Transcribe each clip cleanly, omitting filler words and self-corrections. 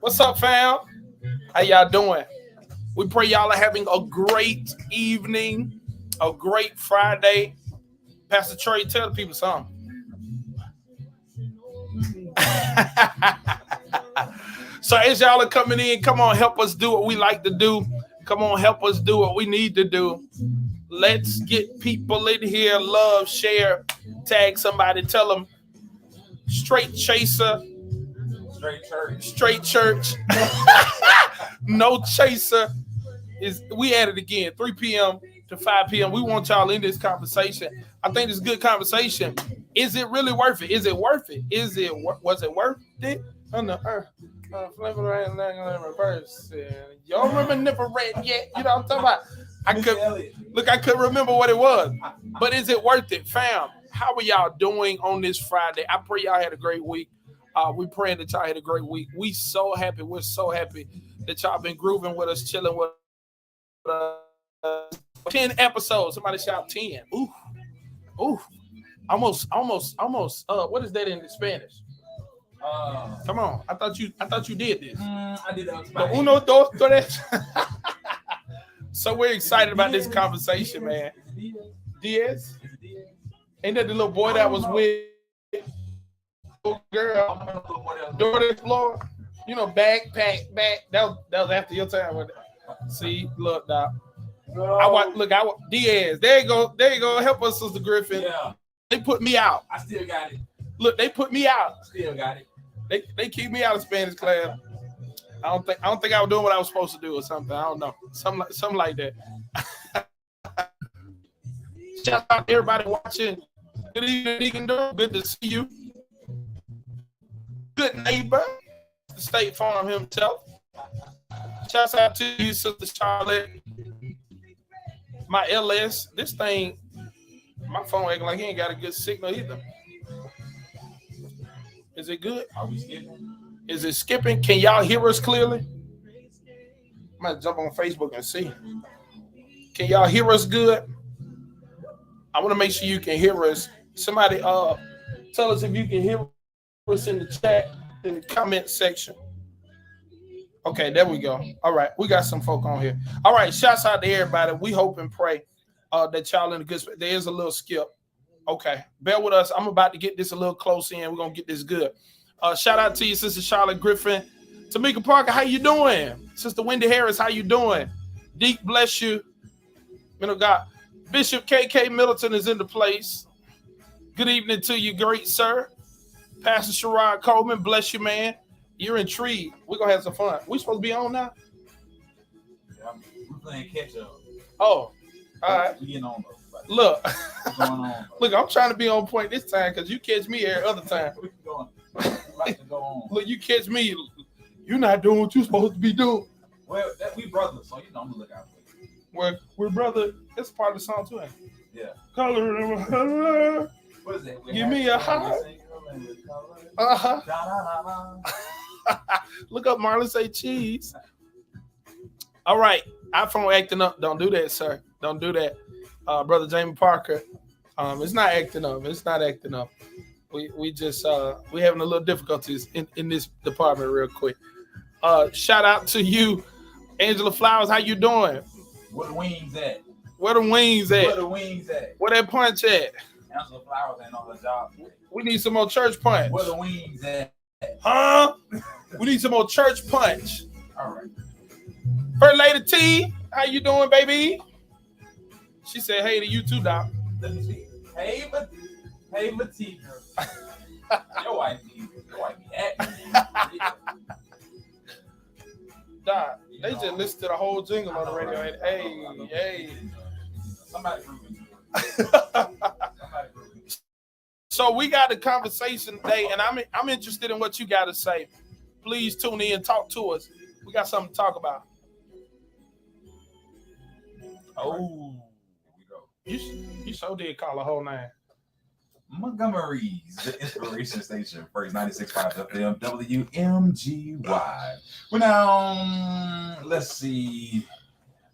What's up, fam? How y'all doing? We pray y'all are having a great evening, a great Friday. Pastor Trey, tell the people something. So as y'all are coming in, come on, help us do what we like to do. Come on, help us do what we need to do. Let's get people in here. Love, share, tag somebody. Tell them straight chaser. Straight church. No chaser. We at it again. 3 p.m. to 5 p.m. We want y'all in this conversation. I think it's a good conversation. Is it really worth it? Is it worth it? Was it worth it? On the earth. Flipping around in reverse. Y'all remember Never Read Yet? You know what I'm talking about? I couldn't remember what it was. But is it worth it, fam? How are y'all doing on this Friday? I pray y'all had a great week. We praying that y'all had a great week. We're so happy that y'all been grooving with us, chilling with us. 10 episodes. Somebody shout 10. Ooh. Almost. What is that in Spanish? Come on. I thought you did this. I did that. Uno, dos, tres. So we're excited about this conversation, man. Diaz? Ain't that the little boy that was with girl? Door Explorer? You know, back. That was after your time with it. See, look, now. Diaz. There you go. Help us, Sister Griffin. Yeah. They put me out. I still got it. Look, they put me out. Still got it. They keep me out of Spanish class. I don't think I was doing what I was supposed to do or something. I don't know. Something like that. Shout out to everybody watching. Good evening, Deacon Durham. Good to see you. Good neighbor. The State Farm himself. Shout out to you, Sister Charlotte. My LS. This thing, my phone acting like he ain't got a good signal either. Is it good? Are we skipping? Is it skipping? Can y'all hear us clearly? I might jump on Facebook and see. Can y'all hear us good? I want to make sure you can hear us. Somebody tell us if you can hear us in the chat, in the comment section. Okay, there we go. All right, we got some folk on here. All right, shouts out to everybody. We hope and pray that y'all in a good space. There is a little skip. Okay, bear with us. I'm about to get this a little close in. We're going to get this good. Shout out to you, Sister Charlotte Griffin. Tamika Parker, how you doing? Sister Wendy Harris, how you doing? Deep, bless you. Man of God. Bishop KK Middleton is in the place. Good evening to you, great sir. Pastor Sherrod Coleman, bless you, man. You're intrigued. We're going to have some fun. We supposed to be on now? Yeah, we're playing catch up. Oh, all right. We getting on though. Look, What's going on? Look, I'm trying to be on point this time because you catch me every other time. We like to go on. Look, you catch me. You're not doing what you're supposed to be doing. Well, we brothers, so I'm gonna look out for you. We're brother. That's part of the song too. Ain't it? Yeah. Color. What is that? Give me a heart. Look up Marlon say cheese. All right. iPhone acting up. Don't do that, sir. Don't do that. Brother Jamie Parker. It's not acting up. It's not acting up. We just we having a little difficulties in this department real quick. Shout out to you, Angela Flowers. How you doing? Where the wings at? Where the wings at? Where the wings at? Where that punch at? Angela Flowers ain't on her job today. We need some more church punch. Where the wings at? Huh? We need some more church punch. All right. First Lady T, how you doing, baby? She said, hey to you too, Doc. Let me see. Hey, Matika. Your wife be acting. Doc, they just listed a whole jingle on the radio. And, hey. Somebody prove it. So we got a conversation today, and I'm interested in what you got to say. Please tune in, talk to us. We got something to talk about. Oh, you so did call a whole name. Montgomery's, the inspiration station, first 96.5 FM, WMGY. We're now, let's see,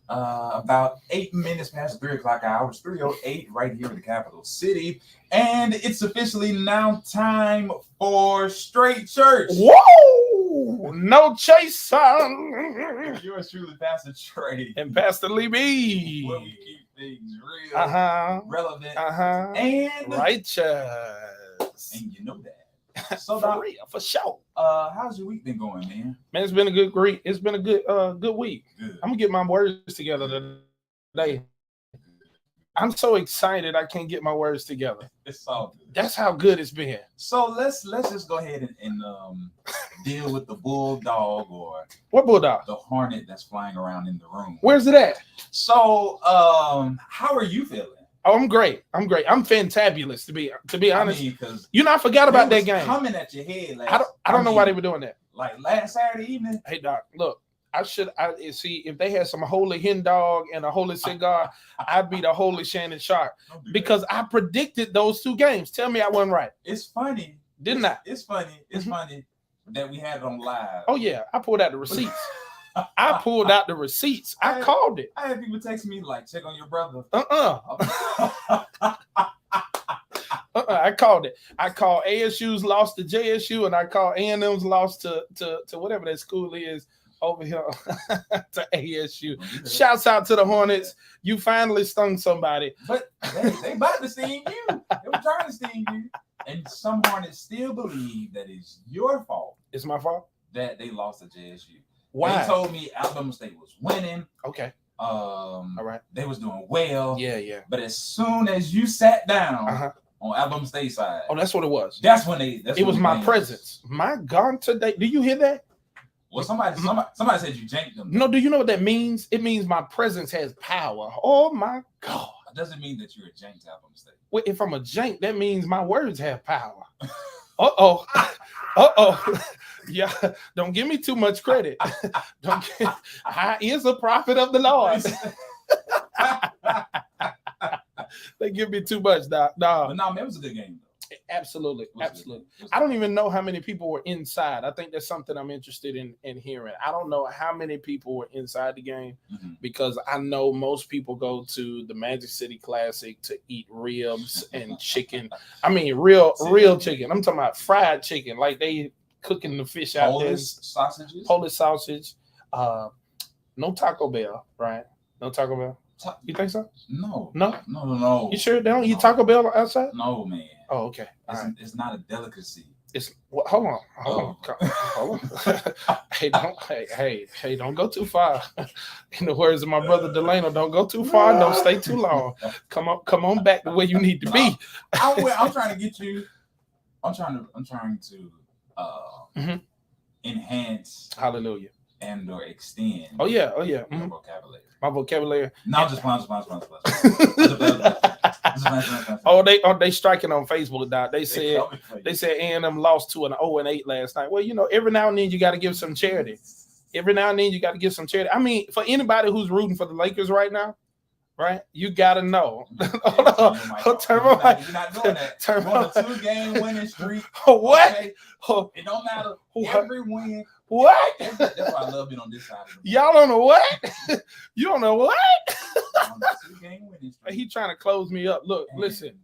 about 8 minutes past the 3 o'clock hour. It's 3:08 right here in the capital city. And it's officially now time for Straight Church. Whoa! Woo! No chaser. Yours truly, Pastor Trey. And Pastor Lee B. Where we keep things real, relevant, and righteous. And you know that. So for real, for sure. How's your week been going, man? Man, it's been a good week. It's been a good week. Good. I'm gonna get my words together today. I'm so excited I can't get my words together. It's all good. That's how good it's been. So let's just go ahead and deal with the bulldog or what bulldog? The hornet that's flying around in the room. Where's it at? So how are you feeling? Oh, I'm great. I'm fantabulous to be honest. I mean, because I forgot about that game coming at your head. I don't know why they were doing that. Like last Saturday evening. Hey doc, look. I see if they had some holy hen dog and a holy cigar, I'd be the holy Shannon Sharp because I predicted those two games. Tell me I wasn't right. It's funny, didn't I? It's funny. It's funny that we had it on live. Oh yeah, I pulled out the receipts. I called it. I had people text me like, check on your brother. I called it. I called ASU's loss to JSU, and I called A&M's loss to whatever that school is over here to ASU. Shouts out to the Hornets. You finally stung somebody. But they about to sting you. They were trying to sting you. And some Hornets still believe that it's your fault. It's my fault? That they lost to JSU. Why? They told me Alabama State was winning. Okay. All right. They was doing well. Yeah. But as soon as you sat down on Alabama State side. Oh, that's what it was. That's when it was my presence. My God, today. Do you hear that? Well, somebody said you janked them. No, do you know what that means? It means my presence has power. Oh my God. It doesn't mean that you're a jank to Alabama State. Well, if I'm a jank, that means my words have power. Uh-oh. Yeah, don't give me too much credit. I is a prophet of the Lord. They give me too much, Doc. No. But no, man, it was a good game, though. Absolutely. I don't even know how many people were inside. I think that's something I'm interested in hearing. I don't know how many people were inside the game because I know most people go to the Magic City Classic to eat ribs and chicken. I mean, real chicken. I'm talking about fried chicken, like they cooking the fish out there. Polish sausage. No Taco Bell, right? No Taco Bell. You think so? No. You sure they don't eat Taco Bell outside? No, man. Oh, okay. It's not a delicacy. Hold on. Hey, don't go too far. In the words of my brother Delano, don't go too far. Don't stay too long. Come on back to where you need to be. I'm trying to get you. I'm trying to enhance. Hallelujah. And or extend. Oh yeah. Your vocabulary. My vocabulary. No, just plans. They striking on Facebook, Doc. They said A&M lost to an 0-8 last night. Well, every now and then you got to give some charity. I mean, for anybody who's rooting for the Lakers right now, right? You got to know. Turn my mic. You're not doing that. Turn on a 2-game winning streak. What? Okay? It don't matter. Every win. What? That's why I love being on this side. Y'all don't know what? You don't know what? He trying to close me up. Look, listen.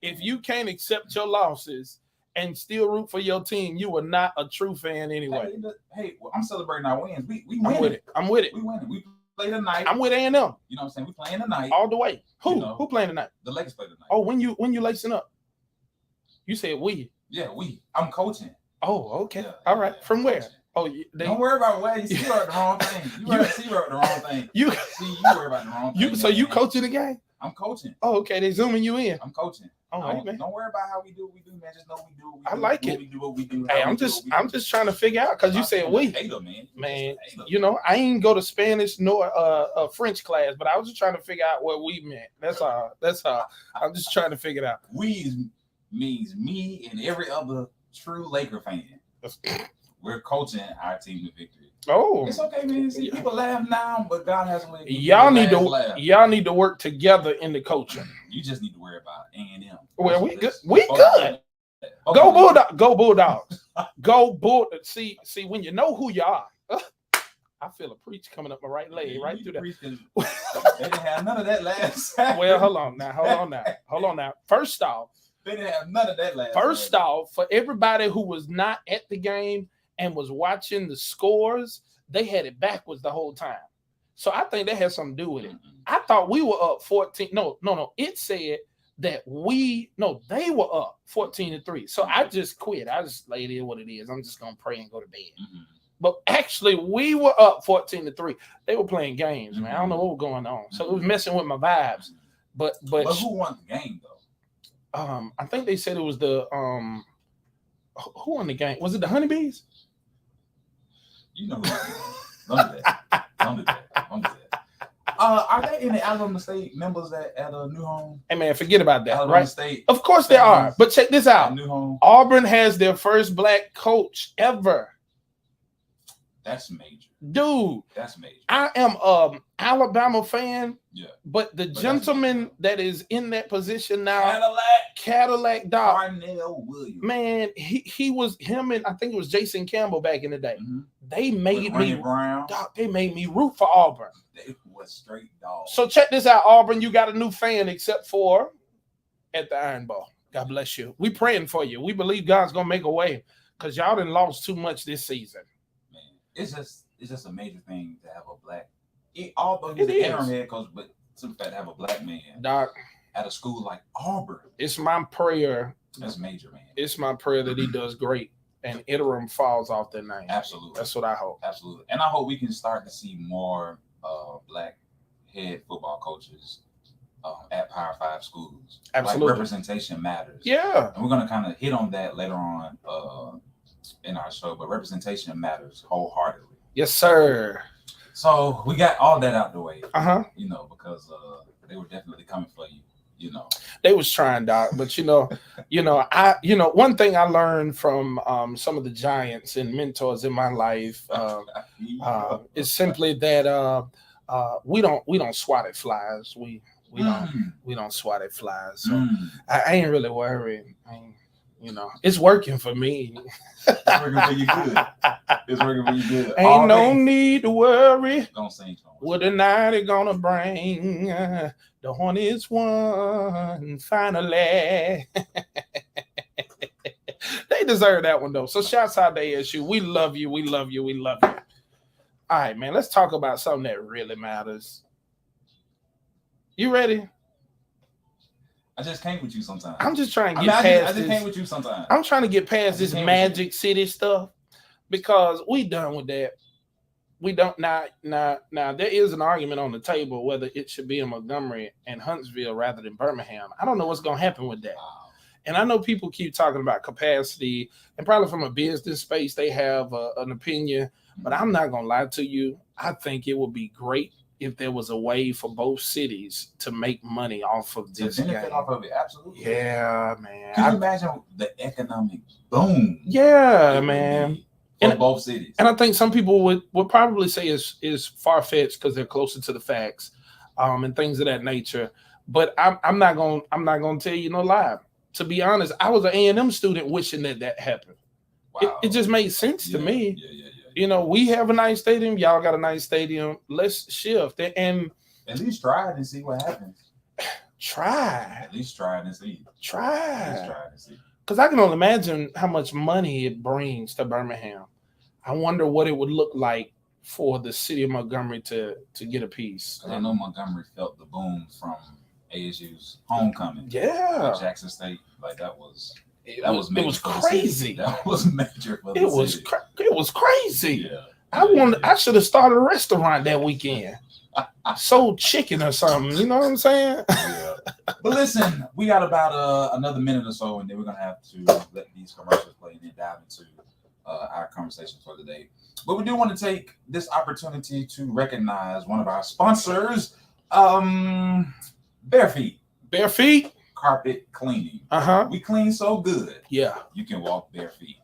If you can't accept your losses and still root for your team, you are not a true fan anyway. Hey, I'm celebrating our wins. We I'm with it. We win it. We play tonight. I'm with A&M. You know what I'm saying? We playing tonight. All the way. Who playing tonight? The Lakers play tonight. Oh, when you lacing up? You said we. Yeah, I'm coaching. Oh, okay. Yeah, all right. From where? Coaching. Oh, don't worry about where you wrote the wrong thing. You wrote the wrong thing. You worry about the wrong thing. So you coaching the game? I'm coaching. Oh, okay. They zooming you in. I'm coaching. All right, man. Don't worry about how we do what we do, man. Just know we do what we do. I like it. We do what we do. Hey, I'm just trying to figure out because you said we. Hater, man. I ain't go to Spanish nor a French class, but I was just trying to figure out what we meant. That's all. I'm just trying to figure it out. We means me and every other true Laker fan. We're coaching our team to victory. Oh, it's okay, man. See, people laugh now, but God has a way. Y'all need to work together in the coaching. You just need to worry about A&M. Well, we good. We good. Go Bulldogs. Go Bulldogs. Go Bull. See when you know who you are. I feel a preach coming up my right leg, right through that. They didn't have none of that last. Well, hold on now. First off, they didn't have none of that last. First off, for everybody who was not at the game and was watching the scores, they had it backwards the whole time. So I think that had something to do with it. I thought we were up 14. No. It said that they were up 14-3. So I just quit. I just laid it what it is. I'm just gonna pray and go to bed. But actually, we were up 14-3. They were playing games, man. I don't know what was going on. So it was messing with my vibes. But who won the game though? I think they said it was the who won the game? Was it the Honeybees? You know who Don't do that. Don't do that. Are they in the Alabama State members at a new home? Hey man, forget about that. Alabama right? State. Of course they are. But check this out. New home. Auburn has their first black coach ever. That's major. Dude. That's major. I am an Alabama fan. Yeah. But the gentleman that is in that position now, Cadillac Doc. Darnell Williams. Man, he was him and I think it was Jason Campbell back in the day. Mm-hmm. They made me Brown. Doc, they made me root for Auburn. They was straight dogs. So check this out, Auburn. You got a new fan except for at the Iron Ball. God bless you. We praying for you. We believe God's gonna make a way because y'all done lost too much this season. Man, it's just a major thing to have a black. Although he's an interim head coach, but to the fact to have a black man, Doc, at a school like Auburn, it's my prayer. That's major, man. It's my prayer that he does great and interim falls off their name. Absolutely, that's what I hope. Absolutely, and I hope we can start to see more black head football coaches at Power 5 schools. Absolutely, like representation matters. Yeah, and we're gonna kind of hit on that later on in our show, but representation matters wholeheartedly. Yes, sir. So we got all that out the way, you know, because they were definitely coming for you, you know. They was trying, Doc, but one thing I learned from some of the giants and mentors in my life is simply that we don't swat at flies. We don't swat at flies. So I ain't really worried. It's working for me. It's working for you good. It's working for you good. Ain't no need to worry. Don't sing so much. What the night is gonna bring. The Hornets won finally. They deserve that one though. So shouts out to ASU. We love you. We love you. We love you. All right, man. Let's talk about something that really matters. You ready? I just can't with you sometimes. I'm just trying to get past this. I just can't with you sometimes. I'm trying to get past this Magic City stuff because we done with that. We don't now. There is an argument on the table whether it should be in Montgomery and Huntsville rather than Birmingham. I don't know what's gonna happen with that. Wow. And I know people keep talking about capacity, and probably from a business space they have an opinion. But I'm not gonna lie to you. I think it would be great if there was a way for both cities to make money off of this game. Off of it, absolutely. Yeah, man. Can you imagine the economic boom? Yeah, man. For both cities. And I think some people would probably say is far-fetched because they're closer to the facts, and things of that nature. But I'm not gonna tell you no lie. To be honest, I was an A&M student wishing that happened. Wow. It just made sense to me. Yeah. We have a nice stadium. Y'all got a nice stadium. Let's shift and at least try it and see what happens. Try. At least try it and see. Try. At least try it and see. Because I can only imagine how much money it brings to Birmingham. I wonder what it would look like for the city of Montgomery to get a piece. I know Montgomery felt the boom from ASU's homecoming. Yeah. Jackson State, like that was major. It was crazy. That was major for the city. It was crazy. Yeah. I should have started a restaurant that weekend. Sold chicken or something. You know what I'm saying? Yeah. But listen, we got about another minute or so, and then we're gonna have to let these commercials play and then dive into our conversation for today. But we do want to take this opportunity to recognize one of our sponsors, Bare Feet. Bare Feet carpet cleaning. We clean so good. Yeah, you can walk bare feet.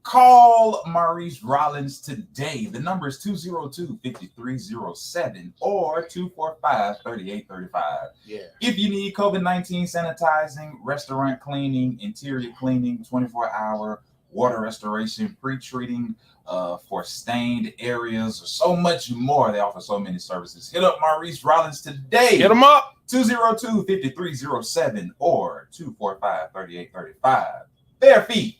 Call Maurice Rollins today. The number is 202-5307 or 245-3835. Yeah. If you need COVID-19 sanitizing, restaurant cleaning, interior cleaning, 24-hour water restoration, pre-treating for stained areas, or so much more. They offer so many services. Hit up Maurice Rollins today. Hit him up. 202-5307 or 245-3835. Bare Feet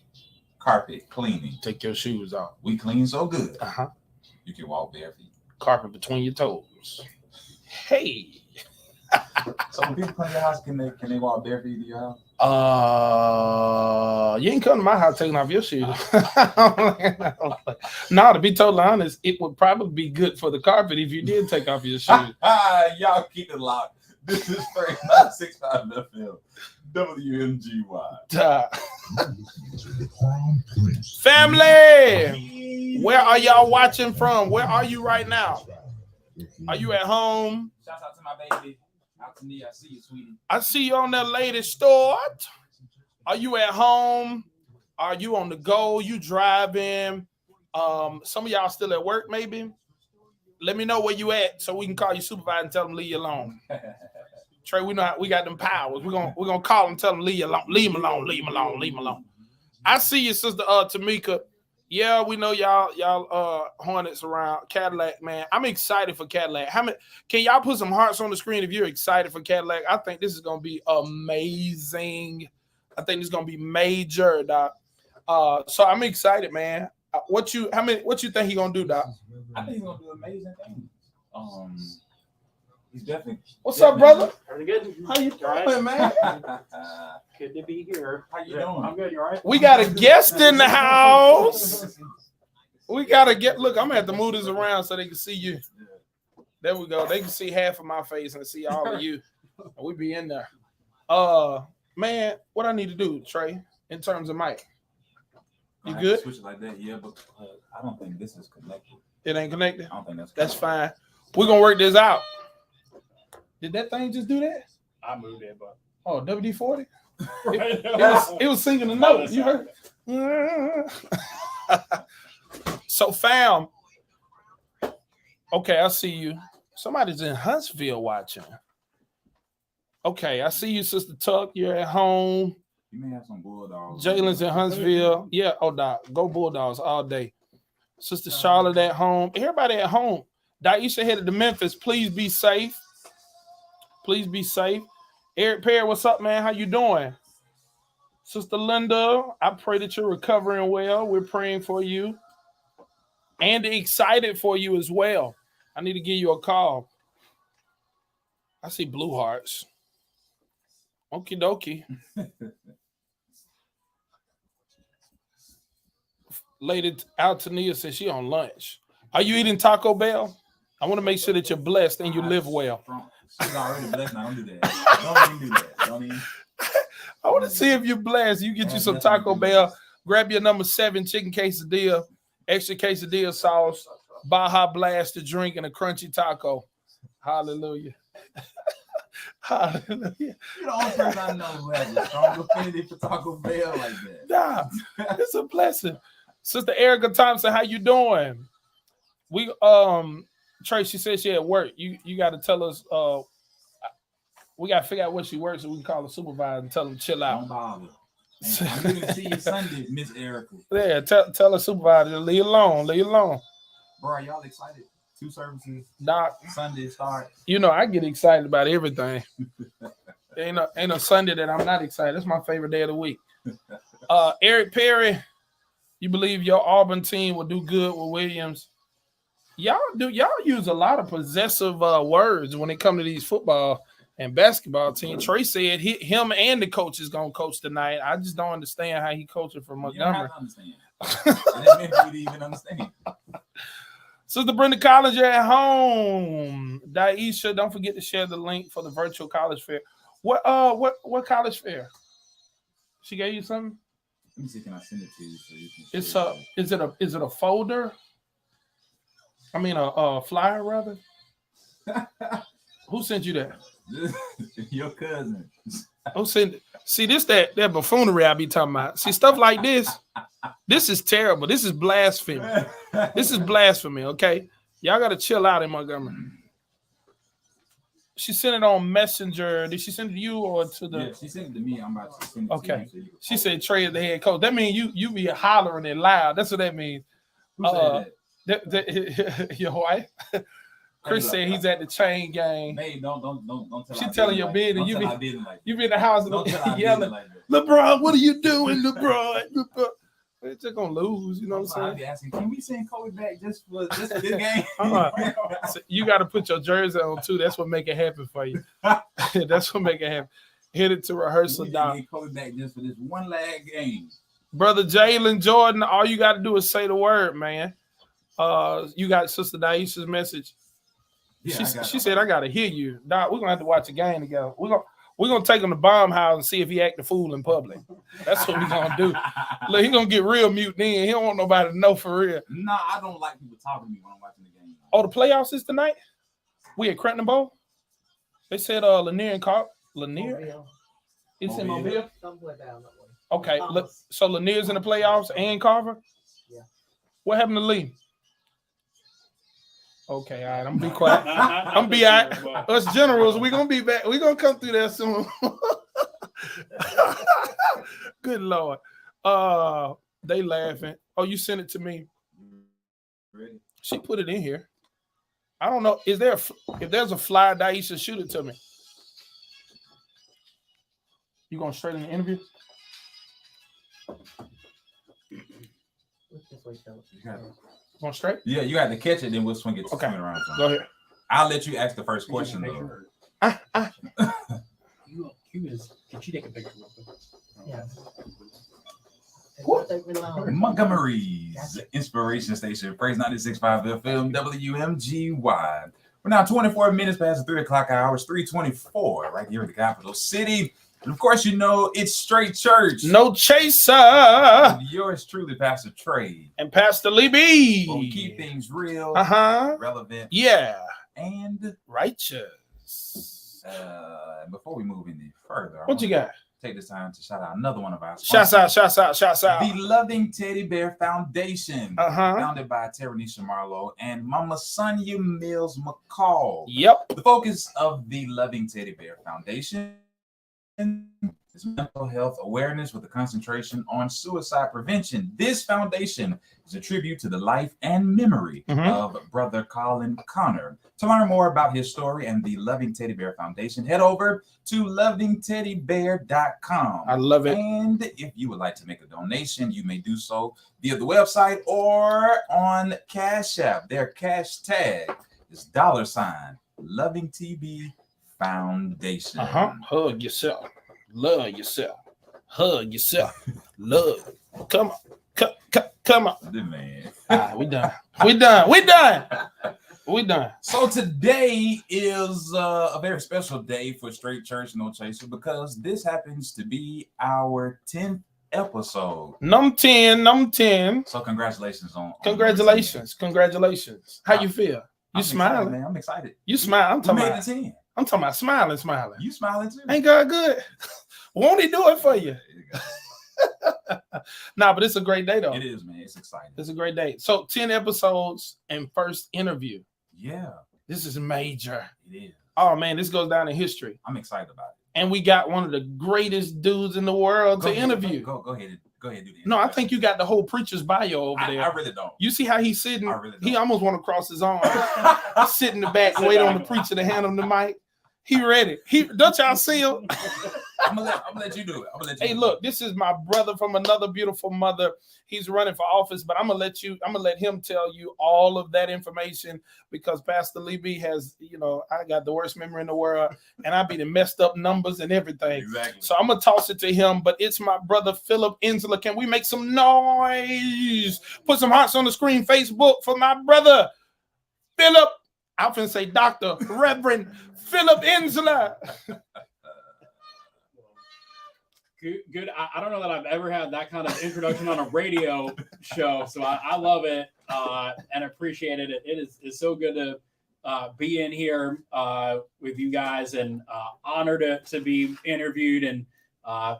carpet cleaning. Take your shoes off. We clean so good. You can walk bare feet. Carpet between your toes. Hey. So when people come to your house, can they walk bare feet to your house? You ain't come to my house taking off your shoes. No, to be totally honest, it would probably be good for the carpet if you did take off your shoes. Y'all keep it locked. This is straight 965 FM. WMGY. Family, where are y'all watching from? Where are you right now? Are you at home? Shout out to my baby. Out to me. I see you, sweetie. I see you on that latest start. Are you at home? Are you on the go? You driving? Some of y'all still at work, maybe. Let me know where you at so we can call your supervisor and tell them leave you alone. Trey, we know how, we got them powers. We're gonna call them, tell them leave you alone, leave him alone, leave him alone, leave him alone. I see you, sister Tamika. Yeah, we know y'all Hornets around Cadillac, man. I'm excited for Cadillac. Can y'all put some hearts on the screen if you're excited for Cadillac? I think this is gonna be amazing. I think it's gonna be major, Doc. So I'm excited, man. What you think he gonna do, Doc? I think he's gonna do amazing things. He's definitely. What's up, brother? Pretty good. How you All doing, man? Good to be here. How you doing? I'm good. You all right? We got a guest in the house. We gotta look, I'm gonna have to move this around so they can see you. There we go. They can see half of my face and see all of you. We be in there. Man, what I need to do, Trey, in terms of mic. You good? Switch it like that, yeah, but I don't think this is connected. It ain't connected? I don't think that's fine. We're gonna work this out. Did that thing just do that? I moved it, but WD-40? It was singing a note. You heard? So, fam. Okay, I see you. Somebody's in Huntsville watching. Okay, I see you, Sister Tuck. You're at home. You may have some Bulldogs. Jalen's in Huntsville. Yeah, Doc. Go Bulldogs all day. Sister Charlotte at home. Everybody at home. Daisha headed to Memphis. Please be safe. Please be safe. Eric Perry, what's up, man? How you doing? Sister Linda, I pray that you're recovering well. We're praying for you. And excited for you as well. I need to give you a call. I see blue hearts. Okie dokie. Lady Altania says she on lunch. Are you eating Taco Bell? I want to make sure that you're blessed and you live well. She's already blessed. Now don't do that. Don't even do that. Don't even. I want to see if you're blessed. You get you some Taco Bell. Grab your number 7 chicken quesadilla, extra quesadilla sauce, Baja Blast to drink, and a crunchy taco. Hallelujah. Hallelujah. You're the only person I know who has a strong affinity for Taco Bell like that. Nah, it's a blessing. Sister Erica Thompson, how you doing? We Tracy said she at work. You got to tell us. We got to figure out where she works so we can call the supervisor and tell them chill out. Don't bother. I'm going to see you Sunday, Miss Erica. Yeah, tell the supervisor leave alone. Leave alone. Bro, are y'all excited? 2 services. Doc, Sunday start. You know I get excited about everything. ain't a Sunday that I'm not excited. That's my favorite day of the week. Eric Perry, you believe your Auburn team will do good with Williams? Y'all use a lot of possessive words when it comes to these football and basketball teams. Trey said him and the coach is gonna coach tonight. I just don't understand how he coaching for Montgomery. You don't have to understand. It didn't mean for you to even understand. Sister Brenda College at home. Daisha, don't forget to share the link for the virtual college fair. What college fair? She gave you something? Let me see, can I send it to you so you can is it a folder? I mean a flyer rather? Who sent you that? Your cousin. Who sent it? See, this that buffoonery I be talking about. See, stuff like this. This is terrible. This is blasphemy. This is blasphemy, okay? Y'all got to chill out in Montgomery. She sent it on Messenger. Did she send it to you or to the... Yeah, she sent it to me. I'm about to send it to you. So she said Trey is the head coach. That means you be hollering it loud. That's what that means. Who said that? Your wife? Chris said he's at the chain gang. Hey, don't tell she telling your bid and you be in the house don't yelling, like LeBron, what are you doing, LeBron? They're just gonna lose. You know what I'm I'll saying? be asking, can we send Kobe back just for this game? So you got to put your jersey on too. That's what make it happen for you. That's what make it happen. Hit it to rehearsal, We dog. get Kobe back just for this one lag game. Brother Jalen Jordan, all you got to do is say the word, man. You got Sister Daisha's message. Yeah, She said, I got to hear you. Doc, we're going to have to watch a game together. We're gonna take him to Bomb House and see if he act the fool in public. That's what we're going to do. Look, he going to get real mute then. He don't want nobody to know for real. Nah, I don't like people talking to me when I'm watching the game. Oh, the playoffs is tonight? We at Creighton Bowl? They said Lanier and Carl. Lanier? It's in Mobile? Somewhere down that way. Okay, so Lanier's in the playoffs and Carver? Yeah. What happened to Lee? Okay, all right, I'm gonna be quiet. I'm be all right. Us generals, we're gonna be back. We're gonna come through that soon. Good Lord. They laughing. Oh, you sent it to me. Ready? She put it in here. I don't know. Is there if there's a flyer, Daisha, shoot it to me. You going straight in the interview? Let's just wait till You got it. Going straight? Yeah, you got to catch it, then we'll swing it Okay. swing it around. Go ahead. I'll let you ask the first question though. Can she take a picture real quick? yeah. What? Take me long. Montgomery's Inspiration Station, Praise 96.5 FM, WMGY. We're now 24 minutes past the 3 o'clock hour. It's 3:24 right here in the capital city. And of course, you know it's Straight Church. No chaser. With yours truly, Pastor Trey. And Pastor Lee B. Where we keep things real, relevant, Yeah. and Righteous. before we move any further, I What you wanna got? Take this time to shout out another one of our Shouts sponsors, out. the Loving Teddy Bear Foundation, founded by Taranisha Marlowe and Mama Sonia Mills McCall. Yep. The focus of the Loving Teddy Bear Foundation is mental health awareness with a concentration on suicide prevention. This foundation is a tribute to the life and memory of Brother Colin Connor. To learn more about his story and the Loving Teddy Bear Foundation, head over to lovingteddybear.com. I love it. And if you would like to make a donation, you may do so via the website or on Cash App. Their cash tag is $ Loving TB Foundation. Hug yourself. Love yourself. Hug yourself. Love. Come on. Come on. The man. All right, we done. So today is a very special day for Straight Church No Chaser because this happens to be our 10th episode. Number 10. So congratulations Congratulations. How you feel? I'm You smiling? excited, man. I'm excited. You smile. I'm We talking made about. the 10. I'm talking about smiling. You smiling too? Ain't God good? Won't he do it for you? There you go. Nah, but it's a great day though. It is, man. It's exciting. It's a great day. So 10 episodes and first interview. Yeah, This is major. it is. Oh man, this goes down in history. I'm excited about it. And we got one of the greatest dudes in the world to interview. Go ahead and do the No, I think you got the whole preacher's bio over there. I really don't. You see how he's sitting? I really He don't. almost want to cross his arms. Sit in the back, wait on the preacher to hand him the mic. He ready. Don't y'all see him? I'm gonna let you do it. Hey, look, this is my brother from another beautiful mother. He's running for office, but I'm gonna let him tell you all of that information because Pastor Lee B has, I got the worst memory in the world, and I be the messed up numbers and everything. Exactly. So I'm gonna toss it to him, but it's my brother Philip Insula. Can we make some noise? Put some hearts on the screen, Facebook, for my brother Philip. I'm finna say Dr. Reverend Philip Insula. Good. I don't know that I've ever had that kind of introduction on a radio show, so I love it and appreciate it. It's so good to be in here with you guys, and honored to be interviewed, and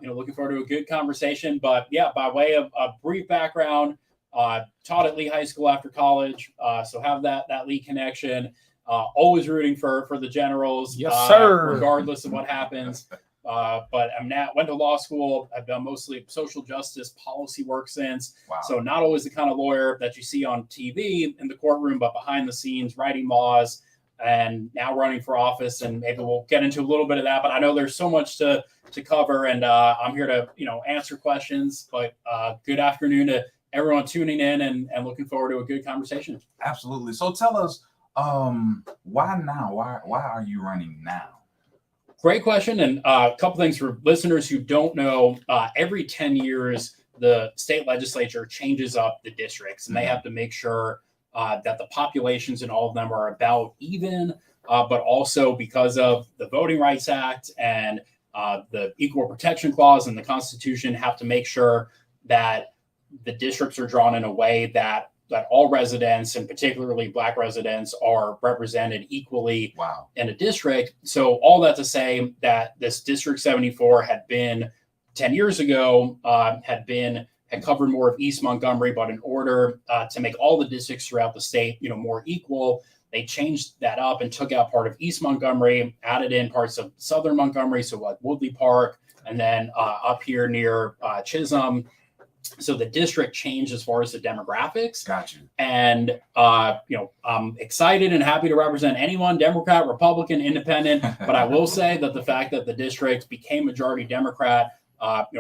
looking forward to a good conversation. But yeah, by way of a brief background, taught at Lee High School after college, so have that Lee connection. Always rooting for the Generals, Yes, sir. regardless of what happens. But went to law school. I've done mostly social justice policy work since. Wow. So not always the kind of lawyer that you see on TV in the courtroom, but behind the scenes, writing laws, and now running for office, and maybe we'll get into a little bit of that. But I know there's so much to cover, and I'm here to answer questions. But good afternoon to everyone tuning in, and looking forward to a good conversation. Absolutely. So tell us, why now? Why are you running now? Great question. And a couple things for listeners who don't know, every 10 years, the state legislature changes up the districts, and they have to make sure that the populations in all of them are about even, but also because of the Voting Rights Act and the Equal Protection Clause and the Constitution, have to make sure that the districts are drawn in a way that all residents, and particularly Black residents, are represented equally in a district. So all that to say that this District 74 had been 10 years ago, had covered more of East Montgomery, but in order to make all the districts throughout the state, more equal, they changed that up and took out part of East Montgomery, added in parts of Southern Montgomery, so like Woodley Park, and then up here near Chisholm. So the district changed as far as the demographics. Got you. And, I'm excited and happy to represent anyone, Democrat, Republican, Independent. But I will say that the fact that the district became majority Democrat,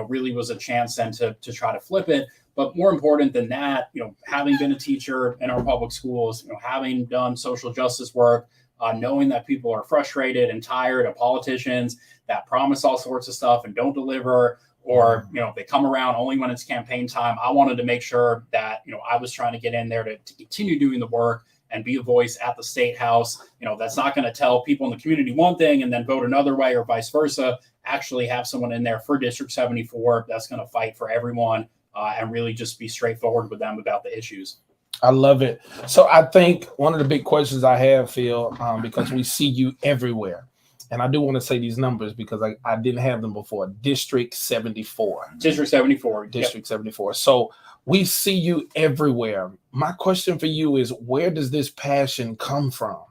really was a chance then to try to flip it. But more important than that, having been a teacher in our public schools, having done social justice work, knowing that people are frustrated and tired of politicians that promise all sorts of stuff and don't deliver, or they come around only when it's campaign time. I wanted to make sure that I was trying to get in there to continue doing the work and be a voice at the state house. That's not going to tell people in the community one thing and then vote another way, or vice versa. Actually have someone in there for District 74 that's going to fight for everyone, and really just be straightforward with them about the issues. I love it. So I think one of the big questions I have, Phil, because we see you everywhere. And I do want to say these numbers because I didn't have them before. District 74. District 74. District 74. So we see you everywhere. My question for you is, where does this passion come from?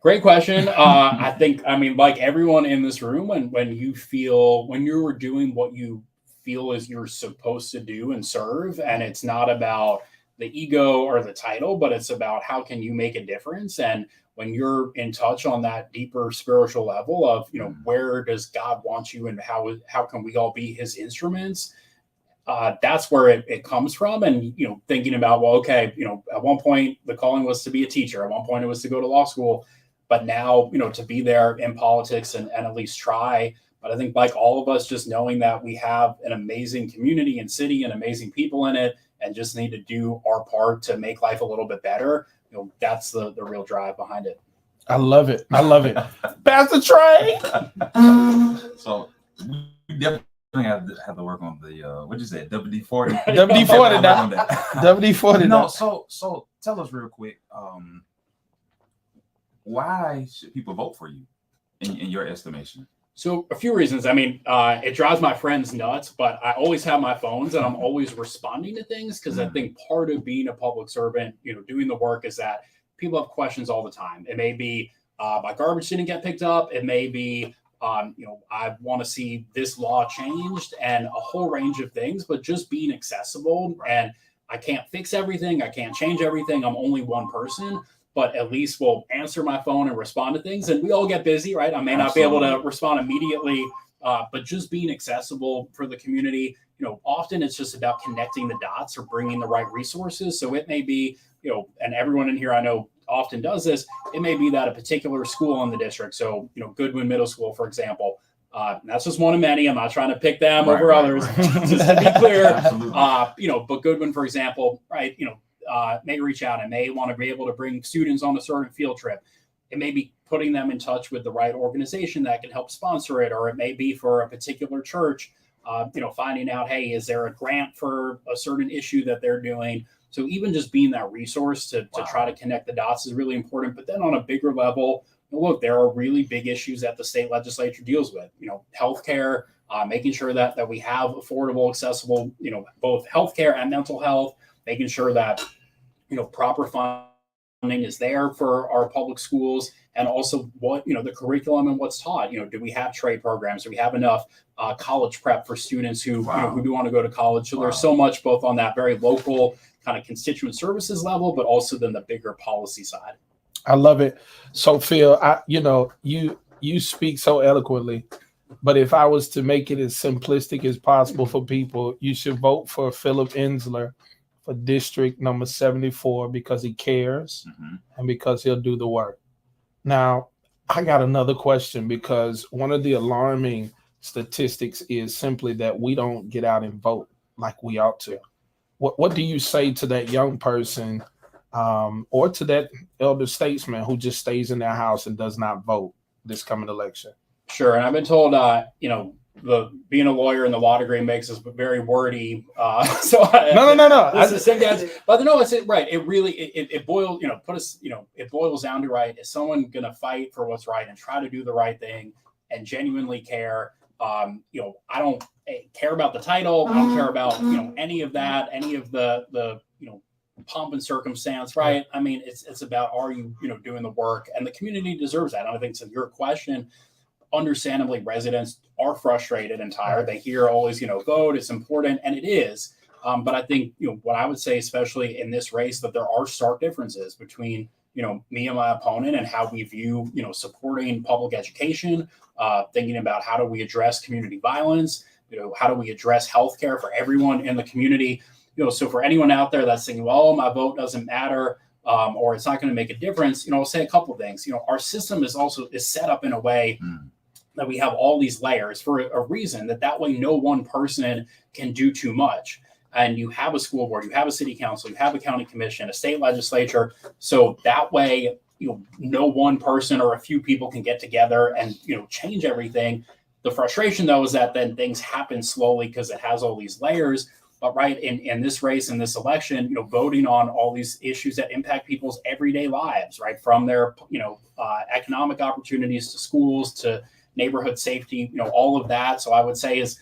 Great question. I think, like everyone in this room, when you were doing what you feel is you're supposed to do and serve, and it's not about the ego or the title, but it's about how can you make a difference. And when you're in touch on that deeper spiritual level of, where does God want you and how can we all be his instruments? That's where it comes from. And, thinking about, well, okay, at one point the calling was to be a teacher. At one point it was to go to law school, but now, to be there in politics and at least try. But I think like all of us, just knowing that we have an amazing community and city and amazing people in it, and just need to do our part to make life a little bit better. That's the real drive behind it. I love it. I love it. Pastor Trey. So we definitely have to work on the what'd you say, WD-40? WD-40 now. WD-40 now. So tell us real quick, why should people vote for you in your estimation? So a few reasons. It drives my friends nuts, but I always have my phones and I'm always responding to things because I think part of being a public servant, doing the work, is that people have questions all the time. It may be my garbage didn't get picked up. It may be, I want to see this law changed, and a whole range of things, but just being accessible. And I can't fix everything. I can't change everything. I'm only one person. But at least we'll answer my phone and respond to things. And we all get busy, right? I may not be able to respond immediately, but just being accessible for the community. Often it's just about connecting the dots or bringing the right resources. So it may be, and everyone in here I know often does this, it may be that a particular school in the district, so, Goodwin Middle School, for example, that's just one of many. I'm not trying to pick them over others, just to be clear. But Goodwin, for example, right, may reach out and may want to be able to bring students on a certain field trip. It may be putting them in touch with the right organization that can help sponsor it, or it may be for a particular church, finding out, hey, is there a grant for a certain issue that they're doing? So even just being that resource to try to connect the dots is really important. But then on a bigger level, look, there are really big issues that the state legislature deals with, healthcare, making sure that we have affordable, accessible, both healthcare and mental health, making sure that proper funding is there for our public schools, and also what, the curriculum and what's taught. Do we have trade programs? Do we have enough college prep for students who, who do want to go to college? So there's so much both on that very local kind of constituent services level, but also then the bigger policy side. I love it. So Phil, you speak so eloquently, but if I was to make it as simplistic as possible for people, you should vote for Philip Ensler for district number 74 because he cares and because he'll do the work. Now, I got another question because one of the alarming statistics is simply that we don't get out and vote like we ought to. What do you say to that young person or to that elder statesman who just stays in their house and does not vote this coming election? Sure. And I've been told, being a lawyer in the law degree makes us very wordy. No. This is the same guys, but no, it's right. It really, it boils, it boils down to, right, is someone going to fight for what's right and try to do the right thing and genuinely care? I don't care about the title. I don't care about, any of that, any of the pomp and circumstance, right? I mean, it's about, are you, doing the work, and the community deserves that. And I think to your question, understandably, residents are frustrated and tired. They hear always, vote, it's important, and it is. But I think, what I would say, especially in this race, that there are stark differences between, me and my opponent and how we view, supporting public education, thinking about how do we address community violence, how do we address healthcare for everyone in the community. So for anyone out there that's thinking, well, my vote doesn't matter, or it's not going to make a difference, I'll say a couple of things. Our system is set up in a way that we have all these layers for a reason, that way no one person can do too much. And you have a school board, you have a city council, you have a county commission, a state legislature. So that way, no one person or a few people can get together and, change everything. The frustration, though, is that then things happen slowly because it has all these layers. But right in this race, in this election, voting on all these issues that impact people's everyday lives, right, from their, economic opportunities to schools to neighborhood safety, all of that. So I would say is,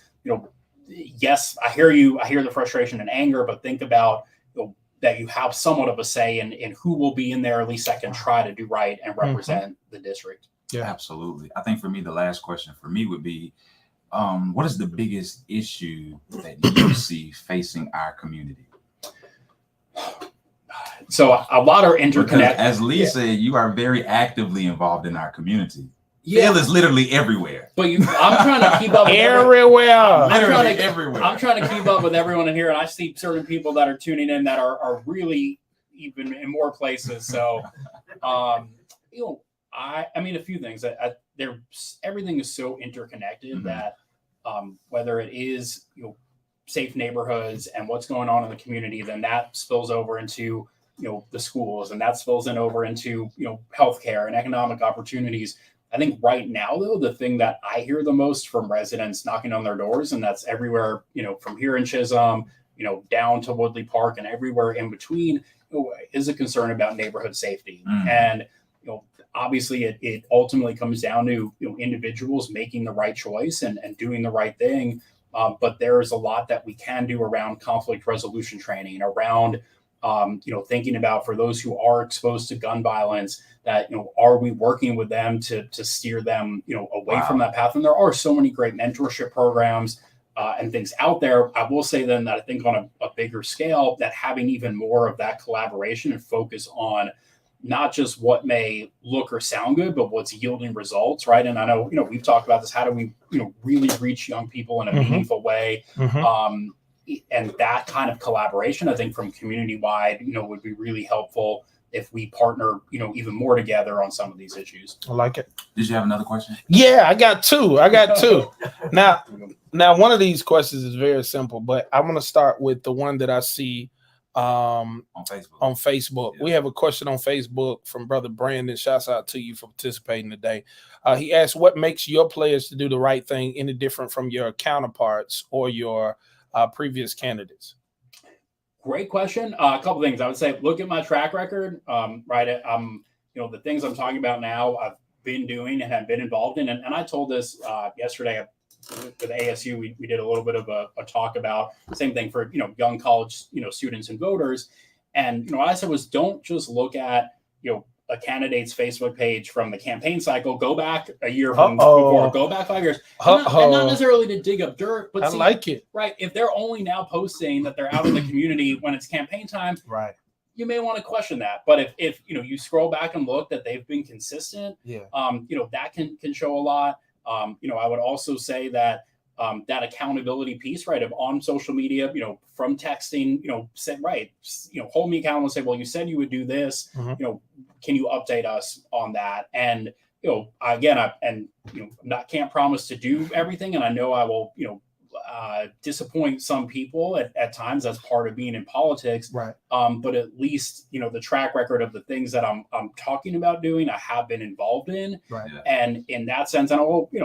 yes, I hear you. I hear the frustration and anger, but think about that you have somewhat of a say in who will be in there, at least that can try to do right and represent the district. Yeah, absolutely. I think for me, the last question for me would be, what is the biggest issue that you see facing our community? So a lot are interconnected. As Lee said, you are very actively involved in our community. Phil is literally everywhere. But I'm trying to keep up with everywhere. Everywhere. I'm trying to keep up with everyone in here, and I see certain people that are tuning in that are really even in more places. So, I mean, a few things. Everything is so interconnected that whether it is safe neighborhoods and what's going on in the community, then that spills over into the schools, and that spills over into healthcare and economic opportunities. I think right now, though, the thing that I hear the most from residents knocking on their doors, and that's everywhere, from here in Chisholm, down to Woodley Park and everywhere in between, is a concern about neighborhood safety. And, obviously it ultimately comes down to, individuals making the right choice and doing the right thing. But there's a lot that we can do around conflict resolution training, around, thinking about for those who are exposed to gun violence, that, are we working with them to steer them, away from that path? And there are so many great mentorship programs and things out there. I will say then that I think on a bigger scale, that having even more of that collaboration and focus on not just what may look or sound good, but what's yielding results, right? And I know, we've talked about this. How do we, really reach young people in a meaningful way? And that kind of collaboration, I think from community-wide, would be really helpful if we partner, even more together on some of these issues. I like it. Did you have another question? Yeah, I got two. Now, one of these questions is very simple, but I'm going to start with the one that I see on Facebook. Yeah. We have a question on Facebook from Brother Brandon. Shouts out to you for participating today. He asked, what makes your players to do the right thing any different from your counterparts or your previous candidates? Great question. A couple things. I would say, look at my track record. Right. The things I'm talking about now, I've been doing and have been involved in. And I told this yesterday with ASU. We did a little bit of a talk about the same thing for, young college, students and voters. And, what I said was, don't just look at, a candidate's Facebook page from the campaign cycle, go back a year from before, go back 5 years, and not necessarily to dig up dirt, but like it. Right. If they're only now posting that they're out in the community when it's campaign time, right? you may want to question that. But if you scroll back and look that they've been consistent, that can show a lot. I would also say that that accountability piece, right, of on social media, from texting, said, right, hold me accountable and say, well, you said you would do this, can you update us on that? And, can't promise to do everything. And I know I will, disappoint some people at times. That's part of being in politics. Right. But at least, the track record of the things that I'm talking about doing, I have been involved in. Right. Yeah. And in that sense, and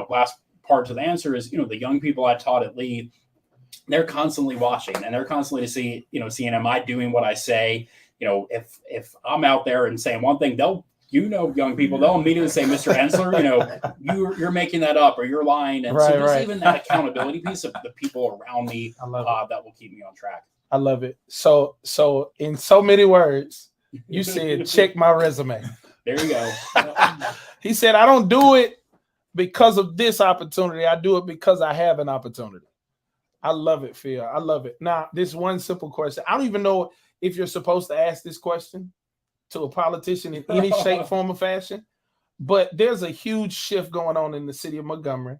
last part to the answer is, the young people I taught at Lee, they're constantly watching and they're constantly seeing, am I doing what I say? If I'm out there and saying one thing, young people, they'll immediately say, Mr. Ensler, you're making that up or you're lying. And so just even that accountability piece of the people around me that will keep me on track. I love it. So in so many words, you said, check my resume. There you go. He said, I don't do it because of this opportunity. I do it because I have an opportunity. I love it, Phil. I love it. Now, this one simple question. I don't even know if you're supposed to ask this question to a politician in any shape, form, or fashion, but there's a huge shift going on in the city of Montgomery.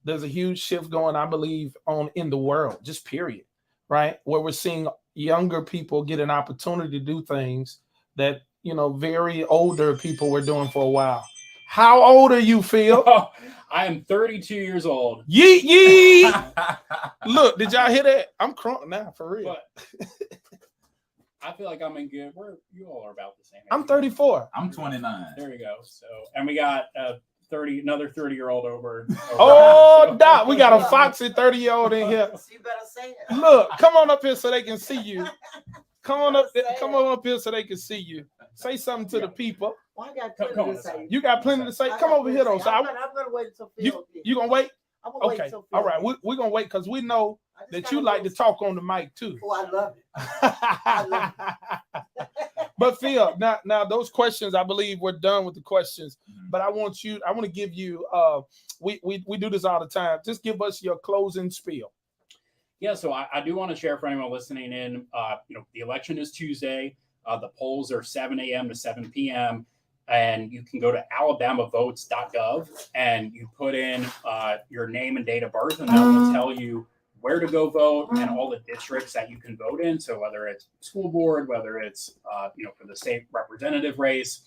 There's a huge shift going, I believe, on in the world, just period, right? Where we're seeing younger people get an opportunity to do things that, very older people were doing for a while. How old are you, Phil? I am 32 years old. Yee. Look, did y'all hear that? I'm crunk now, for real. But I feel like I'm in good. You all are about the same age. I'm 34. I'm 29. There you go. So, and we got another 30-year-old over. Oh, Doc, we got a foxy 30-year-old in here. You better say it. Look, come on up here so they can see you. Come on up here so they can see you. Say something to the people. Well, I got plenty to say. You got plenty to say. Come over here though. So I'm gonna wait until Phil. You gonna wait? I'm gonna wait Okay. until Phil. All right. We're gonna wait because we know that you like to talk on the mic too. Oh, I love it. But Phil, now those questions, I believe we're done with the questions. But I want to give you we do this all the time. Just give us your closing spiel. Yeah, so I do want to share for anyone listening in, the election is Tuesday. The polls are 7 a.m. to 7 p.m. And you can go to alabamavotes.gov and you put in your name and date of birth, and that will tell you where to go vote and all the districts that you can vote in. So whether it's school board, whether it's for the state representative race,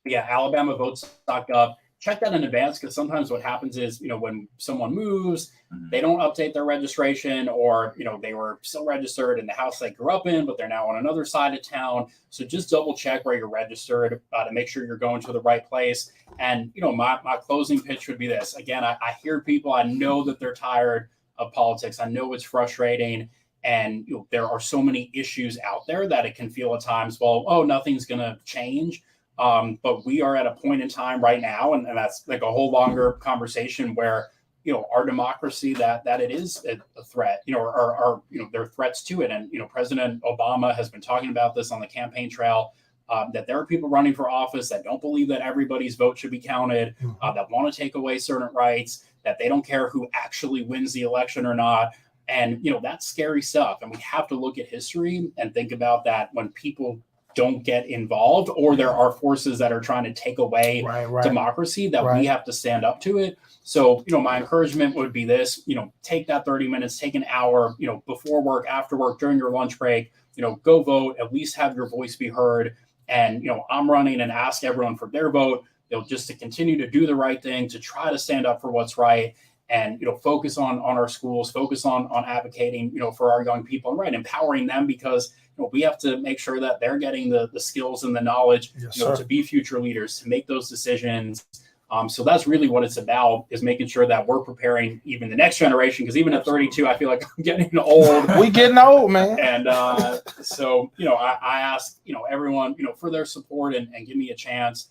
alabamavotes.gov. Check that in advance, because sometimes what happens is, when someone moves, they don't update their registration, or, they were still registered in the house they grew up in, but they're now on another side of town. So just double check where you're registered to make sure you're going to the right place. And, my closing pitch would be this. Again, I hear people, I know that they're tired of politics. I know it's frustrating. And there are so many issues out there that it can feel at times, nothing's going to change. But we are at a point in time right now, and that's like a whole longer conversation where, our democracy, that it is a threat, or there are threats to it. And, President Obama has been talking about this on the campaign trail, that there are people running for office that don't believe that everybody's vote should be counted, that want to take away certain rights, that they don't care who actually wins the election or not. And, that's scary stuff. And we have to look at history and think about that when people don't get involved, or there are forces that are trying to take away democracy, that we have to stand up to it. So, my encouragement would be this, take that 30 minutes, take an hour, before work, after work, during your lunch break, go vote, at least have your voice be heard. And, I'm running and ask everyone for their vote, just to continue to do the right thing, to try to stand up for what's right. And, focus on our schools, focus on advocating, for our young people, and empowering them, because, we have to make sure that they're getting the skills and the knowledge, to be future leaders, to make those decisions. So that's really what it's about, is making sure that we're preparing even the next generation. Because even at 32, I feel like I'm getting old. We getting old, man. And so, I ask, everyone, for their support and give me a chance.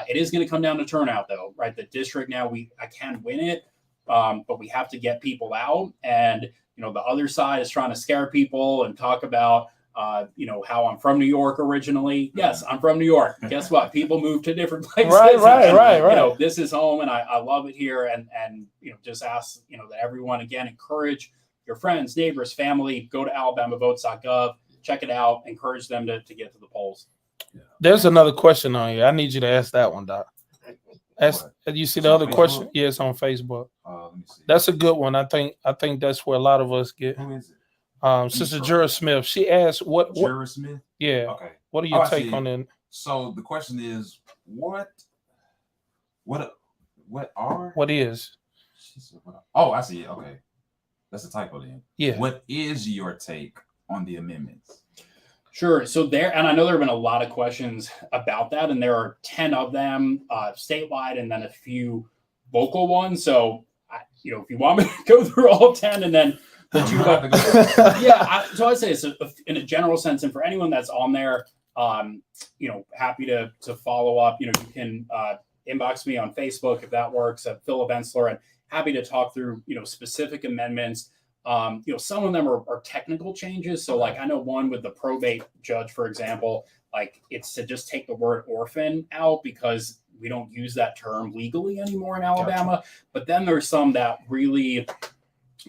It is going to come down to turnout, though, right? The district now, I can win it. But we have to get people out, and the other side is trying to scare people and talk about how I'm from New York originally. Yes, I'm from New York. Guess what? People move to different places. Right. This is home, and I love it here. And just ask that everyone, again, encourage your friends, neighbors, family. Go to alabamavotes.gov. check it out. Encourage them to get to the polls. There's another question on here. I need you to ask that one, Doc. Ask, you see the It's on other question? Facebook? Yes, on Facebook. Let me see. That's a good one. I think that's where a lot of us get. Who is it? Sister Jura Smith. She asked, "What? Jura Smith. Yeah. Okay. What are your I take see. on it? So the question is, what are? What is? She said, what are- oh, I see it. Okay, that's a typo then. Yeah. What is your take on the amendments? Sure. So and I know there have been a lot of questions about that, and there are 10 of them statewide, and then a few local ones. So, if you want me to go through all 10, and then the two, so I'd say it's in a general sense, and for anyone that's on there, happy to follow up. You can inbox me on Facebook if that works at Philip Ensler, and happy to talk through specific amendments. Some of them are technical changes. So like I know one with the probate judge, for example, like it's to just take the word orphan out because we don't use that term legally anymore in Alabama. Gotcha. But then there's some that really,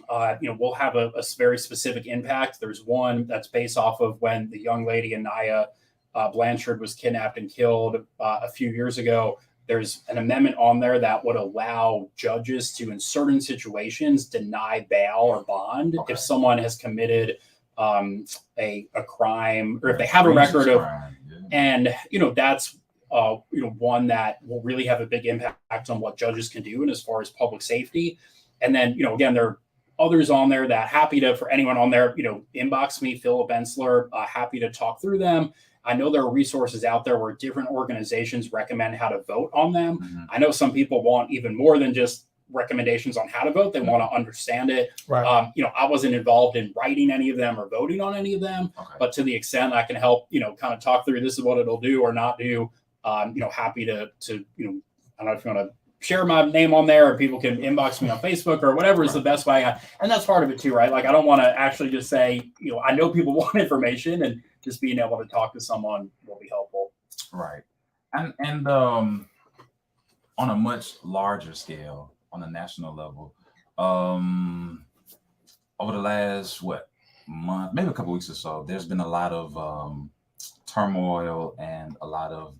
will have a very specific impact. There's one that's based off of when the young lady Anaya Blanchard was kidnapped and killed a few years ago. There's an amendment on there that would allow judges to, in certain situations, deny bail or bond if someone has committed a crime or if they have a record of, and that's one that will really have a big impact on what judges can do and as far as public safety. And then again, there are others on there that for anyone on there, inbox me, Philip Ensler, happy to talk through them. I know there are resources out there where different organizations recommend how to vote on them. Mm-hmm. I know some people want even more than just recommendations on how to vote. They want to understand it. Right. I wasn't involved in writing any of them or voting on any of them, but to the extent I can help, kind of talk through this is what it'll do or not do. Happy to I don't know if you want to share my name on there or people can inbox me on Facebook or whatever is the best way. And that's part of it too, right? Like I don't want to actually just say, I know people want information and just being able to talk to someone will be helpful. Right. And on a much larger scale, on a national level, over the last, month, maybe a couple weeks or so, there's been a lot of turmoil and a lot of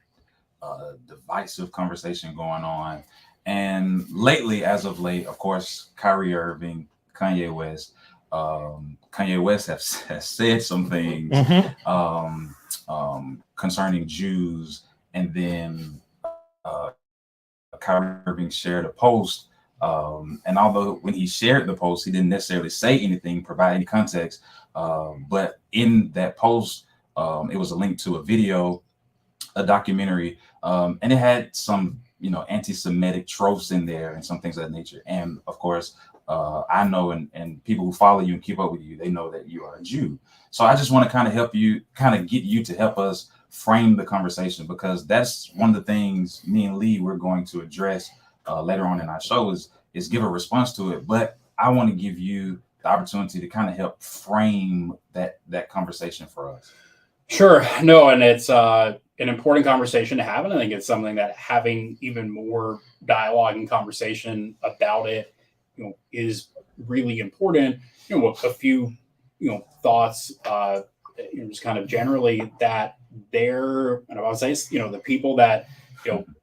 divisive conversation going on. And lately, as of late, of course, Kyrie Irving, Kanye West has said some things concerning Jews, and then Kyrie Irving shared a post, and although when he shared the post, he didn't necessarily say anything, provide any context, but in that post, it was a link to a video, a documentary, and it had some anti-Semitic tropes in there and some things of that nature. And of course, I know, and people who follow you and keep up with you, they know that you are a Jew. So I just want to kind of get you to help us frame the conversation, because that's one of the things me and Lee we're going to address later on in our show is give a response to it. But I want to give you the opportunity to kind of help frame that conversation for us. Sure. No, and it's an important conversation to have. And I think it's something that having even more dialogue and conversation about it, is really important. A few, thoughts, just kind of generally that and I would say, the people that,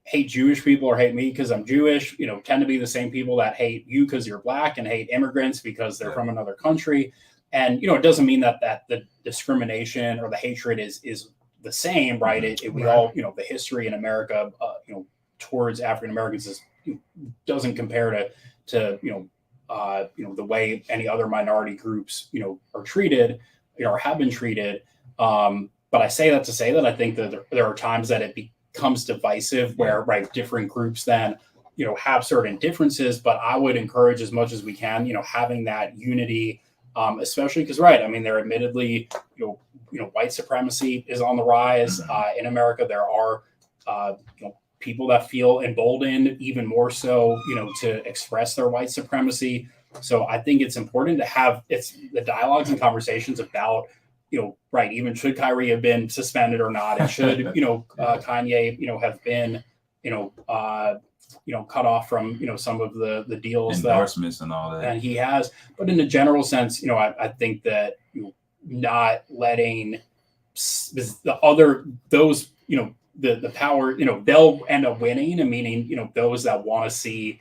hate Jewish people or hate me because I'm Jewish, tend to be the same people that hate you because you're Black and hate immigrants because they're from another country. And, it doesn't mean that the discrimination or the hatred is the same, right? We all, the history in America, towards African Americans doesn't compare to the way any other minority groups, are treated, or have been treated. But I say that to say that I think that there are times that it becomes divisive where, different groups then, have certain differences, but I would encourage as much as we can, having that unity, especially because, there admittedly, white supremacy is on the rise in America. There are, people that feel emboldened even more so, to express their white supremacy. So I think it's important to have the dialogues and conversations about, even should Kyrie have been suspended or not, and should, Kanye, have been, cut off from, some of the deals endorsements and all that. And he has, but in a general sense, I think that not letting those, the power, they'll end up winning, and meaning, those that want to see,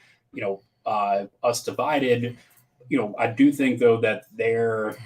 us divided. I do think though that they're,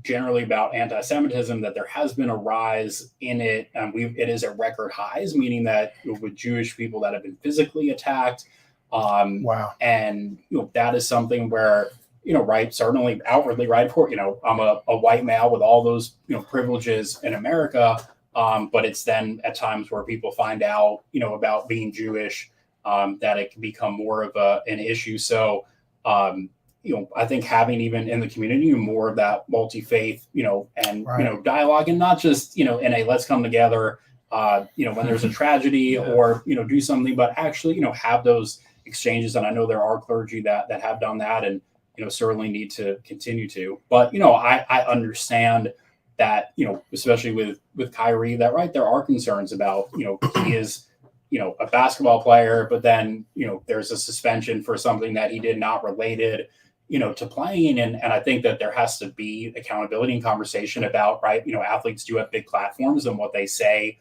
generally about anti-Semitism, that there has been a rise in it, and it is at record highs, meaning that with Jewish people that have been physically attacked, Wow. and that is something where right, certainly outwardly, right, for I'm a white male with all those privileges in America, but it's then at times where people find out about being Jewish, that it can become more of an issue. So I think having even in the community more of that multi-faith, and Right. dialogue, and not just in a let's come together, when there's a tragedy or do something, but actually have those exchanges. And I know there are clergy that have done that, and certainly need to continue to. But I understand that especially with Kyrie, that right, there are concerns about he is a basketball player, but then there's a suspension for something that he did not related to playing. And I think that there has to be accountability and conversation about, right, athletes do have big platforms, and what they say,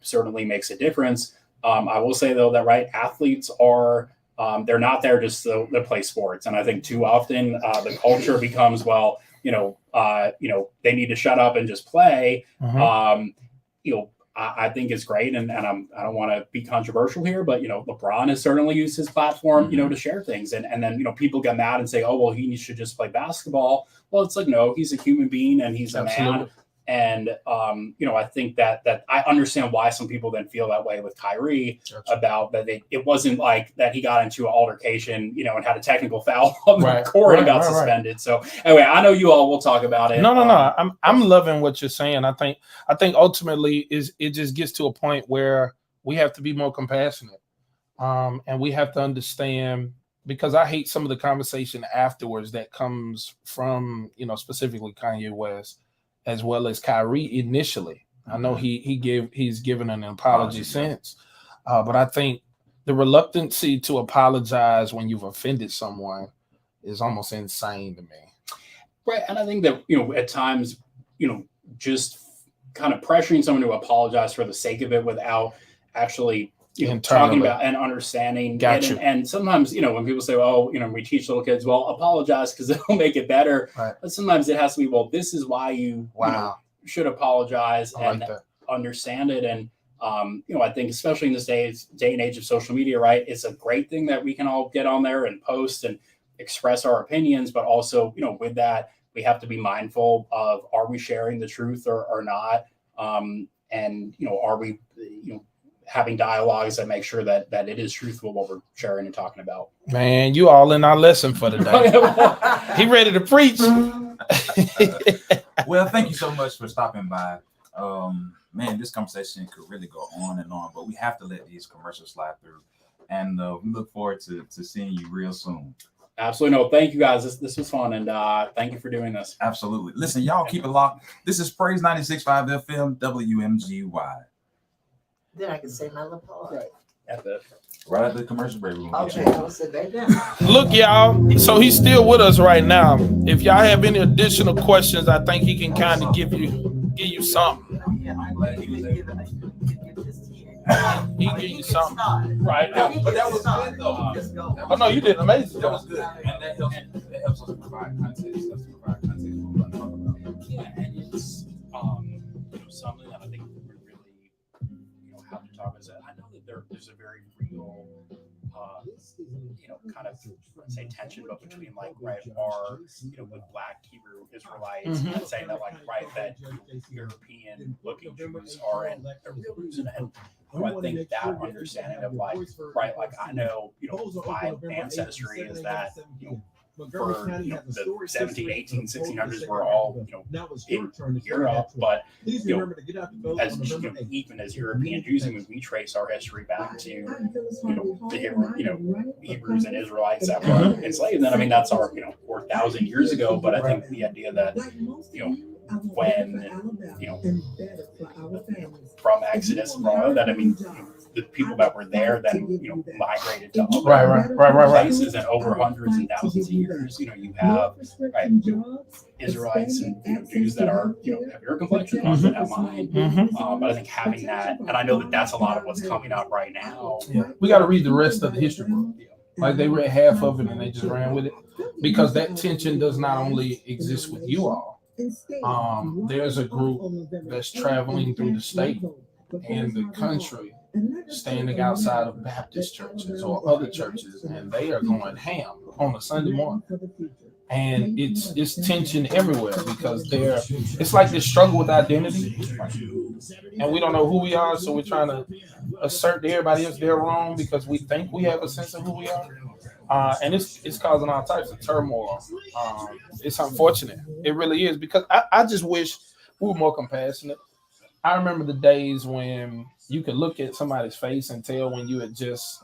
certainly makes a difference. I will say though that, right, athletes are, they're not there just to play sports. And I think too often the culture becomes, well, they need to shut up and just play. I think it's great, and I don't want to be controversial here, but LeBron has certainly used his platform, to share things, and then people get mad and say, oh well, he should just play basketball. Well, it's like, no, he's a human being and he's a man, and I think that I understand why some people then feel that way with Kyrie about that. It wasn't like that he got into an altercation, and had a technical foul on the court and got suspended. So anyway, I know you all will talk about it. No. I'm loving what you're saying. I think ultimately it just gets to a point where we have to be more compassionate, and we have to understand, because I hate some of the conversation afterwards that comes from specifically Kanye West, as well as Kyrie initially. I know he's given an apology since, but I think the reluctancy to apologize when you've offended someone is almost insane to me. Right, and I think that at times just kind of pressuring someone to apologize for the sake of it without actually talking about and understanding. And sometimes when people say, well, we teach little kids, well, apologize because it'll make it better. Right. But sometimes it has to be, well, this is why you should apologize and understand it. And I think especially in this day and age of social media, right, it's a great thing that we can all get on there and post and express our opinions, but also with that we have to be mindful of, are we sharing the truth or not, and are we having dialogues that make sure that it is truthful what we're sharing and talking about. Man, you all in our lesson for today. He ready to preach. Well, thank you so much for stopping by. Man, this conversation could really go on and on, but we have to let these commercials slide through. And we look forward to seeing you real soon. Absolutely. No, thank you guys. This was fun, and thank you for doing this. Absolutely. Listen, y'all keep it locked. This is Praise 96.5 FM WMGY. Then I can say my little part. Right at the commercial break. Okay, I'll sit back down. Look, y'all. So he's still with us right now. If y'all have any additional questions, I think he can kind of give you something. Yeah, I'm glad he was able to give this to you. He can give you something. Right. But that was good, though. Oh no, you did amazing. That was good. And that helps us provide context. Yeah, and it's something that I think we really have to talk about. I know that there's a very real kind of, let's say, tension, but between like our with Black Hebrew Israelites and saying that that European looking Jews are in a real reason. And I think that understanding of I know my ancestry is that for the 17, 18, 1600s were all in Europe, but as even as European Jews, and we trace our history back to the Hebrews and Israelites that were enslaved. And I mean that's our 4,000 years ago. But I think the idea that when from Exodus and all that, I mean the people that were there then, migrated to other Right. places, and over hundreds and thousands of years, you have Israelites and Jews that are, have your complexion, others that have mine. But I think having that, and I know that that's a lot of what's coming up right now. Yeah. We got to read the rest of the history book. Like they read half of it and they just ran with it, because that tension does not only exist with you all. There's a group that's traveling through the state and the country, standing outside of Baptist churches or other churches, and they are going ham on a Sunday morning. And it's tension everywhere, because it's like this struggle with identity, and we don't know who we are, so we're trying to assert to everybody else they're wrong because we think we have a sense of who we are, and it's causing all types of turmoil. It's unfortunate, it really is, because I just wish we were more compassionate. I remember the days when you could look at somebody's face and tell when you had just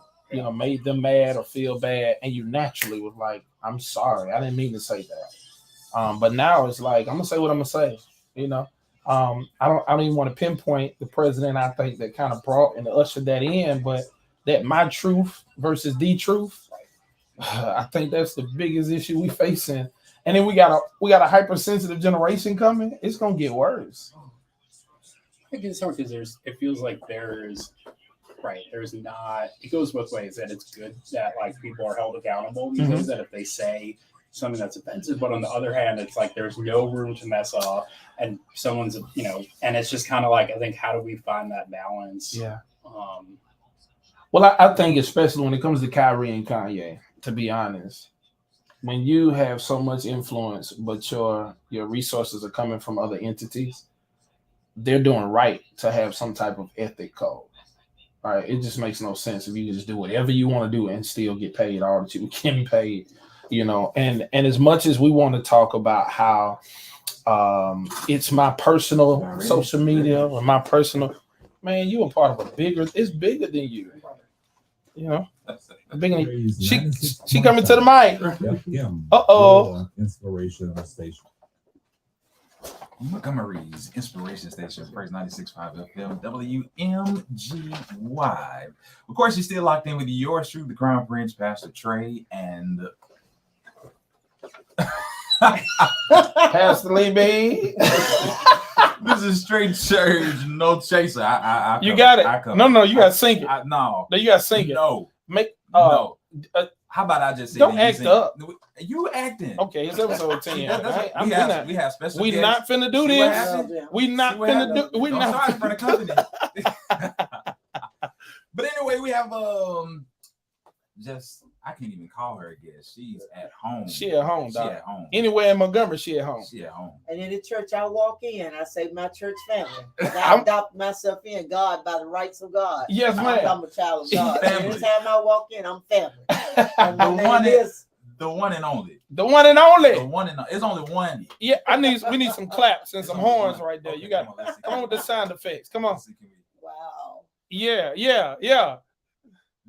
made them mad or feel bad, and you naturally was like, I'm sorry, I didn't mean to say that. But now it's like, I'm gonna say what I'm gonna say. I don't even want to pinpoint the president, I think, that kind of brought and ushered that in, but that my truth versus the truth, I think that's the biggest issue we facing. And then we got a hypersensitive generation coming. It's gonna get worse. I think it's hard because it feels like there's not, it goes both ways, that it's good that like people are held accountable these days, that if they say something that's offensive, but on the other hand, it's like there's no room to mess up, and someone's, and it's just kind of like, I think, how do we find that balance? Yeah. Well, I think especially when it comes to Kyrie and Kanye, to be honest, when you have so much influence, but your resources are coming from other entities, they're doing right to have some type of ethic code. All right, it just makes no sense if you just do whatever you want to do and still get paid all that you can pay, And as much as we want to talk about how it's my personal social media or my personal, man, you are part of it's bigger than you, Bigger than, she coming to the mic. Inspirational station. Montgomery's Inspiration Station, Praise 96.5 FM, WMGY. Of course, you're still locked in with yours truly, the Crown Prince, Pastor Trey, and Pastor Lee B. This is straight church, no chaser. I you got it. No, you got to sing it. No, you got to sing it. No. No. How about I just say don't act up? You acting. Okay, it's episode 10. We have special we guests. Not finna do this. We not finna do. We don't not start in front of company. But anyway, we have I can't even call her a guest. She's at home. She at home, dog. She at home. Anywhere in Montgomery, she at home. She at home. And in the church I walk in, I say my church family. I adopt myself in God by the rights of God. Yes, ma'am. I'm a child of God. Every time I walk in, I'm family. And the one and only. The one and only. The one and only. It's only one. Yeah, we need some claps and some horns right there. You got come on with the sound effects. Come on. Wow. Yeah.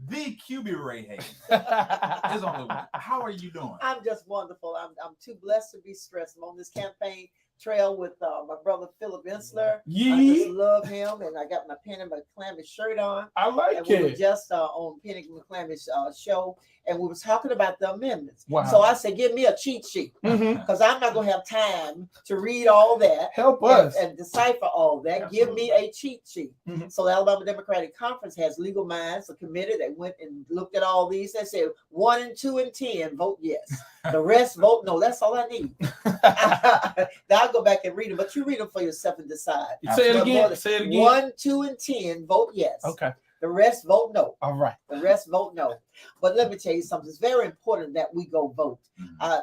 The QB Ray Hayes. It's only one. How are you doing? I'm just wonderful. I'm too blessed to be stressed. I'm on this campaign trail with my brother Philip Ensler. Yeah. I just love him, and I got my Penny McClammy shirt on. I like and it. We were just on Penny McClammy's show, and we was talking about the amendments. Wow. So I said, give me a cheat sheet, because I'm not going to have time to read all that. Help us. And decipher all that. Absolutely. Give me a cheat sheet. So the Alabama Democratic Conference has Legal Minds, a committee that went and looked at all these. They said 1 and 2 and 10 vote yes. The rest vote no. That's all I need. Now I'll go back and read them, but you read them for yourself and decide. Say it again. 1, 2, and 10 vote yes. Okay. The rest vote no. All right. The rest vote no. But let me tell you something. It's very important that we go vote.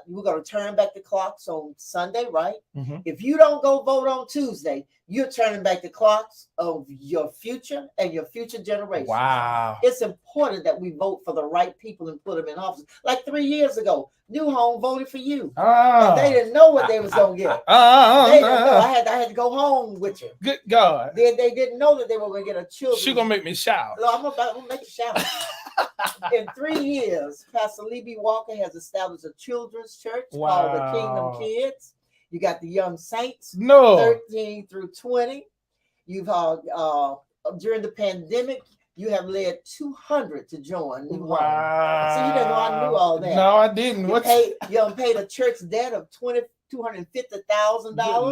We're going to turn back the clocks on Sunday, right? If you don't go vote on Tuesday, you're turning back the clocks of your future and your future generation. Wow. It's important that we vote for the right people and put them in office. Like 3 years ago, New Home voted for you. And they didn't know what they was going to get. They didn't know. I had to go home with you. Good God. They didn't know that they were going to get a children. She going to make me shout. No, I'm about to make you shout. In 3 years, Pastor Lee B. Walker has established a children's church called the Kingdom Kids. You got the Young Saints, 13 through 20. You've during the pandemic, You have led 200 to join. New Home. Wow. So you didn't know I knew all that. No, I didn't. You paid a church debt of $250,000.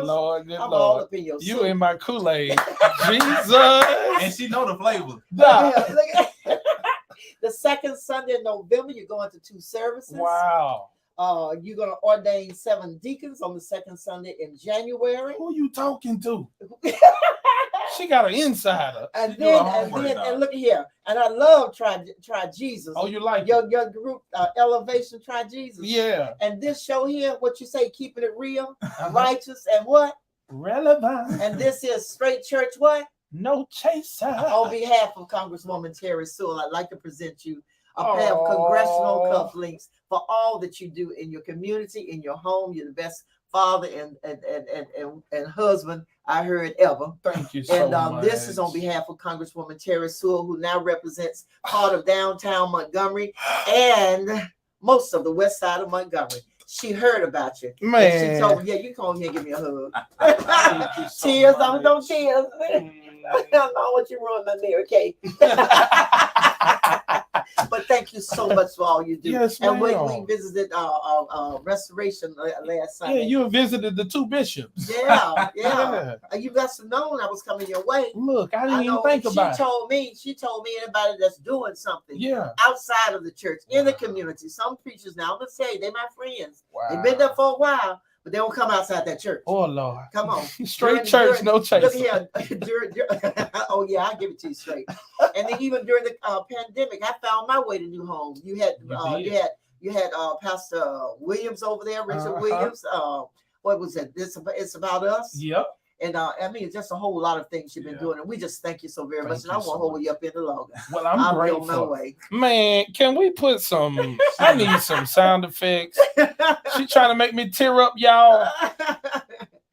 Lord, good I'm all Lord. up in your You soup. in my Kool-Aid. Jesus. And she know the flavor. Nah. Look at the second Sunday in November, you're going to 2 services. Wow. You're going to ordain 7 deacons on the second Sunday in January. Who you talking to? She got an insider. And She doing then, homework, dog. and look at here. And I love Try Jesus. Oh, you like it? Your group, Elevation Try Jesus. Yeah. And this show here, what you say, keeping it real, Uh-huh. righteous, and what? Relevant. And this is Straight Church what? No chaser. On behalf of Congresswoman Terry Sewell, I'd like to present you a pair of Oh. congressional cufflinks for all that you do in your community, in your home. You're the best father and husband I heard ever. Thank you so And much. this is on behalf of Congresswoman Terry Sewell, who now represents part of downtown Montgomery and most of the west side of Montgomery. She heard about you. And Man. she told me, yeah, you come over here and give me a hug. Thank you so Tears, much. don't tears. I don't know what you ruined my Mary Kay. But thank you so much for all you do. Yes, and we ma'am. visited Restoration last Yeah, Sunday. you visited the 2 bishops. Yeah. Yeah. You must have known I was coming your way. Look, I didn't even know think about it. She told me anybody that's doing something Yeah. outside of the church, in the community. Some preachers now, let's say they're my friends. Wow. They've been there for a while, but they don't come outside that church. Oh, Lord. Come on. Straight church, no chaser. Look here. Oh yeah, I'll give it to you straight. And then even during the pandemic, I found my way to New Home. You had Pastor Williams over there, Richard Uh-huh. Williams. What was it? It's about us. Yep. And I mean, just a whole lot of things you've been Yeah. doing, and we just thank you so very Thank much. And I you won't so hold much. you up any longer. Well, I'm I'll be on my grateful. way. Man, can we put some? I need some sound effects. She trying to make me tear up, y'all.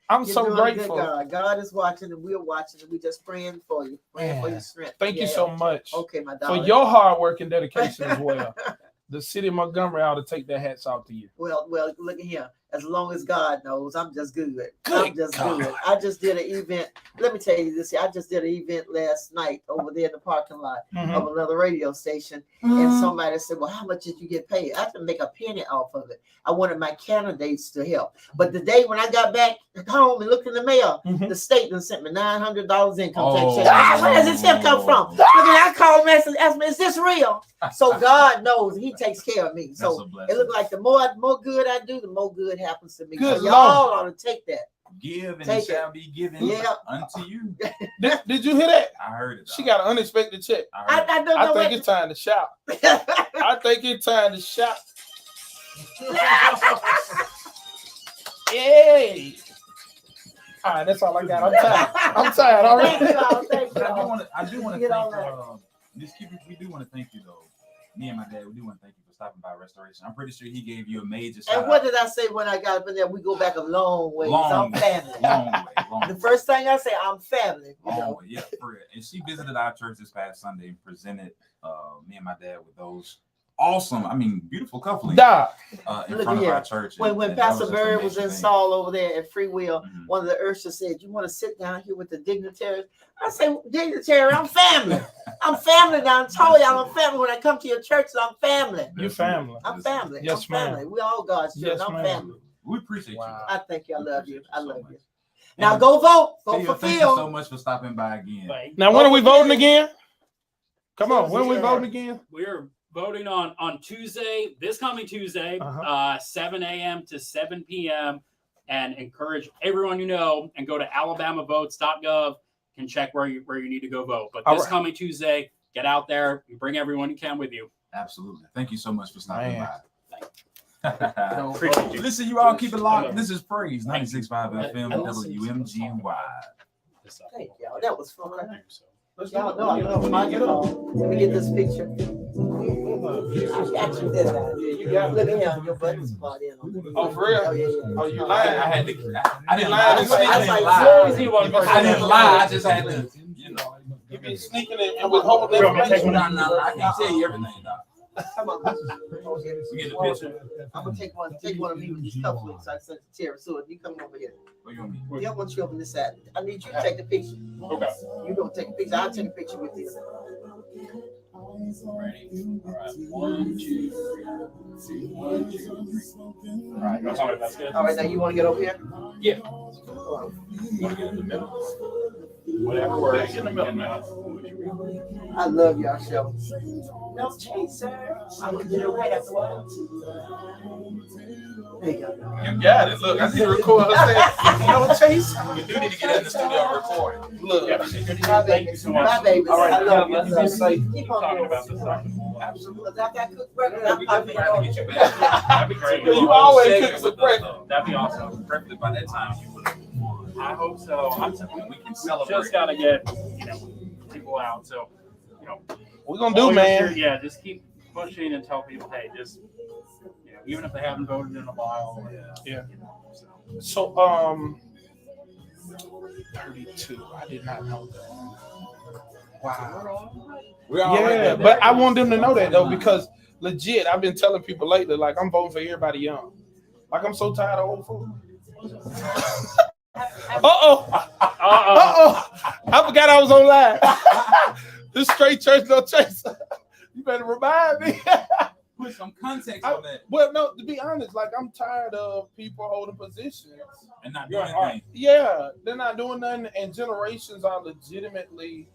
I'm You're so doing a good grateful. God. God is watching, and we're watching, and we're just praying for you, praying for Man, your strength. Thank you Yeah. so much Okay, my for darling. your hard work and dedication as well. The city of Montgomery ought to take their hats off to you. Well, look at here. As long as God knows, I'm just good. Good I'm just God. good. I just did an event. Let me tell you this. I just did an event last night over there in the parking lot Mhm. of another radio station. Mm-hmm. And somebody said, well, how much did you get paid? I didn't make a penny off of it. I wanted my candidates to help. But the day when I got back home and looked in the mail, Mhm. the state done sent me $900 income tax Oh. check. Where does this tip come from? Look at I called me and asked me, is this real? So God knows he takes care of me. That's So a it blessing. looked like the more good I do, the more good happens to me. Good So y'all ought to take that. Give and Take it shall be given Yeah. unto you. Did you hear that? I heard it. She dog. got an unexpected check. I I heard it. don't know I think what. it's time to shout. I think it's time to shout. Hey. All right, that's all I got. I'm tired. I'm tired already. Thank y'all, thank But y'all. I do want to Get thank on that. we do want to thank you though. Me and my dad, we do want to thank you for stopping by Restoration. I'm pretty sure he gave you a major And shout what out. did I say when I got up in there? We go back a long way. Long I'm family. Long The way. first thing I say, I'm family. You Long know. way. Yeah, for real. And she visited our church this past Sunday and presented me and my dad with those awesome, beautiful coupling Look Doc. in at front of here. our church. When And that Pastor just an Bird was amazing thing. installed over there at Free Will, Mhm. one of the ushers said, "You want to sit down here with the dignitaries?" I said, "Dignitary, I'm family. I'm family now. I told y'all I'm family. When I come to your church, I'm family. You family. I'm family. Yes, I'm family. We all God's children. Yes, I'm ma'am. family. We appreciate Wow. I thank you. I We love you. appreciate I you so love much. you. you. Now And go vote. Vote Phil, for thank you so Phil. much for stopping by again. Now, when are we Vote voting for again? Come on, Tuesday. when are we voting again? We're voting on Tuesday, this coming Tuesday, Uh-huh. 7 a.m. to 7 p.m. And encourage everyone you know and go to alabamavotes.gov and check where you need to go vote. But All this right. coming Tuesday, get out there and bring everyone you can with you. Absolutely. Thank you so much for stopping Man. by. Appreciate you. Listen, you all keep it locked. This is Praise 96.5 FM WMGY. Thank y'all. That was fun. Let's Y'all know I love microphone. Let me get this picture. I got you this time. Yeah, you got Look it. at him. Your button's part in. Oh, for real? Oh, yeah, yeah. Oh, you I lying? had to. I didn't lying lie. and sneaking. I didn't Like, lie. slow as he was. I didn't lie. I just had to. You be sneaking in and withholding Real, man, take information. No, I can't tell you everything. Dog. Come on. You get the picture. I'm gonna take one of me with these cufflinks I sent to Terry. So you come over here. What you want me? Yeah, I want you over this side. I need you to take the picture. Okay. You gonna take a picture. I'll take a picture with you. Ready? All right. 1, 2, 3. 1, 2, 3. All right. That's all right. That's good. All right, now you want to get over here? Yeah. Hold You want to get in the middle? Whatever works. Get in the middle. I love y'all show. No chaser. I'm gonna get it right after what? There you go. You got it. Look, I need to record her saying, no chase. We do need to get in the studio and record it. Look. Yeah. Thank you so much. My babies. All right, I love you. let's be safe. Keep on Talking doing about this stuff. Absolutely. I got cooked breakfast. I'm We popping definitely it have to on. get you back. That'd be great. You always cook Segment some with breakfast. us, though. That'd be awesome. Preferably by that time you would have won. I hope so. We can celebrate. Just gotta get people out. So We're going while to do, you're man. here, just keep pushing and tell people, hey, just even if they haven't voted in a while. Yeah. So. So, 32. I did not know that. Wow. We're all right Yeah, there. but I want them to know that though, because legit, I've been telling people lately, like I'm voting for everybody young. Like I'm so tired of old food. Uh-oh. I forgot I was on live. This straight church no chaser. You better remind me. Put some context on that Well, no, to be honest, like I'm tired of people holding positions. and not doing You're anything. Yeah, they're not doing nothing, and generations are legitimately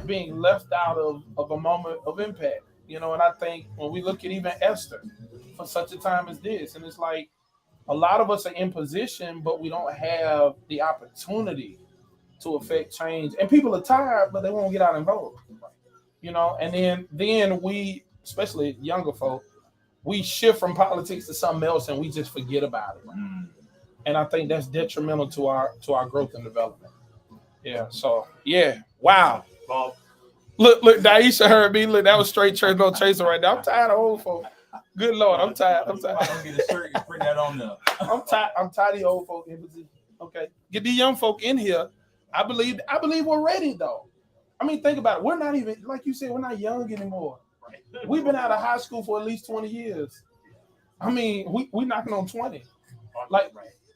being left out of a moment of impact. And I think when we look at even Esther, for such a time as this, and it's like a lot of us are in position, but we don't have the opportunity to affect change. And people are tired, but they won't get out and vote. And then we, especially younger folk, we shift from politics to something else and we just forget about it. And I think that's detrimental to our growth and development. Yeah. So wow. Well, Look, Daisha heard me. Look, that was straight church no chaser right now. I'm tired of old folk. Good Lord, I'm tired. I'm gonna get a shirt and print that on there. I'm tired of the old folk in position. Okay. Get these young folk in here. I believe we're ready though. I mean, think about it. We're not even, like you said, we're not young anymore. We've been out of high school for at least 20 years. I mean, we knocking on 20.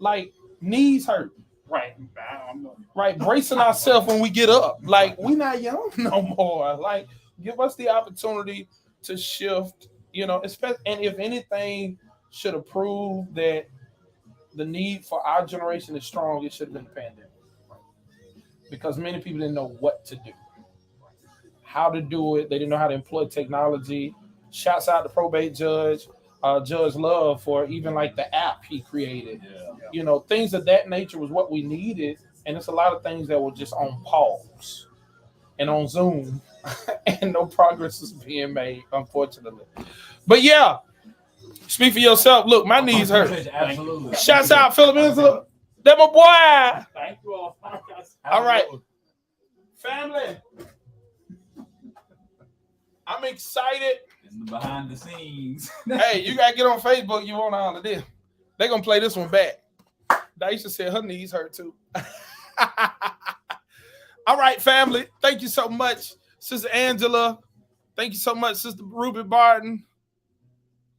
Like knees hurt. Right. Bracing ourselves when we get up. Like we not young no more. Like give us the opportunity to shift, especially, and if anything should have proved that the need for our generation is strong, it should have been the pandemic. Because many people didn't know what to do, how to do it. They didn't know how to employ technology. Shouts out to probate judge, Judge Love, for even like the app he created. Things of that nature was what we needed. And it's a lot of things that were just on pause and on Zoom and no progress is being made, unfortunately. But yeah, speak for yourself. Look, my knees hurt. Absolutely. Shouts out Philippines. That my boy. thank you all. All right. Family, I'm excited. It's the behind the scenes. Hey, you gotta get on Facebook. You want all of this? They're gonna play this one back. Daisha said her knees hurt too. All right, family. Thank you so much, Sister Angela. Thank you so much, Sister Ruby Barton.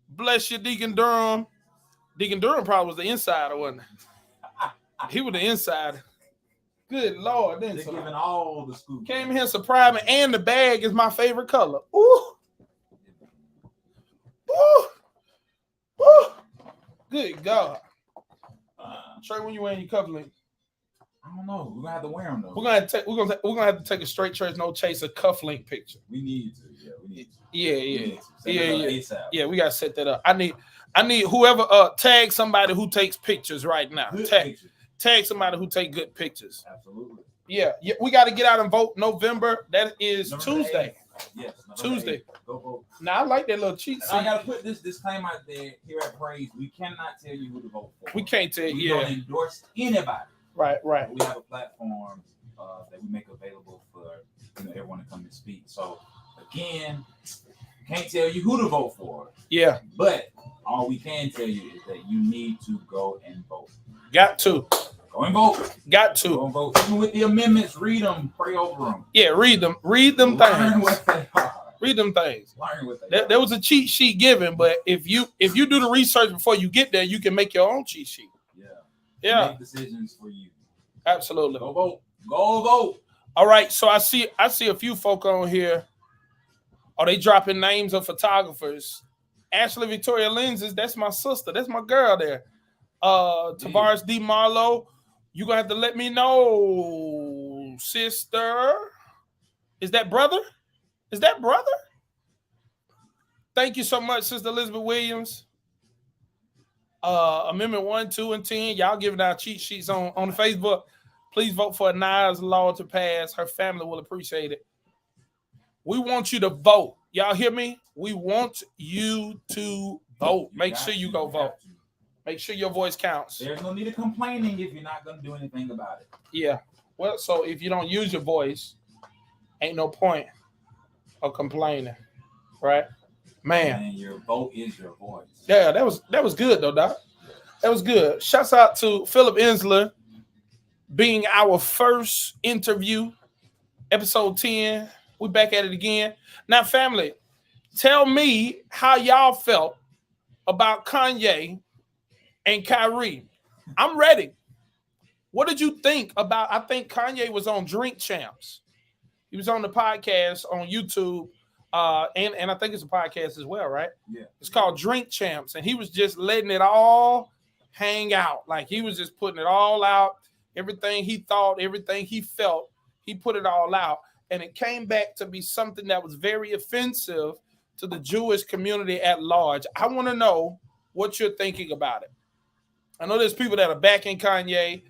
Bless you, Deacon Durham. Deacon Durham probably was the insider, wasn't he? He was the insider. Good Lord. They're giving all the scoop. Came here surprised me, and the bag is my favorite color. Ooh. Ooh. Ooh. Good God. Trey, when you wearing your cufflinks? I don't know. We're gonna have to wear them though. We're gonna have to take a straight church no chaser cufflink picture. We need to. Yeah, we need to. Yeah. We gotta set that up. I need whoever tag somebody who takes pictures right now. Tag somebody who take good pictures. Absolutely. Yeah. We got to get out and vote November. That is November Tuesday. 8th. Yes. Tuesday. 8th. Go vote. Now I like that little cheat sheet. I gotta put this disclaimer out there here at Praise. We cannot tell you who to vote for. We can't tell. We don't endorse anybody. Right. We have a platform that we make available for everyone to come and speak. So again, can't tell you who to vote for. Yeah. But all we can tell you is that you need to go and vote. Got to. Go and vote. Got to. Go and vote. Even with the amendments, read them, pray over them. Yeah, read them. Read them Learn things. what they are. Read them things. Learn what they are. There was a cheat sheet given, but if you do the research before you get there, you can make your own cheat sheet. Yeah. Make decisions for you. Absolutely. Go vote. Go vote. All right. So I see a few folk on here Oh, they dropping names of photographers. Ashley Victoria Lenses, that's my sister. That's my girl there. Tavares D. Marlowe, you're going to have to let me know, sister. Is that brother? Is that brother? Thank you so much, Sister Elizabeth Williams. Amendment 1, 2, and 10. Y'all giving out cheat sheets on the Facebook. Please vote for Anaya's law to pass. Her family will appreciate it. We want you to vote. Y'all hear me? We want you to vote. Make sure you go vote. Make sure your voice counts. There's no need of complaining if you're not going to do anything about it. Yeah. Well, so if you don't use your voice, ain't no point of complaining, right? Man. And your vote is your voice. Yeah, that was good though, Doc. That was good. Shouts out to Philip Insler being our first interview, episode 10. We back at it again. Now, family, tell me how y'all felt about Kanye and Kyrie. I'm ready. What did you think about? I think Kanye was on Drink Champs. He was on the podcast on YouTube. And I think it's a podcast as well, right? Yeah. It's called Drink Champs. And he was just letting it all hang out. Like he was just putting it all out. Everything he thought, everything he felt, he put it all out. And it came back to be something that was very offensive to the Jewish community at large. I want to know what you're thinking about it. I know there's people that are backing Kanye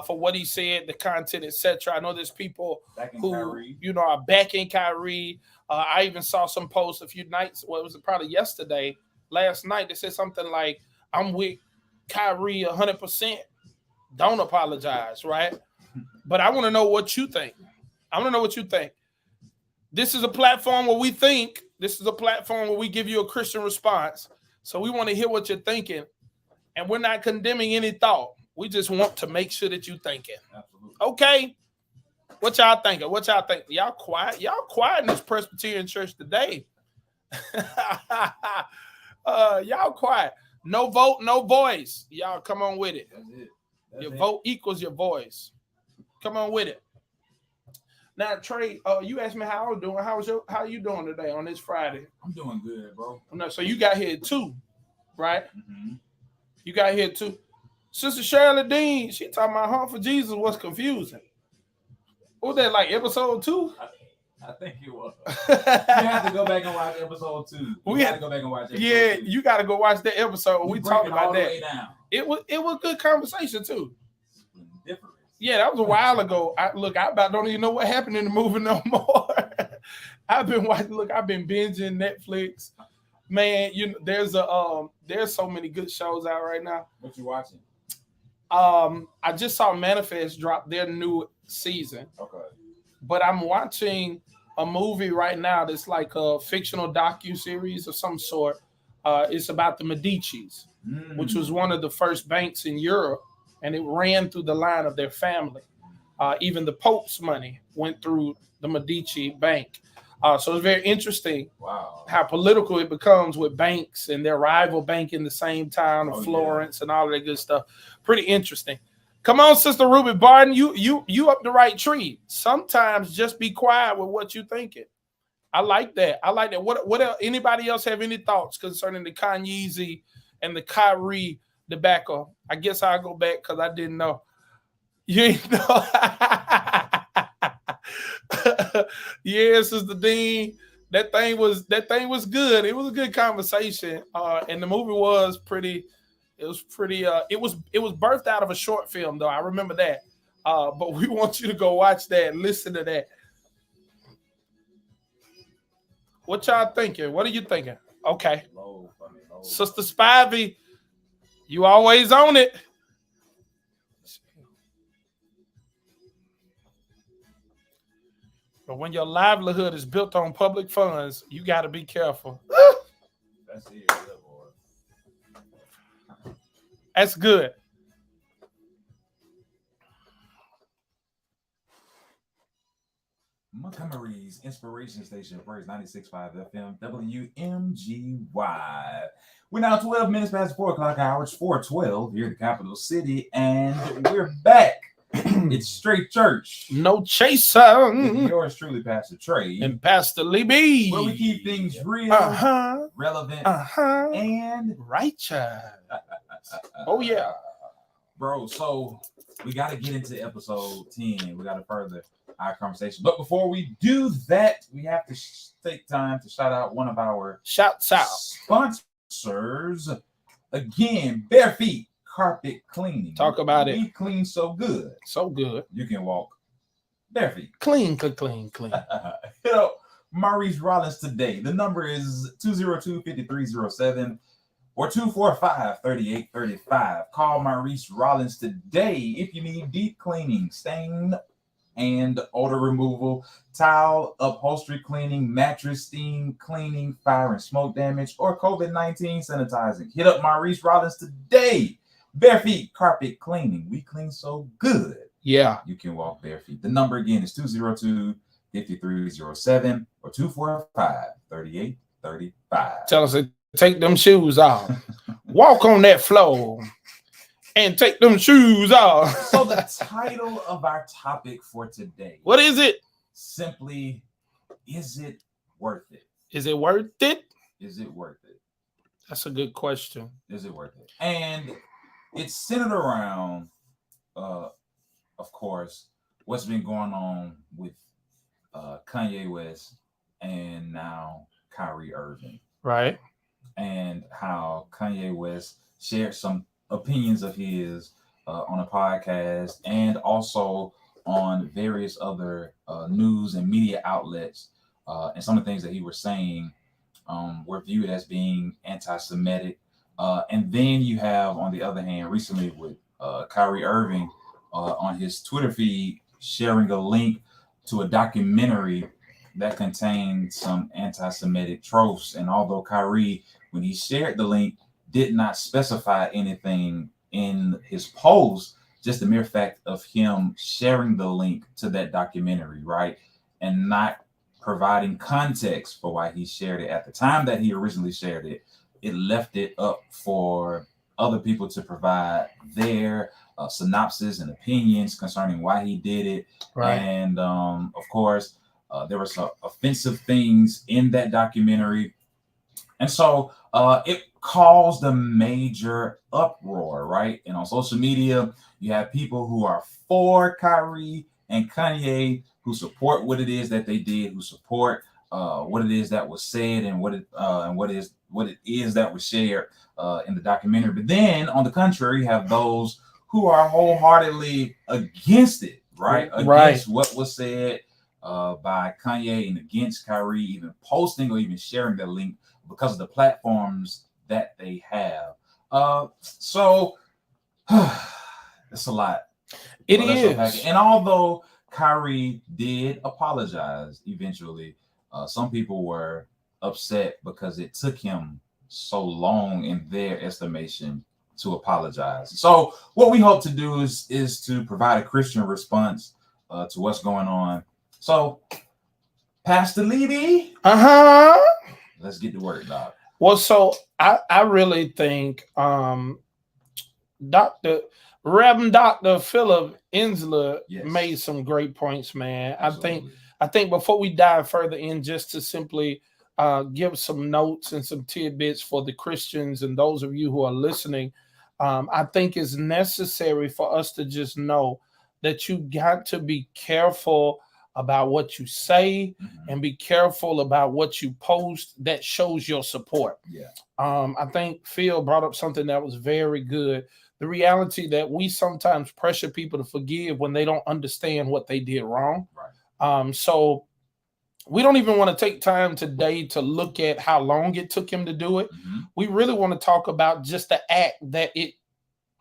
for what he said, the content, etc. I know there's people who, Kyrie. are backing Kyrie. I even saw some posts a few nights, well, it was probably last night, they said something like, I'm with Kyrie 100%. Don't apologize, right? But I want to know what you think. I want to know what you think. This is a platform where we think. This is a platform where we give you a Christian response. So we want to hear what you're thinking. And we're not condemning any thought. We just want to make sure that you're thinking. Absolutely. Okay. What y'all thinking? What y'all think? Y'all quiet. Y'all quiet in this Presbyterian church today. Y'all quiet. No vote, no voice. Y'all come on with it. That's it. Your vote equals your voice. Come on with it. Now, Trey, you asked me how I was doing. How you doing today on this Friday? I'm doing good, bro. No, so you got here too, right? Mm-hmm. You got here too. Sister Shirley Dean, she talking about Hunt for Jesus was confusing. What was that, like episode 2? I think it was. You have to go back and watch episode 2. You got to go back and watch episode 2. You got to go watch that episode. We talked about that. It was good conversation too. Different. Yeah, that was a while ago. I about don't even know what happened in the movie no more. I've been watching. I've been binging Netflix. Man, there's so many good shows out right now. What you watching? I just saw Manifest drop their new season. Okay. But I'm watching a movie right now that's like a fictional docu-series of some sort. It's about the Medicis, which was one of the first banks in Europe, and it ran through the line of their family. Even the Pope's money went through the Medici bank. So it's very interesting how political it becomes with banks and their rival bank in the same town of Florence and all of that good stuff. Pretty interesting. Come on, Sister Ruby Barton, you up the right tree. Sometimes just be quiet with what you're thinking. I like that. What else? Anybody else have any thoughts concerning the Kanye and the Kyrie debacle? I guess I'll go back because I didn't know. You ain't know. Yeah, Sister Dean. That thing was good. It was a good conversation. And the movie was pretty. It was birthed out of a short film, though. I remember that. But we want you to go watch that and listen to that. What y'all thinking? What are you thinking? Okay. Low. Sister Spivey, you always on it. But when your livelihood is built on public funds, you got to be careful. That's it, boy. That's good. Montgomery's Inspiration Station, first 96.5 FM, WMGY. We're now 12 minutes past 4 o'clock hours, 4:12 here in the capital city, and we're back It's straight church. No With chaser. yours truly, Pastor Trey. And Pastor Lee B. Where we keep things real, Uh-huh. relevant, Uh-huh. and Righteous. Oh, yeah. Bro, so we got to get into episode 10. We got to further our conversation. But before we do that, we have to take time to shout out one of our Shouts out. sponsors. Again, Bare Feet Carpet Cleaning. Talk about it. We clean so good. So good. You can walk bare feet. Clean, clean, clean, clean. Hit up Maurice Rollins today. The number is 202-5307 or 245-3835. Call Maurice Rollins today if you need deep cleaning, stain and odor removal, tile upholstery cleaning, mattress steam cleaning, fire and smoke damage, or COVID-19 sanitizing. Hit up Maurice Rollins today. Bare Feet Carpet Cleaning. We clean so good. Yeah. You can walk bare feet. The number again is 202-5307 or 245-3835. Tell us to take them shoes off. Walk on that floor and take them shoes off. So the title of our topic for today. What is it? Simply, is it worth it? Is it worth it? Is it worth it? That's a good question. Is it worth it? And it's centered around, of course, what's been going on with Kanye West and now Kyrie Irving, Right. and how Kanye West shared some opinions of his on a podcast and also on various other news and media outlets, and some of the things that he was saying were viewed as being anti-Semitic. And then you have, on the other hand, recently with Kyrie Irving on his Twitter feed sharing a link to a documentary that contained some anti-Semitic tropes. And although Kyrie, when he shared the link, did not specify anything in his post, just the mere fact of him sharing the link to that documentary, right, and not providing context for why he shared it at the time that he originally shared it, it left it up for other people to provide their synopsis and opinions concerning why he did it. Right. And of course, there were some offensive things in that documentary. And so it caused a major uproar, right? And on social media, you have people who are for Kyrie and Kanye, who support what it is that they did, who support what it is that was said and what it is that was shared in the documentary. But then, on the contrary, you have those who are wholeheartedly against it, right? Against what was said by Kanye and against Kyrie even posting or even sharing that link because of the platforms that they have. So it's a lot. It is. And although Kyrie did apologize eventually, some people were upset because it took him so long in their estimation to apologize. So what we hope to do is to provide a Christian response to what's going on. So, Pastor Levy, let's get to work, Doc. Well, so I really think Reverend Dr. Philip Insler made some great points, man. Absolutely. I think before we dive further in, just to simply give some notes and some tidbits for the Christians and those of you who are listening, I think it's necessary for us to just know that you got to be careful about what you say and be careful about what you post that shows your support. Yeah. I think Phil brought up something that was very good. The reality that we sometimes pressure people to forgive when they don't understand what they did wrong. Right. So we don't even want to take time today to look at how long it took him to do it. We really want to talk about just the act that it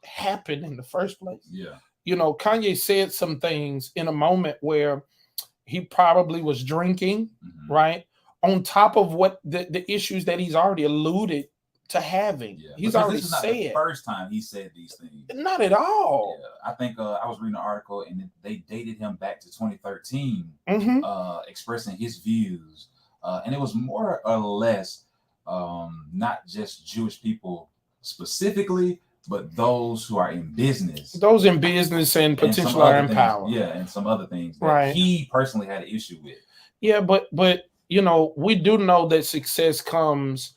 happened in the first place. Yeah. You know, Kanye said some things in a moment where he probably was drinking, right? On top of what the issues that he's already alluded to having. Yeah. He's Because already this is not said. the first time he said these things. Not at all. Yeah. I think I was reading an article and they dated him back to 2013, expressing his views. And it was more or less not just Jewish people specifically, but those who are in business, Those in business and and some potential are other in things, power. yeah, and some other things that Right. he personally had an issue with. Yeah, but you know, we do know that success comes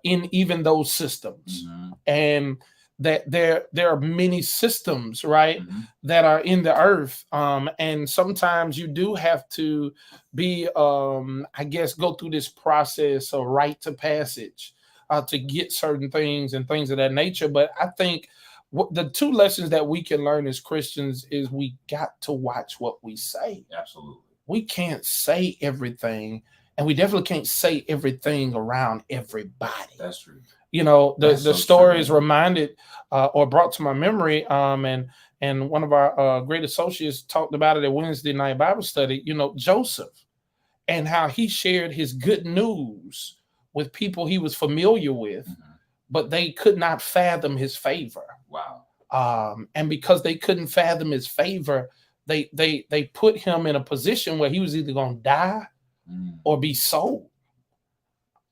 in even those systems, Mhm, and that there are many systems, right, mhm. that are in the earth, and sometimes you do have to be, I guess, go through this process of rite to passage to get certain things and things of that nature. But I think the two lessons that we can learn as Christians is we got to watch what we say. Absolutely. We can't say everything, and we definitely can't say everything around everybody. That's true. You know, the That's so story true. is reminded or brought to my memory, and one of our great associates talked about it at Wednesday night Bible study. You know, Joseph and how he shared his good news with people he was familiar with, Mhm. but they could not fathom his favor. Wow. And because they couldn't fathom his favor, they put him in a position where he was either going to die Mm. or be sold.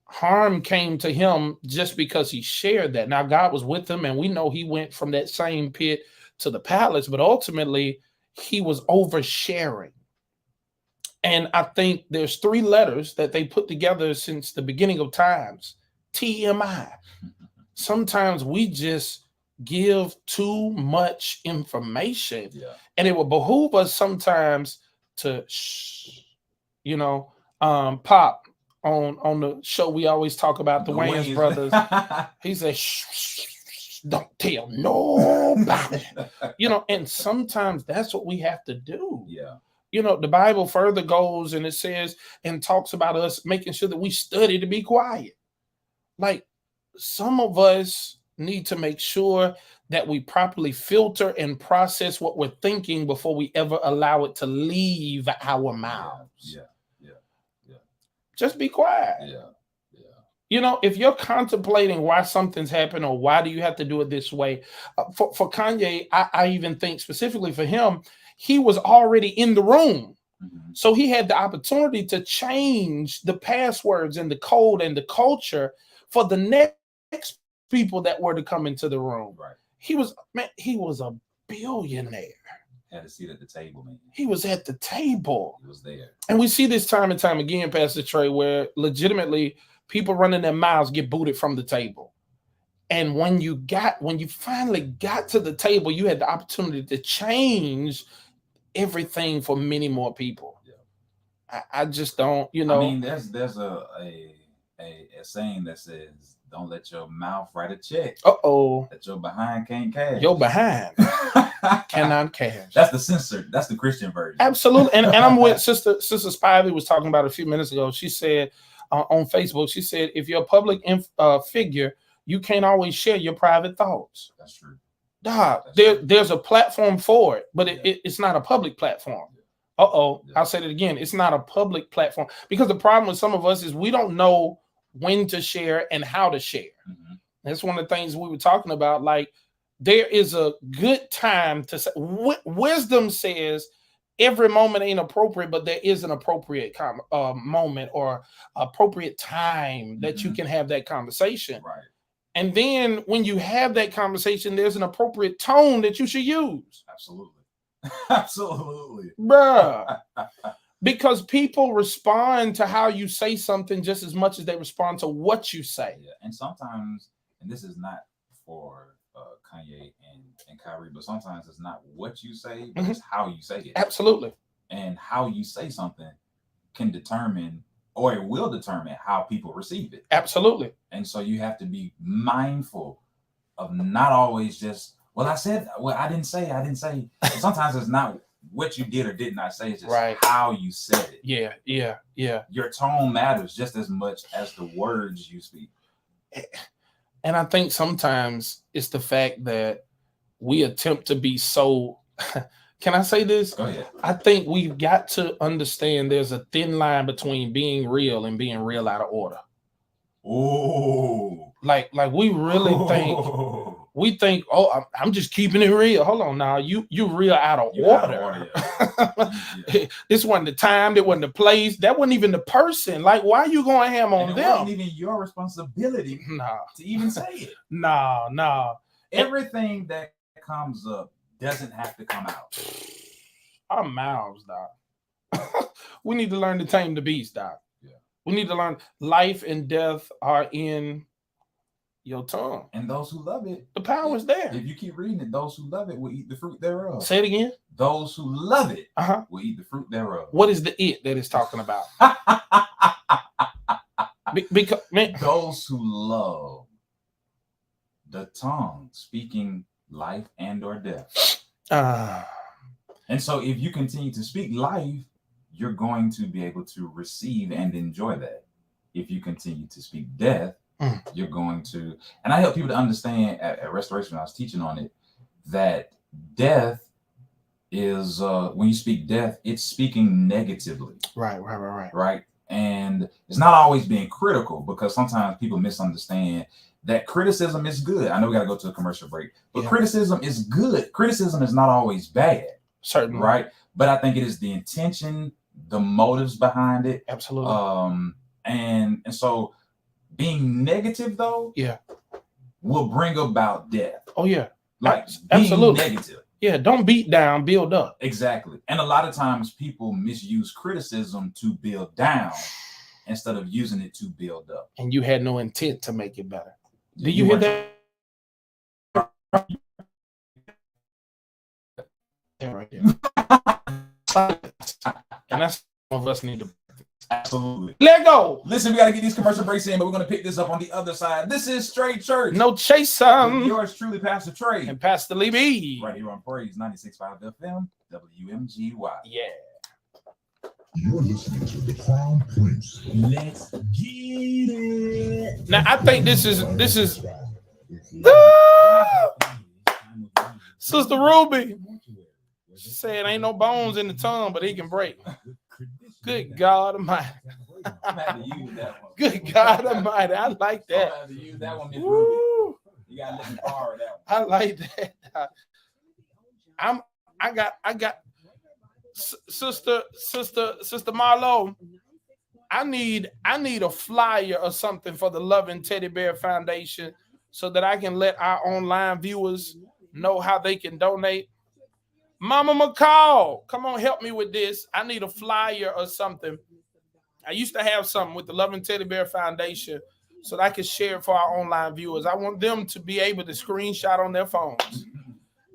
Harm came to him just because he shared that. Now God was with him, and we know he went from that same pit to the palace, but ultimately he was oversharing. And I think there's 3 letters that they put together since the beginning of times. TMI. Sometimes we just give too much information, Yeah. and it will behoove us sometimes to shh, you know, Pop on the show we always talk about the Wayans brothers. He said, shh, shh, shh, don't tell nobody. You know, and sometimes that's what we have to do. Yeah. You know, the Bible further goes and it says and talks about us making sure that we study to be quiet. Like, some of us need to make sure that we properly filter and process what we're thinking before we ever allow it to leave our mouths. Yeah. Just be quiet. Yeah. You know, if you're contemplating why something's happened or why do you have to do it this way, for Kanye, I even think specifically for him, he was already in the room. Mhm. So he had the opportunity to change the passwords and the code and the culture for the next people that were to come into the room. Right. He was a billionaire. Had a seat at the table, man. He was at the table. He was there. And we see this time and time again, Pastor Trey, where legitimately people running their mouths get booted from the table. And when you finally got to the table, you had the opportunity to change everything for many more people. Yeah. I just don't, you know. I mean, there's a saying that says, "Don't let your mouth write a check that your behind can't cash." Your behind cannot cash. That's the censored. That's the Christian version. Absolutely. And I'm with Sister Spivey was talking about a few minutes ago. She said on Facebook, she said, if you're a public figure, you can't always share your private thoughts. That's true. Dog, That's true. there's a platform for it, but Yeah. it's not a public platform. Yeah. I'll say it again. It's not a public platform because the problem with some of us is we don't know when to share and how to share. Mhm. That's one of the things we were talking about. Like, there is a good time to say. Wisdom says every moment ain't appropriate, but there is an appropriate moment or appropriate time that you Mhm. can have that conversation. Right. And then when you have that conversation, there's an appropriate tone that you should use. Absolutely. Absolutely. Bruh. Because people respond to how you say something just as much as they respond to what you say. Yeah. And sometimes, and this is not for Kanye and Kyrie, but sometimes it's not what you say, but it's how you say it. Absolutely. And how you say something can determine, or it will determine, how people receive it. Absolutely. And so you have to be mindful of not always just, I didn't say. Sometimes it's not what you did or did not say, it's just Right. how you said it. Yeah. Your tone matters just as much as the words you speak. And I think sometimes it's the fact that we attempt to be so, can I say this? Go ahead. I think we've got to understand there's a thin line between being real and being real out of order. Oh. Like we really think, oh, I'm just keeping it real. Hold on now. You real out of order. Yeah. This wasn't the time, that wasn't the place, that wasn't even the person. Like, why are you going ham on And it them? wasn't even your responsibility No. to even say it. No. Everything that comes up doesn't have to come out. Our mouths, Doc. We need to learn to tame the beast, Doc. Yeah. We need to learn life and death are in your tongue. And those who love it, The power's there. if you keep reading it, those who love it will eat the fruit thereof. Say it again. Those who love it Uh-huh. will eat the fruit thereof. What is the it that it's talking about? Because man, Those who love the tongue, speaking life and or death. And so if you continue to speak life, you're going to be able to receive and enjoy that. If you continue to speak death, you're going to, and I help people to understand at Restoration, when I was teaching on it, that death is, when you speak death, it's speaking negatively. Right. And it's not always being critical, because sometimes people misunderstand that criticism is good. I know we got to go to a commercial break, but criticism is good. Criticism is not always bad. Certainly. Right. But I think it is the intention, the motives behind it. Absolutely. And so being negative, though, will bring about death. Oh, yeah. Like Absolutely. being negative. Yeah, don't beat down, build up. Exactly. And a lot of times people misuse criticism to build down instead of using it to build up. And you had no intent to make it better. Do you hear that? Yeah, right there. And that's some of us need to. Absolutely. Let go. Listen, we got to get these commercial breaks in, but we're going to pick this up on the other side. This is Straight Church. No chase. Yours truly, Pastor Trey. And Pastor Lee B. Right here on Praise 96.5 FM, WMGY. Yeah. You're listening to the Crown Prince. Let's get it. Now I think this is Sister Ruby. She said ain't no bones in the tongue, but he can break. Good God Almighty. I'm happy to use that one. Good God Almighty. I like that. I'm happy to use that one, Miss Ruby. Woo. You gotta let me borrow that one. I like that. I got Sister Marlo. I need a flyer or something for the Loving Teddy Bear Foundation so that I can let our online viewers know how they can donate. Mama McCall, come on, help me with this. I need a flyer or something. I used to have something with the Loving Teddy Bear Foundation so that I could share it for our online viewers. I want them to be able to screenshot on their phones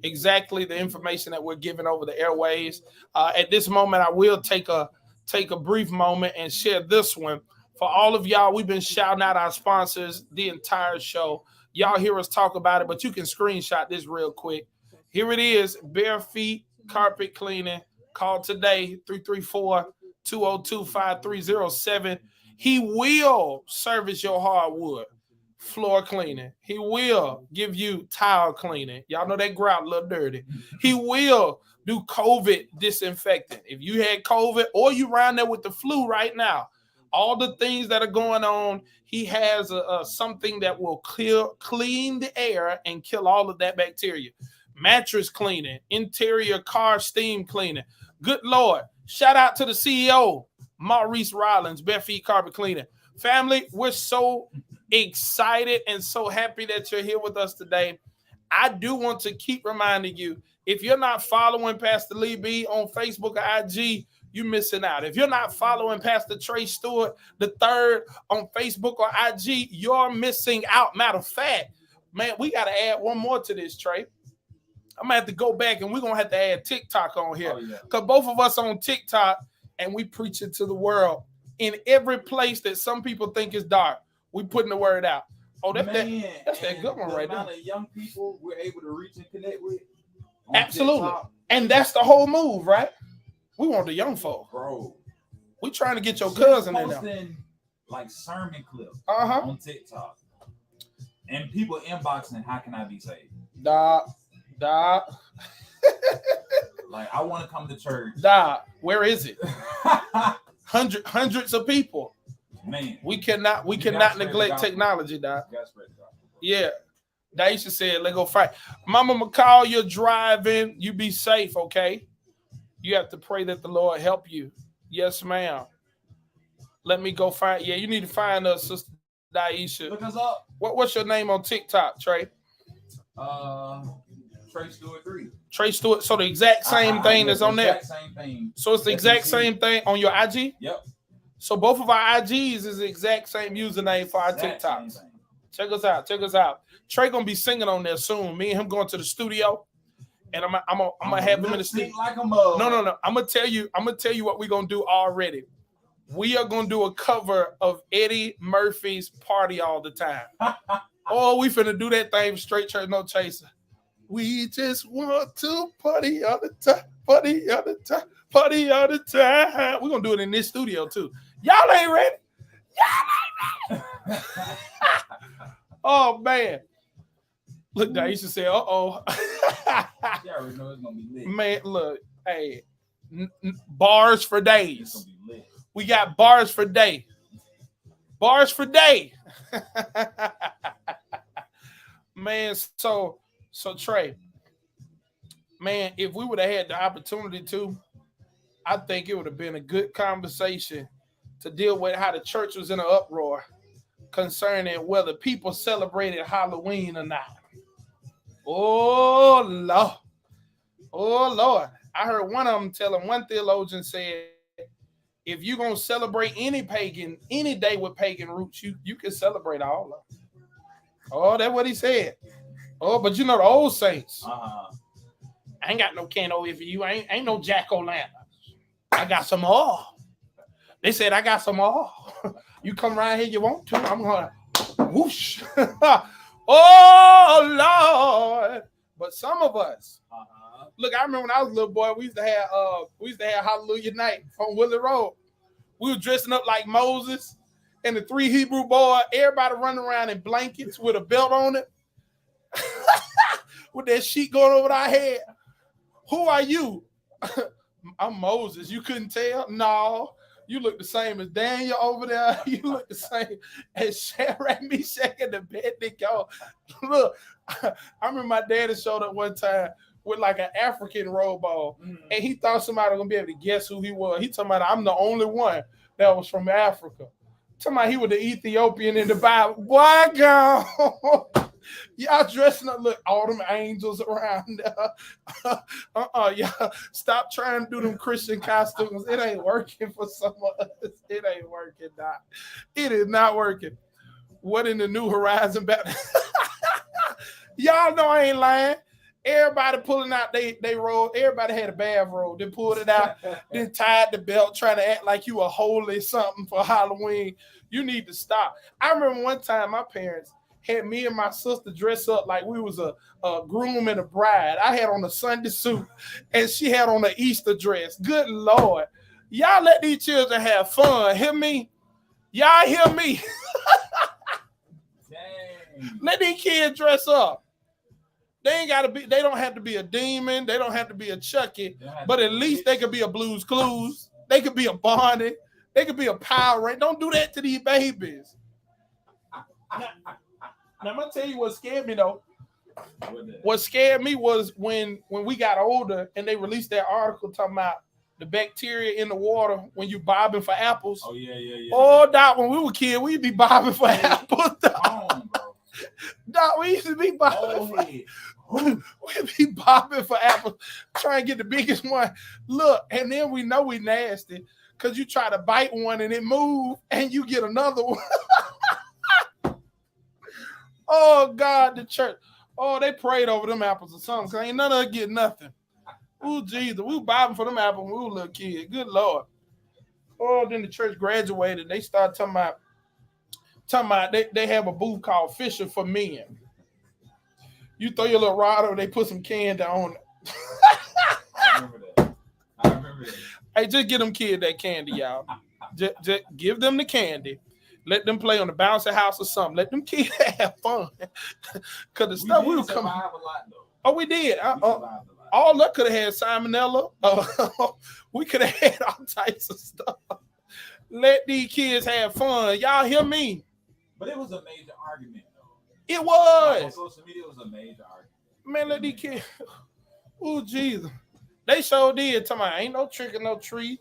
exactly the information that we're giving over the airwaves. At this moment, I will take a brief moment and share this one. For all of y'all, we've been shouting out our sponsors the entire show. Y'all hear us talk about it, but you can screenshot this real quick. Here it is, Bare Feet Carpet Cleaning. Call today, 334-202-5307. He will service your hardwood floor cleaning. He will give you tile cleaning. Y'all know that grout a little dirty. He will do COVID disinfecting. If you had COVID or you around there with the flu right now, all the things that are going on, he has something that will clean the air and kill all of that bacteria. Mattress cleaning, interior car steam cleaning. Good Lord. Shout out to the CEO, Maurice Rollins, Bare Feet Carpet Cleaning. Family, we're so excited and so happy that you're here with us today. I do want to keep reminding you, if you're not following Pastor Lee B on Facebook or IG, you're missing out. If you're not following Pastor Trey Stewart III on Facebook or IG, you're missing out. Matter of fact, man, we got to add one more to this, Trey. I'm going to have to go back and we're going to have to add TikTok on here. Because both of us on TikTok and we preach it to the world. In every place that some people think is dark, we putting the word out. Oh, that's that good one right there. The amount of young people we're able to reach and connect with. Absolutely. TikTok. And that's the whole move, right? We want the young folk. Bro. We trying to get your cousin in there. Posting like sermon clips Uh-huh. on TikTok. And people inboxing, how can I be saved? Dog. Like, I want to come to church. Where is it? Hundreds of people. Man. We cannot neglect technology, Doc. Yeah. Daisha said, let's go fight. Mama McCall, you're driving. You be safe, okay? You have to pray that the Lord help you. Yes, ma'am. Let me go find. Yeah, you need to find us, Sister Daisha. Look us up. What's your name on TikTok, Trey? Trey Stewart 3. Trey Stewart. So the exact same thing that's on there. Exact same thing. So it's the exact same thing on your IG? Yep. So both of our IGs is the exact same username for our Exact TikToks. same thing. Check us out. Check us out. Trey gonna be singing on there soon. Me and him going to the studio, and I'm gonna have him in the studio. Like a mug. No. I'm gonna tell you what we're gonna do already. We are gonna do a cover of Eddie Murphy's "Party All the Time." Oh, we finna do that thing straight church, no chaser. We just want to party all the time, party all the time, party all the time. We're gonna do it in this studio too. Y'all ain't ready. Oh man. Look, Daisha said, uh-oh. You already know it's gonna be lit. Man, look, hey, bars for It's days. gonna be lit. We got bars for day. Bars for day. Man, so Trey, man, if we would have had the opportunity to, I think it would have been a good conversation to deal with how the church was in an uproar concerning whether people celebrated Halloween or not. Oh Lord. I heard one of them telling one theologian said, if you're going to celebrate any day with pagan roots, you can celebrate all of them. Oh, that's what he said. Oh, but you know the old saints. I ain't got no can over here for you. Ain't no jack-o'-lantern. I got some more. They said I got some more. You come around here, you want to. I'm going to whoosh. Oh, Lord. But some of us, look, I remember when I was a little boy, we used to have Hallelujah Night on Willie Road. We were dressing up like Moses and the 3 Hebrew boys, everybody running around in blankets with a belt on it, with that sheet going over our head. Who are you? I'm Moses. You couldn't tell? No. You look the same as Daniel over there. You look the same as Shadrach, Meshach, and Abednego. Look, I remember my daddy showed up one time with like an African robe on, and he thought somebody was gonna be able to guess who he was. He talking about I'm the only one that was from Africa. Talking about he was the Ethiopian in the Bible. Boy, girl. Y'all dressing up, look, all them angels around there. Y'all stop trying to do them Christian costumes. It ain't working for some of us. It ain't working, Doc. It is not working. What in the New Horizon Baptist? Y'all know I ain't lying. Everybody pulling out they robe. Everybody had a bathrobe. They pulled it out, then tied the belt, trying to act like you were holy something for Halloween. You need to stop. I remember one time my parents had me and my sister dress up like we was a groom and a bride. I had on a Sunday suit, and she had on an Easter dress. Good Lord. Y'all let these children have fun. Hear me? Y'all hear me? Let these kids dress up. They don't have to be a demon. They don't have to be a Chucky, but at least they could be a Blue's Clues. They could be a Barney. They could be a Power Ranger. Don't do that to these babies. Now, I'm gonna tell you what scared me though. What scared me was when we got older and they released that article talking about the bacteria in the water when you bobbing for apples. Oh yeah. Oh, Doc, when we were kids, we'd be bobbing for apples. Doc, Doc, we used to be bobbing. We'd be bobbing for apples, trying to get the biggest one. Look, and then we know we nasty because you try to bite one and it move and you get another one. Oh, God, the church. Oh, they prayed over them apples or something because ain't none of us get nothing. Oh, Jesus. We were bobbing for them apples when we were little kids. Good Lord. Oh, then the church graduated. They started talking about they have a booth called Fisher for Men. You throw your little rod over, they put some candy on it. I remember that. Hey, just give them kids that candy, y'all. Just give them the candy. Let them play on the bouncy house or something. Let them kids have fun. Because the stuff we were coming. Oh, we did. All that could have had salmonella. We could have had all types of stuff. Let these kids have fun. Y'all hear me? But it was a major argument, though. It was. On social media, it was a major argument. Man, let these kids. Oh, Jesus. They sure did. Talking about ain't no trick or no treat.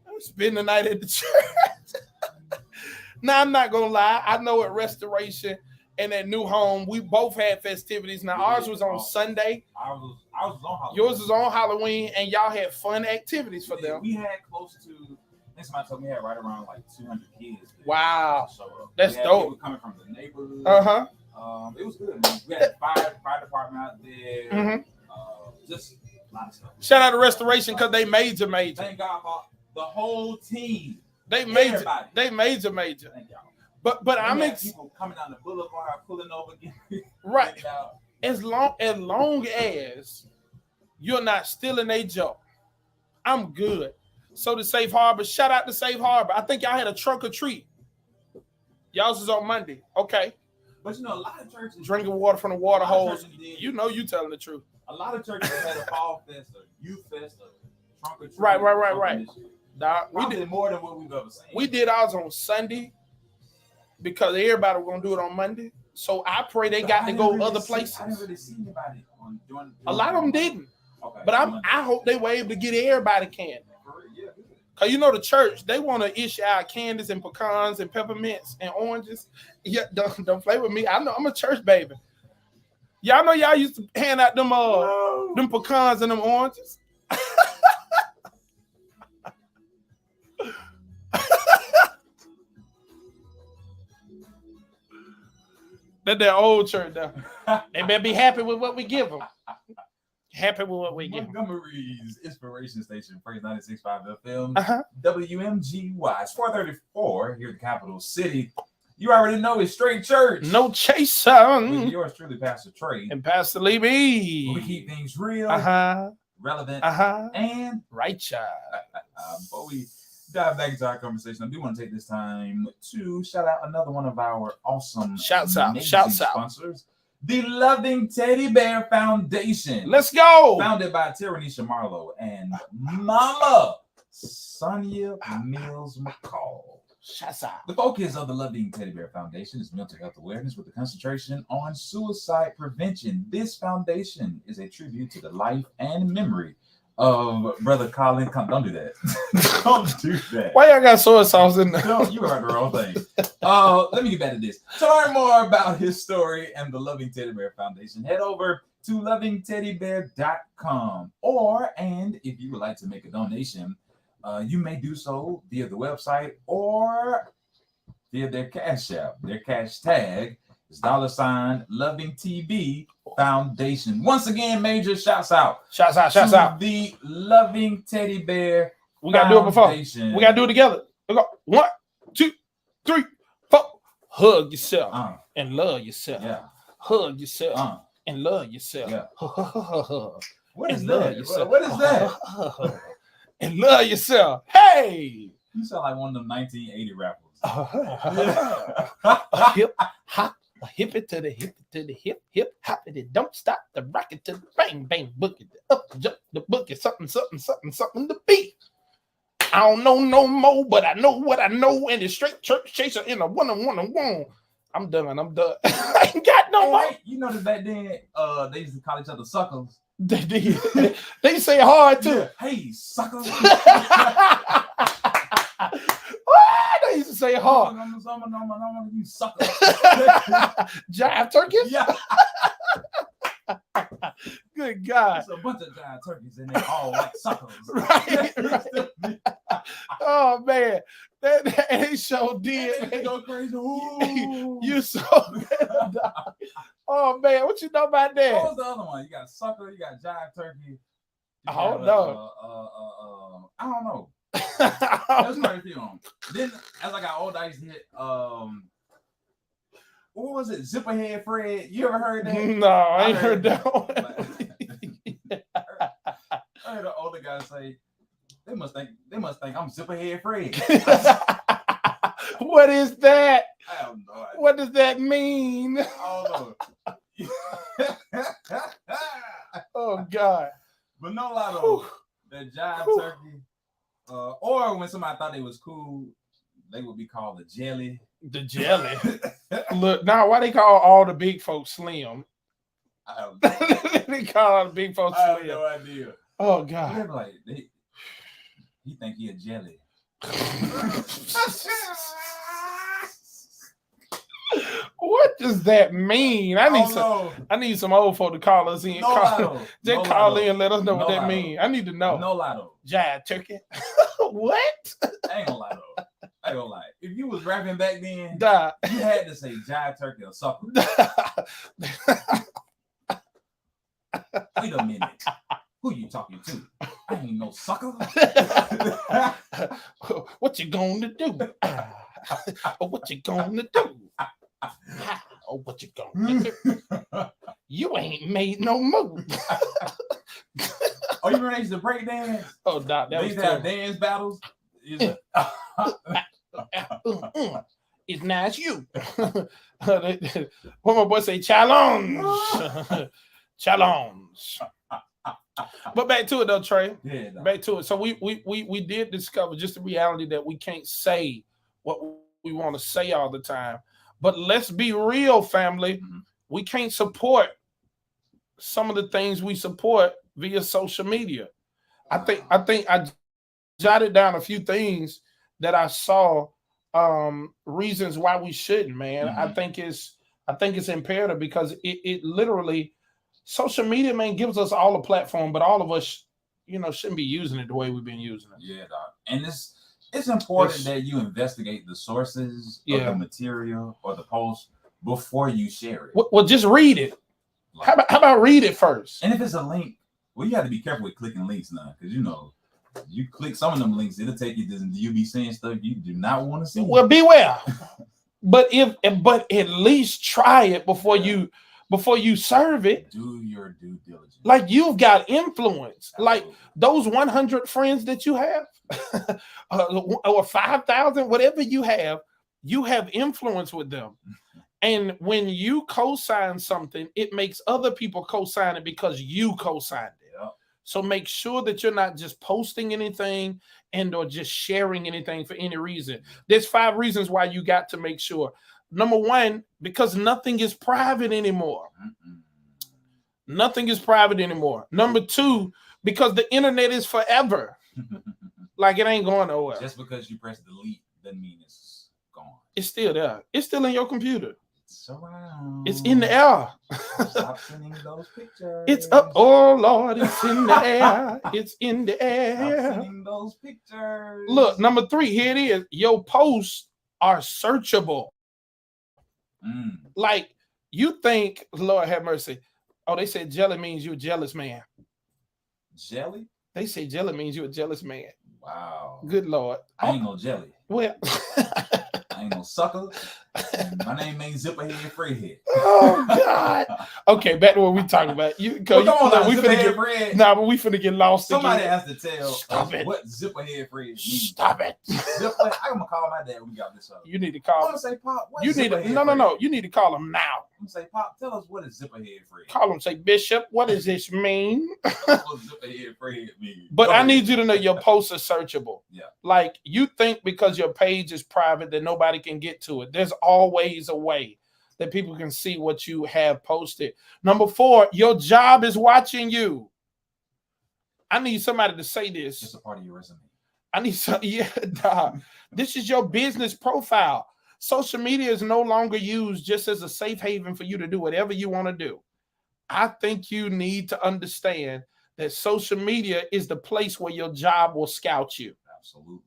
I'm spending the night at the church. Now, I'm not going to lie. I know at Restoration, in that new home. We both had festivities. Now ours was on Sunday. I was on Halloween. Yours was on Halloween, and y'all had fun activities for them. We had close to. I think somebody told me we had right around like 200 kids. there. Wow, So that's we had dope. people coming from the neighborhood. It was good. Man. We had fire department out there. Mhm. Just a lot of stuff. Shout out to Restoration because they major. Thank God for the whole team. They major. Everybody. They major. Thank y'all. But And I'm we had people coming down the boulevard, pulling over. right. getting out. As long as you're not stealing a job, I'm good. So to Safe Harbor, shout out to Safe Harbor. I think y'all had a trunk or treat. Y'all's was on Monday. Okay. But you know, a lot of churches Drinking water from the water a lot of hose. churches did- You know you telling the truth. A lot of churches had a fall fest, a youth fest, a trunk or treat. Right. something this year. Dog, we Probably did more than what we've ever seen. we did ours on Sunday because everybody was gonna do it on Monday. So I pray they But got I to didn't go really other see- places. I didn't really see anybody on doing. A lot of them didn't. Okay. But I hope they were able to get everybody candy. Yeah, good. Cause you know the church, they want to issue out candies and pecans and peppermints and oranges. Yeah, don't play with me. I know I'm a church baby. Y'all know y'all used to hand out them pecans and them oranges. That old church though. They better be happy with what we give them. Happy with what we give them. Montgomery's Inspiration Station, Praise 96.5 FM, Uh-huh. WMGY. It's 434 here in the capital city. You already know it's straight church. No With chaser. yours truly, Pastor Trey. And Pastor Lee B. We keep things real, Uh-huh. relevant, Uh-huh. and Righteous. before we dive back into our conversation, I do want to take this time to shout out another one of our awesome Shouts out, amazing shouts out. sponsors, the Loving Teddy Bear Foundation. Let's go. Founded by Tyranisha Marlowe and Mama Sonia Mills McCall. Shouts out. The focus of the Loving Teddy Bear Foundation is mental health awareness with a concentration on suicide prevention. This foundation is a tribute to the life and memory of Brother Colin. Don't do that. Don't do that. Why y'all got soy sauce in there? No, you heard the wrong thing. Let me get back to this. To learn more about his story and the Loving Teddy Bear Foundation, head over to lovingteddybear.com. And if you would like to make a donation, you may do so via the website or via their Cash App. Their cash tag is $LovingTB Foundation. Once again, major shouts out. Shouts out, shouts to out. the Loving Teddy Bear We gotta do it before. Foundation. We gotta do it together. We go 1, 2, 3, 4. Hug yourself and love yourself. Yeah. Hug yourself and love yourself. Yeah. What And is love that? yourself. What is that? And love yourself. Hey. You sound like one of them 1980 rappers. A hip hop, a hip it to the hip to the hip, hip hop it, don't stop the rocket to the bang bang boogie, the up jump the boogie, something the beat. I don't know no more, but I know what I know, and the straight church chaser in a one. I'm done. I ain't got no more. Hey, you know that back then, they used to call each other suckers. They did. They say hard too. Yeah. Hey, suckers. They used to say hard. You suckers. Jive turkey. Yeah. Good God. There's a bunch of giant turkeys and they all like suckers. Right. Oh man, that ain't so did. They go crazy. Ooh. You so good. Oh man, what you know about that? What was the other one? You got sucker, you got giant turkey. I don't know. I don't know. There's quite a few of them. Then as I got older, I used to hit what was it? Zipperhead Fred. You ever heard that? No, I ain't heard that one. I heard an older guy say, they must think I'm Zipperhead Fred. What is that? I have no idea. What does that mean? I don't know. Oh God. But no lie though, that giant turkey, or when somebody thought they was cool, they would be called the jelly. The jelly. Look, now why they call all the big folks slim? I They call all the big folks have slim. no idea. Oh God. They're like, he think he a jelly. What Just that mean. I need some old folk to call us in. No lotto. Just No call lotto. in and let us know what No that lotto. mean. I need to know. No lotto. Jive turkey. What? I ain't gonna lie though. I ain't gonna lie. If you was rapping back then, Duh. you had to say jive turkey or sucker. Wait a minute. Who you talking to? I ain't no sucker. What you gonna do? What you gonna do? Oh, what you gonna do? You ain't made no move. Oh, you remember they used to break dance? Oh, Doc, that They was used to have terrible. dance battles. It's nice you. What my boy say, challenge. Challenge. But back to it though, Trey. Yeah, nah. Back to it. So we did discover just the reality that we can't say what we want to say all the time. But let's be real, family. Mhm. We can't support some of the things we support via social media. I think I jotted down a few things that I saw reasons why we shouldn't, man. Mhm. I think it's imperative because it literally social media, man, gives us all a platform, but all of us, shouldn't be using it the way we've been using it. Yeah, dog. And it's important It's- that you investigate the sources of Yeah. the material or the post before you share it. Well, just read it. Like- How about read it first? and if it's a link, well, you have to be careful with clicking links now, because you click some of them links, it'll take you to you be saying stuff you do not want to see. Well, beware. But at least try it before you serve it. Do your due diligence. Like you've got influence. Like Absolutely. those 100 friends that you have, or 5,000, whatever you have influence with them. And when you co-sign something, it makes other people co-sign it because you co-signed it. Yep. So make sure that you're not just posting anything and or just sharing anything for any reason. There's 5 reasons why you got to make sure. Number 1, because nothing is private anymore. Mm-mm. Nothing is private anymore. Number 2, because the internet is forever. Like it ain't going nowhere. Just because you press delete doesn't mean it's gone. It's still there. It's still in your computer. It's around. It's in the air. Stop sending those pictures. It's up. Oh Lord, it's in the air. It's in the Stop air. sending those pictures. Look, number 3, here it is. Your posts are searchable. Mm. Like you think, Lord have mercy. Oh, they said jelly means you're a jealous man. Jelly? They say jelly means you're a jealous man. Wow. Good Lord. I ain't no jelly. Well, I ain't no sucker. My name ain't Zipperhead Fredhead. oh God. Okay, back to what we talking about. Well, come on, now, we finna Zipperhead get, Fred. nah, but we finna get lost Somebody again. has to tell Stop us it. what Zipperhead Fred means. Stop it. Zipper, I'm gonna call my dad when we got this up. You need to I'm call. gonna say, Pop, what You is need to, Zipperhead no. Fred? You need to call him now. I'm gonna say, Pop, tell us what is Zipperhead Fred. Call him. Say, Bishop, what does this mean? Tell us what Zipperhead Fred means. But Go I ahead. need you to know your posts are searchable. Yeah. Like you think because your page is private that nobody can get to it. There's always a way that people can see what you have posted. Number 4, your job is watching you. I need somebody to say It's this. just a part of your resume. I need some, yeah, dog. This is your business profile. Social media is no longer used just as a safe haven for you to do whatever you want to do. I think you need to understand that social media is the place where your job will scout you. Absolutely.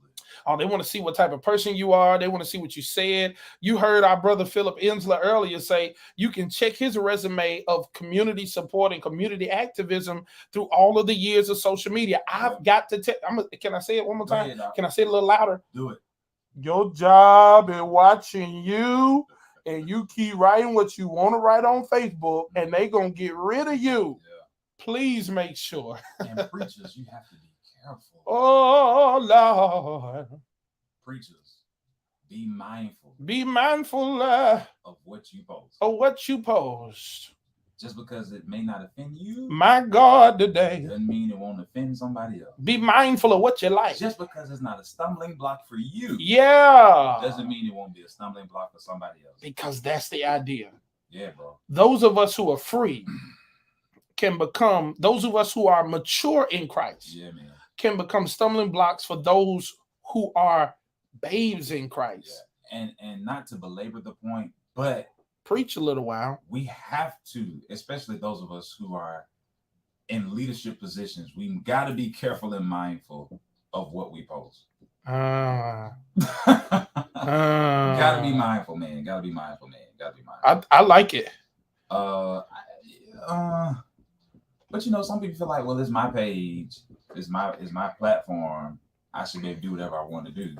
Oh, they want to see what type of person you are. They want to see what you said. You heard our brother Philip Ensler earlier say you can check his resume of community support and community activism through all of the years of social media. I've got to tell. Can I say it one more Go time? ahead, Doc. Can I say it a little louder? Do it. Your job is watching you, and you keep writing what you want to write on Facebook, and they gonna get rid of you. Yeah. Please make sure. And preachers, you have to be careful. Oh Lord, Preachers, be mindful be mindful of what you post. of what you post. Just because it may not offend you My God, today, doesn't mean it won't offend somebody else. be mindful of what you like. Just because it's not a stumbling block for you Yeah, doesn't mean it won't be a stumbling block for somebody else. because that's the idea. Yeah, bro. Those of us who are free can become, those of us who are mature in Christ Yeah, man. can become stumbling blocks for those who are babes in Christ. Yeah. And not to belabor the point, but Preach a little while. We have to, especially those of us who are in leadership positions, we got to be careful and mindful of what we post. Uh, Gotta be mindful, man. Gotta be mindful. I like it. But you know, some people feel like, well, it's my page, it's my platform. I should be able to do whatever I want to do.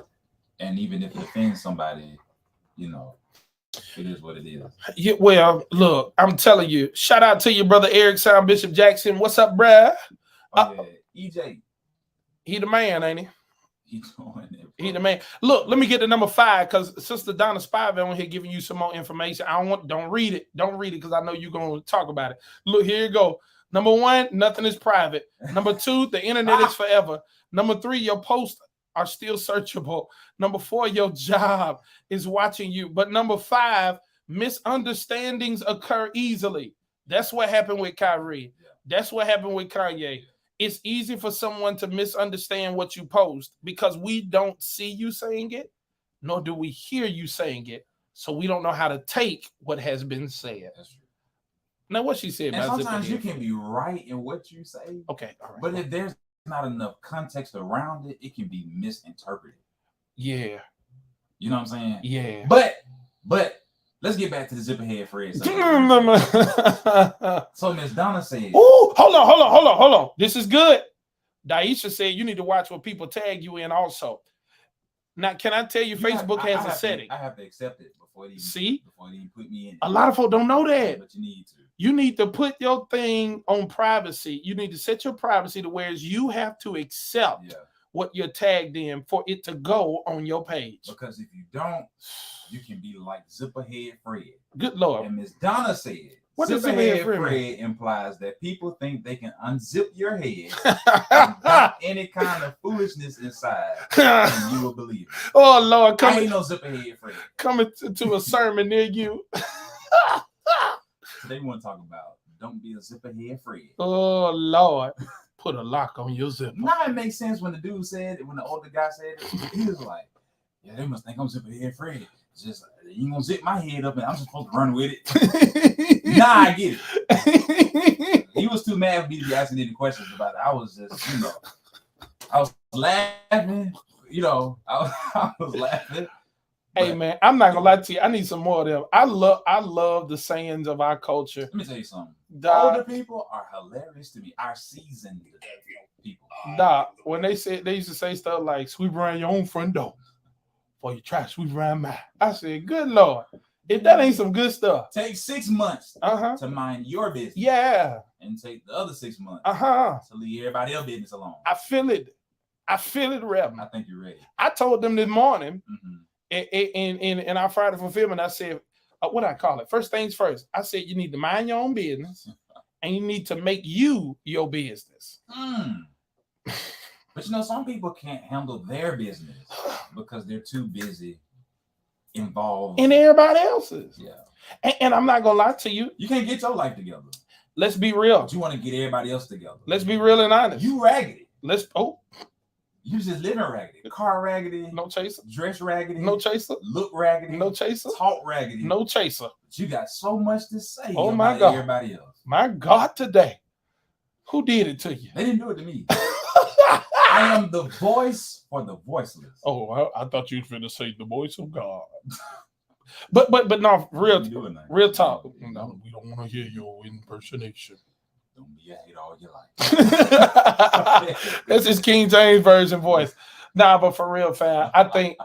And even if it offends somebody, you know, it is what it is. Yeah, well, look, I'm telling you, shout out to your brother Eric Sound Bishop Jackson. What's up, bruh? Oh, yeah. EJ, He the man, ain't he? he doing it. He the man. Look, let me get to number 5 because Sister Donna Spivey on here giving you some more information. Don't read it because I know you're gonna talk about it. Look, here you go. Number 1, nothing is private. Number 2, the internet is forever. Number 3, your posts are still searchable. Number 4, your job is watching you. But number 5, misunderstandings occur easily. That's what happened with Kyrie. That's what happened with Kanye. It's easy for someone to misunderstand what you post because we don't see you saying it, nor do we hear you saying it. So we don't know how to take what has been said. That's true. Now, what she said And about sometimes you zipping can be right in what you say, okay, all right. but if there's not enough context around it, it can be misinterpreted. Yeah, You know what I'm saying? yeah. But let's get back to the Zipperhead Fred. So Miss Donna said, Oh, hold on. This is good. Daisha said you need to watch what people tag you in also. Now, can I tell you, Facebook has a setting. I have to accept it before they put me in. A lot of folks don't know that. But you need to. You need to put your thing on privacy. You need to set your privacy to where you have to accept what you're tagged in for it to go on your page. Because if you don't, you can be like Zipperhead Fred. Good Lord. And Miss Donna said, What does Zipperhead Zipperhead Fred implies that people think they can unzip your head without any kind of foolishness inside, and you will believe it. Oh Lord, I ain't no Zipperhead Fred. coming to a sermon near you. Today we want to talk about don't be a Zipperhead Fred. Oh Lord, put a lock on your zipper. Now it makes sense when the dude said it, when the older guy said it, he was like, yeah, they must think I'm Zipperhead Fred. It's just, you gonna zip my head up and I'm supposed to run with it. Nah, I get it. He was too mad for me to be asking any questions about it. I was just, I was laughing, I was laughing. Hey man, I'm not gonna lie to you. I need some more of them. I love the sayings of our culture. Let me tell you something. Doc, Older people are hilarious to me. Our seasoned people. Doc, when they used to say stuff like sweep around your own front door before you try to sweep around mine. I said, good Lord. If that ain't some good stuff. Take 6 months Uh-huh. to mind your business. Yeah. And take the other 6 months Uh-huh. to leave everybody else's business alone. I feel it, Reverend. I think you're ready. I told them this morning Mm-hmm. in our Friday fulfillment, I said, what I call it? First things first. I said, you need to mind your own business and you need to make you your business. But some people can't handle their business because they're too busy involved in everybody else's. Yeah. And I'm not gonna lie to you. You can't get your life together. Let's be real. But you want to get everybody else together. Let's be real and honest. You raggedy. You just living raggedy. Car raggedy. No chaser. Dress raggedy. No chaser. Look raggedy. No chaser. Talk raggedy. No chaser. But you got so much to say oh about my God. Everybody else. My God, today. Who did it to you? They didn't do it to me. I am the voice for the voiceless. Oh, I thought you were finna say the voice of God. but no, real talk. No, we don't want to hear your impersonation. Don't be a hater all your life. That's his King James version voice. Nah, but for real, fam, I think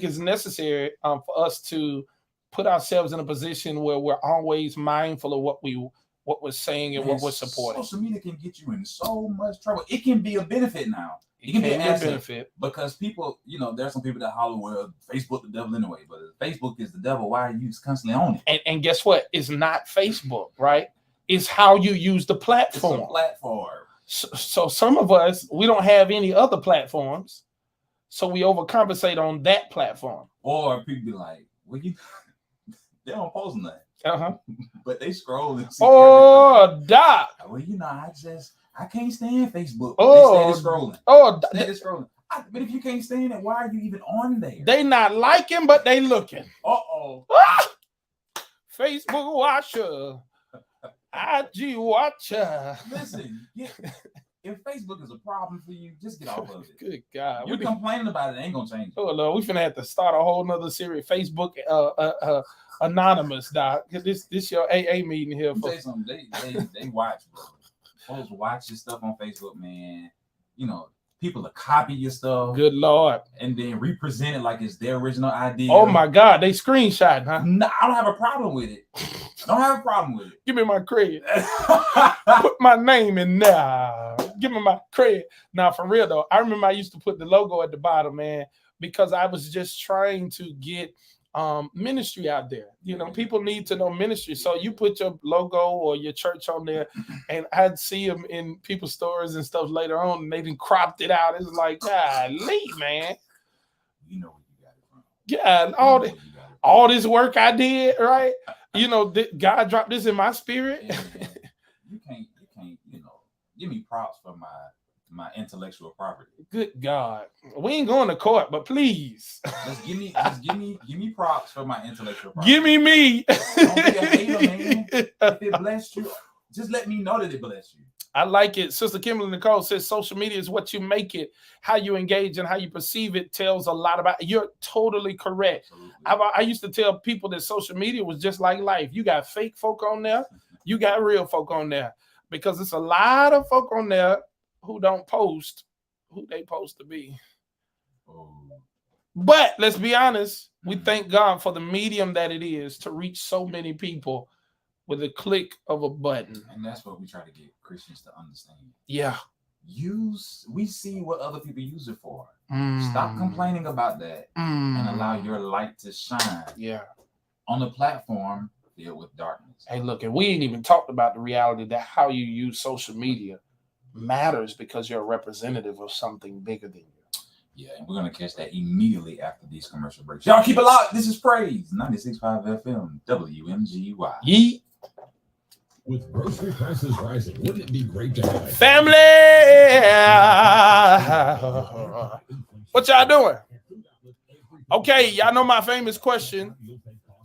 it's necessary for us to put ourselves in a position where we're always mindful of what we're saying and what we're supporting. Social media can get you in so much trouble. It can be a benefit now. It can be an benefit because people, there's some people that holler, well, Facebook the devil anyway, but if Facebook is the devil, why are you constantly on it? And guess what? It's not Facebook, right? It's how you use the platform. It's a platform. So some of us, we don't have any other platforms, so we overcompensate on that platform. Or people be like, well, they don't post nothing. Uh-huh. But they scroll and see. Oh, Doc. Well, I can't stand Facebook. Oh, they steady scrolling. Oh, steady scrolling. But if you can't stand it, why are you even on there? They not liking, but they looking. Uh-oh. Facebook watcher, IG watcher. Listen, if Facebook is a problem for you, just get off of it. Good God. You're complaining about it, ain't gonna change it. Oh Lord, we finna have to start a whole nother series. Facebook Anonymous, Doc. This your AA meeting here Let me for tell you something. They watch, bro. Folks watch your stuff on Facebook, man. You know, people will copy your stuff good Lord. and then represent it like it's their original idea. Oh my God, they screenshot, huh? No, I don't have a problem with it. I don't have a problem with Give me my credit. it. Put my name in there. Give me my credit. Now, for real though, I remember I used to put the logo at the bottom, man, because I was just trying to get ministry out there. You know, people need to know ministry. So you put your logo or your church on there, and I'd see them in people's stores and stuff later on, and they done cropped it out. It's like, golly, man. You know where you got it from. Yeah, You know where you got it from. all this work I did, right? You know, God dropped this in my spirit. And you can't, you know, give me props for my intellectual property. Good God. We ain't going to court, but please. Just give me props for my intellectual property. Give me. Don't be a hater, man. If it blessed you, just let me know that it blessed you. I like it. Sister Kimberly Nicole says social media is what you make it. How you engage and how you perceive it tells a lot about it. You're totally correct. Absolutely. I used to tell people that social media was just like life. You got fake folk on there. You got real folk on there. Because it's a lot of folk on there who don't post who they supposed to be. Oh. But let's be honest. We thank God for the medium that it is to reach so many people with a click of a button. And that's what we try to get Christians to understand. Yeah. We see what other people use it for. Mm. Stop complaining about that and allow your light to shine Yeah. on a platform filled with darkness. Hey, look, and we ain't even talked about the reality that how you use social media matters because you're a representative of something bigger than you. Yeah, and we're gonna catch that immediately after these commercial breaks. Y'all keep it locked. This is Praise 96.5 FM WMGY. Yeet. With grocery prices rising, wouldn't it be great to have Family. What y'all doing? Okay, y'all know my famous question.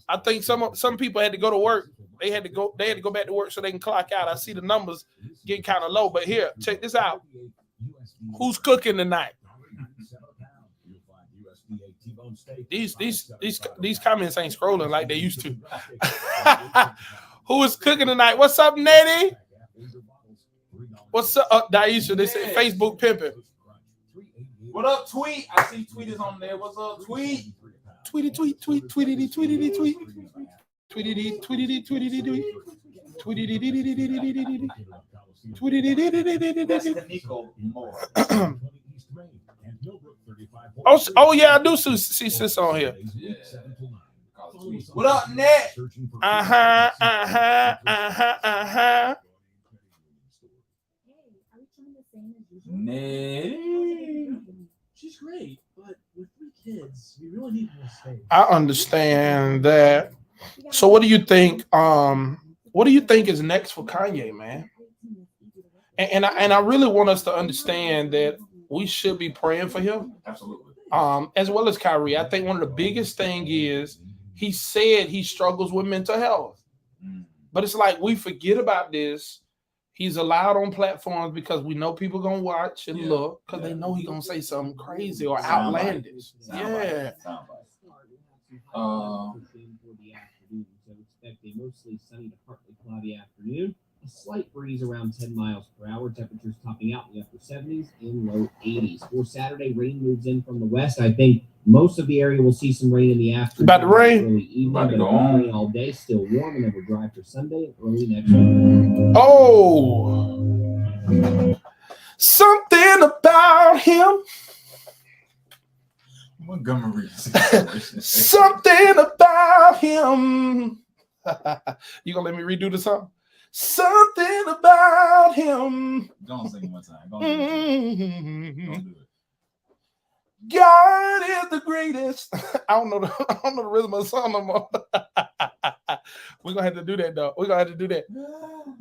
I think some people had to go to work. They had to go back to work so they can clock out. I see the numbers getting kind of low, but here, check this out. Who's cooking tonight? These comments ain't scrolling like they used to. Who is cooking tonight? What's up, Nettie? What's up, Daisha? They say Facebook pimping. What up, Tweet? I see Tweet is on there. What's up, Tweet? Tweety tweet, tweet, tweetity, tweetity, tweet. Tweetity, tweetity, tweetity, tweet. Tweetity, tweetity, tweetity. That's the Nico Moore. Oh yeah, I do see sis on here. Yeah. What up, Nat? Uh-huh. Nat. She's great, but with 3 kids, we really need more space. I understand that. So what do you think? What do you think is next for Kanye, man? And I really want us to understand that we should be praying for him. Absolutely. As well as Kyrie. I think one of the biggest thing is he said he struggles with mental health. But it's like we forget about this. He's allowed on platforms because we know people gonna watch and look because they know he's gonna say something crazy or outlandish. Yeah. Expect a mostly sunny to partly cloudy afternoon. A slight breeze around 10 miles per hour. Temperatures topping out in the upper 70s and low 80s. For Saturday, rain moves in from the west. I think most of the area will see some rain in the afternoon. About to rain? Early evening, About to but go on. rain all day. Still warm and ever dry for Sunday and early next week. Oh, something about him. Montgomery. Something about him. You gonna let me redo the song? Something about him. Don't sing it one time. Don't do it. Don't do it. God is the greatest. I don't know the rhythm of the song no more. We're gonna have to do that though. We're gonna have to do that.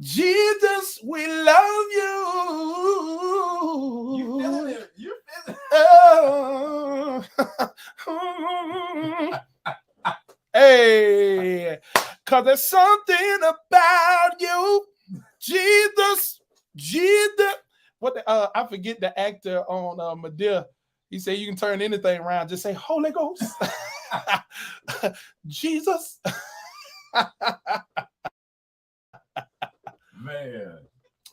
Jesus, we love you. You feeling it? You feeling it? Hey, 'cause there's something about you, Jesus. What I forget the actor on Medea. He said you can turn anything around. Just say Holy Ghost, Jesus. Man,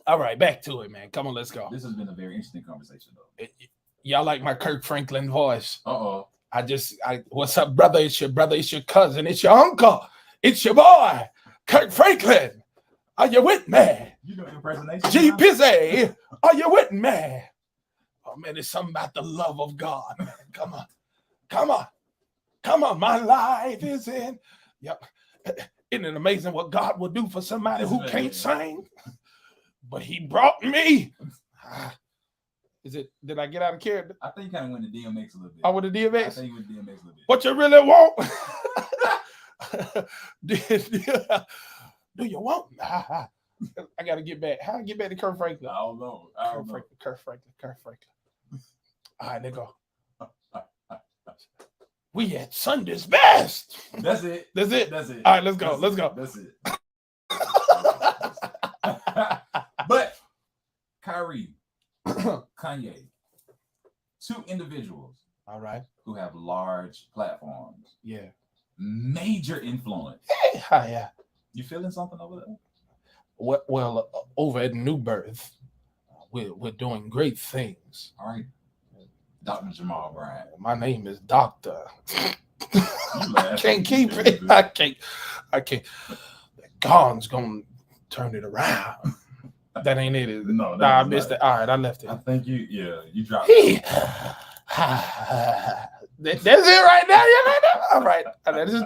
All right, back to it, man. Come on, let's go. this has been a very interesting conversation, though. Y'all like my Kirk Franklin voice? Uh-oh. What's up, brother? It's your brother. It's your cousin. It's your uncle. It's your boy, Kirk Franklin. Are you with me? You know impersonation? G now? Pizzy, are you with me? Oh man, it's something about the love of God. Man. Come on, come on, come on. My life is in. Yep. Isn't it amazing what God will do for somebody who can't sing? But He brought me. Did I get out of character? I think you kind of went to DMX a little bit. I would have I DMX. think you went to DMX a little bit. What you really want? Do you want? I got to get back. How I get back to Kirk Franklin? I don't know. I don't know. Kirk Franklin. All right, they go. We at Sunday's best. That's it. That's it. That's it. All right, let's go. That's Let's it. go. That's it. But Kyrie, Kanye, two individuals All right. who have large platforms, Yeah. major influence. Hey, hi, yeah. You feeling something over there? Well, over at New Birth, we're doing great things. All right. Dr. Jamal Bryant. My name is Doctor. You laugh. Can't keep it. I can't. God's gonna turn it around. That ain't it. Is it? No, Nah, I was missed not. it. All right, I left it. I think you dropped Hey. it. That's it right now. Yeah, right now. All right.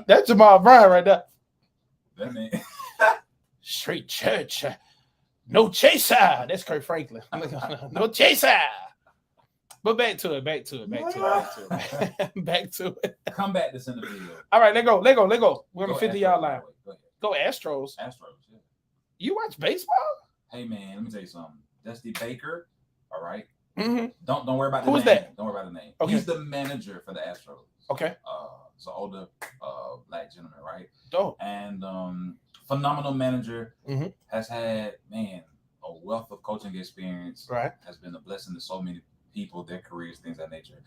That's Jamal Bryant right there. That man. Straight church. No chaser. That's Kirk Franklin. No chaser. But back to it. Back to it. Come back to send the video. All right, let go. We're on the Go 50 yard Astros, line. Go ahead. Go Astros. Astros, yeah. You watch baseball? Hey man, let me tell you something. Dusty Baker, all right. Mm-hmm. Don't worry about the Who's name. that? Don't worry about the name. Okay. He's the manager for the Astros. Okay. It's an older black gentleman, right? Dope. And phenomenal manager. Mhm. Has had a wealth of coaching experience. Right. Has been a blessing to so many people, their careers, things of that nature.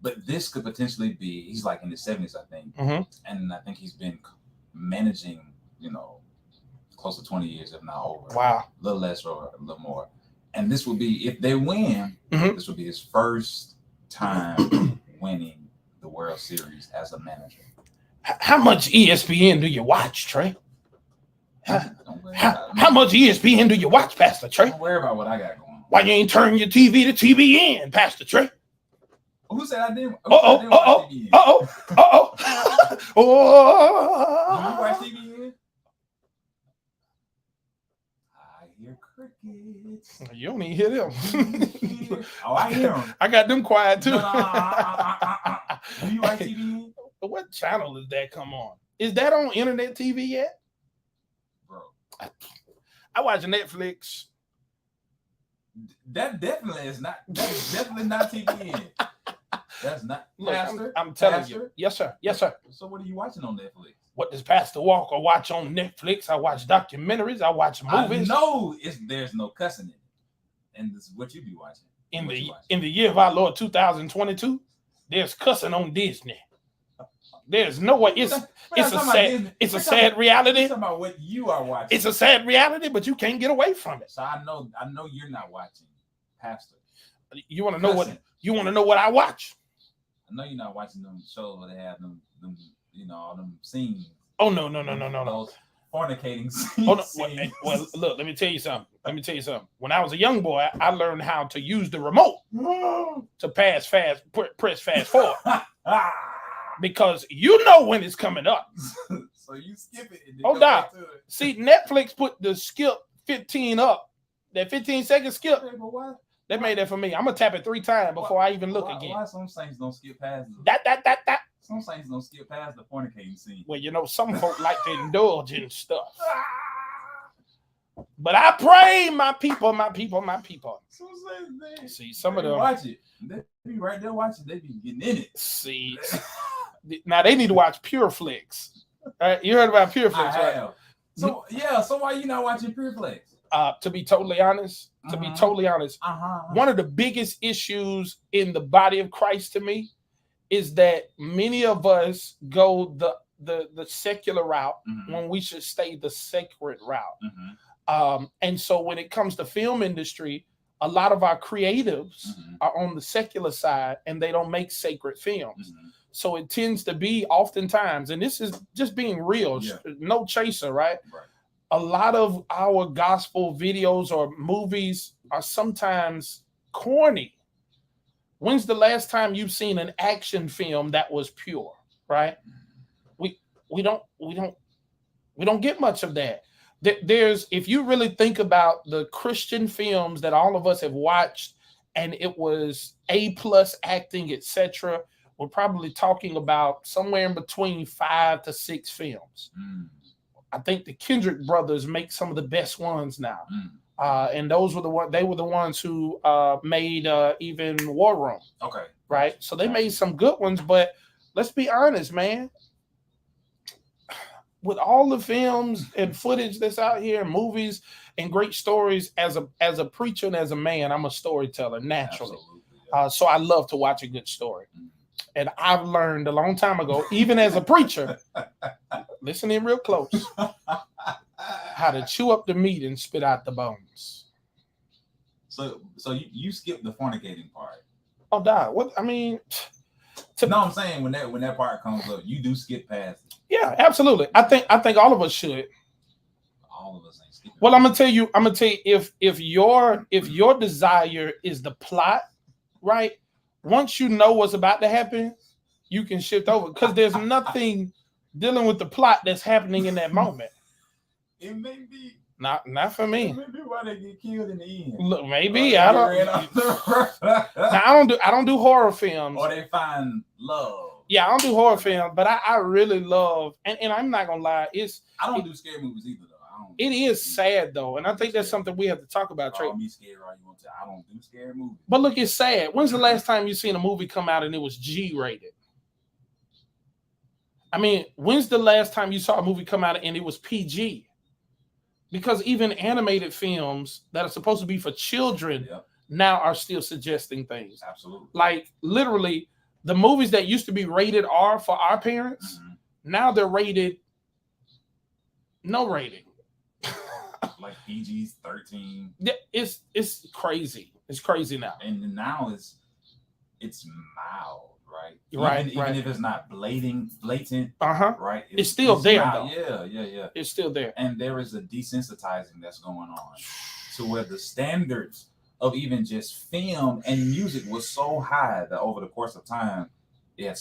But this could potentially be. He's like in his 70s, I think, Mhm. and I think he's been managing, close to 20 years, if not over. Wow. A little less or a little more. And this will be, if they win, Mhm. this will be his first time winning the World Series as a manager. How much ESPN do you watch, Trey? Don't worry about it. How much ESPN do you watch, Pastor Trey? Don't worry about what I got going on. Why you ain't turn your TV to TBN, Pastor Trey? Who said I didn't? Uh-oh, who said I didn't watch TVN? Do you watch Oh. TVN? I hear crickets. You don't even hear them. Oh, I hear them. I got them quiet too. No. Do you watch TVN? What channel does that come on? Is that on internet TV yet? Bro, I watch Netflix. that definitely is not. That's definitely not TVN. That's not. Look, Pastor, I'm telling you. Pastor? Yes, sir. Yes, sir. So what are you watching on Netflix? What does Pastor Walker watch on Netflix? I watch documentaries. I watch movies. I know there's no cussing in it, and this is what you be watching. In the year of our Lord 2022, there's cussing on Disney. There's no way. It's a sad reality. Talking about what you are watching. It's a sad reality, but you can't get away from it. So I know you're not watching, Pastor. You want to know what Cussing. you want to know what I watch? I know you're not watching them shows where they have them all them scenes. Oh no. Those fornicating scenes. Oh, no. Well, look, let me tell you something. When I was a young boy, I learned how to use the remote to press fast forward. Because you know when it's coming up. So you skip it. And then Oh, go nah. back to it. See, Netflix put the skip 15 up. That 15-second skip, Okay, but why? they made that for me. I'm gonna tap it 3 times before I even look again. Why some saints don't skip past That. Some saints don't skip past the fornicating scene. Well, some folk like to indulge in stuff. But I pray, my people. Some saints, they See, some of them. watch it. They be right there watching. They be getting in it. See, now they need to watch Pure Flicks. Right? You heard about I Pureflix, right? have. So yeah, so why you not watching Pureflix? To be totally honest, one of the biggest issues in the body of Christ to me is that many of us go the secular route when we should stay the sacred route. And so when it comes to film industry, a lot of our creatives are on the secular side and they don't make sacred films. So it tends to be oftentimes, and this is just being real, no chaser, right? A lot of our gospel videos or movies are sometimes corny. When's the last time you've seen an action film that was pure, right? We don't get much of that. There's, if you really think about the Christian films that all of us have watched, and it was A+ acting, etc., we're probably talking about somewhere in between 5 to 6 films. I think the Kendrick brothers make some of the best ones now. And those were they were the ones who made even War Room. Okay. Right. So they made some good ones, but let's be honest, man. With all the films and footage that's out here, and movies and great stories, as a preacher and as a man, I'm a storyteller naturally. So I love to watch a good story. And I've learned a long time ago, even as a preacher, listen in real close, how to chew up the meat and spit out the bones. So you skipped the fornicating part. Oh, dog. What I mean, no, I'm saying when that part comes up, you do skip past it. Yeah, absolutely. I think all of us should. All of us ain't skipping. Well, I'm gonna tell you, if your desire is the plot, right? Once you know what's about to happen, you can shift over because there's nothing dealing with the plot that's happening in that moment. It may be not for me. Maybe why they get killed in the end. Look, maybe I don't do horror films. Or they find love. Yeah, I don't do horror films, but I really love, and I'm not gonna lie, I don't do scary movies either though. It is sad though, and I think that's something we have to talk about. Trey. Me scared, or you want to? I don't do scary movies. But look, it's sad. When's the last time you seen a movie come out and it was G-rated? I mean, when's the last time you saw a movie come out and it was PG? Because even animated films that are supposed to be for children now are still suggesting things. Absolutely. Like literally, the movies that used to be rated R for our parents, now they're rated no rating. Like PG-13. Yeah, it's crazy. It's crazy now. And now it's mild, right? Even if it's not blatant, right? It's still there mild. though. Yeah. It's still there. And there is a desensitizing that's going on to where the standards of even just film and music was so high that over the course of time, the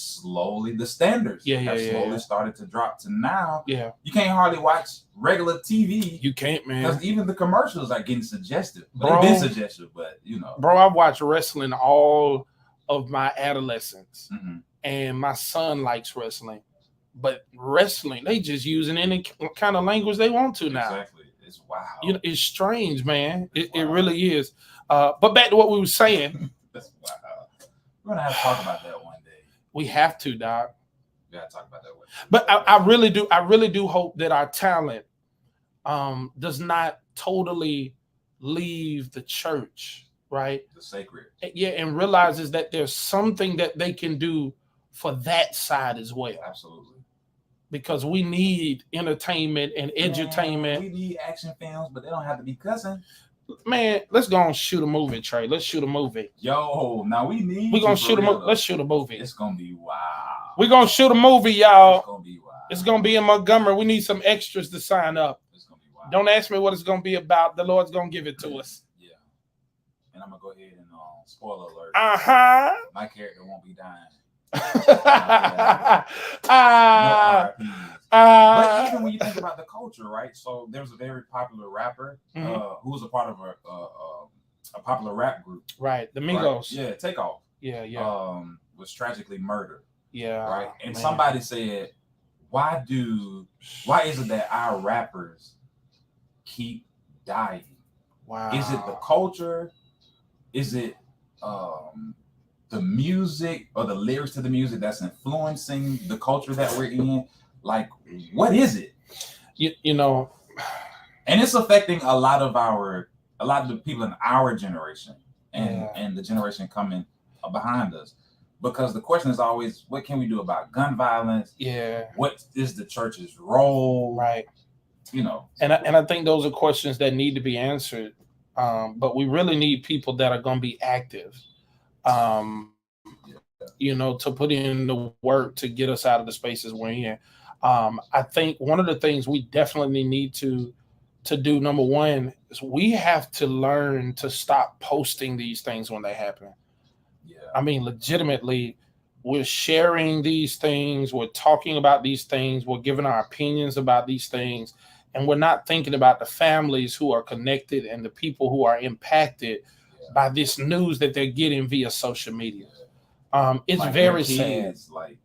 standards have started to drop to now. Yeah, you can't hardly watch regular TV. You can't, man. Because even the commercials are getting suggestive. They've been suggestive, but you know. Bro, I've watched wrestling all of my adolescence, and my son likes wrestling. But wrestling, they just using any kind of language they want to now. Exactly, it's wild. You know, it's strange, man. It really is. But back to what we were saying. That's wild. We're gonna have to talk about that one. We have to, Doc. We gotta talk about that one. But I really do hope that our talent does not totally leave the church, right? The sacred. Yeah, and realizes that there's something that they can do for that side as well. Absolutely. Because we need entertainment and edutainment. We need action films, but they don't have to be cussing. Man, let's go and shoot a movie, Trey. Let's shoot a movie. Yo, now we're gonna shoot a movie. Let's shoot a movie. It's gonna be wild. We're gonna shoot a movie, y'all. It's gonna be wild. It's gonna be in Montgomery. We need some extras to sign up. It's gonna be wild. Don't ask me what it's gonna be about. The Lord's gonna give it to us. Yeah. And I'm gonna go ahead and spoiler alert. My character won't be dying. But even when you think about the culture, right? So there's a very popular rapper who was a part of a popular rap group, right? The Migos, right? Yeah, Takeoff, was tragically murdered, right? And somebody said, why is it that our rappers keep dying? Wow, is it the culture? Is it the music or the lyrics to the music that's influencing the culture that we're in? Like, what is it? You know, And it's affecting a lot of the people in our generation Yeah. and the generation coming behind us. Because the question is always, what can we do about gun violence? yeah, What is the church's role? right. You know. And I think those are questions that need to be answered. But we really need people that are going to be active, you know, to put in the work to get us out of the spaces we're in. I think one of the things we definitely need to do, number one, is we have to learn to stop posting these things when they happen. Yeah. I mean, legitimately, we're sharing these things, we're talking about these things, we're giving our opinions about these things, and we're not thinking about the families who are connected and the people who are impacted by this news that they're getting via social media. It's Like, very their sad. kids, like,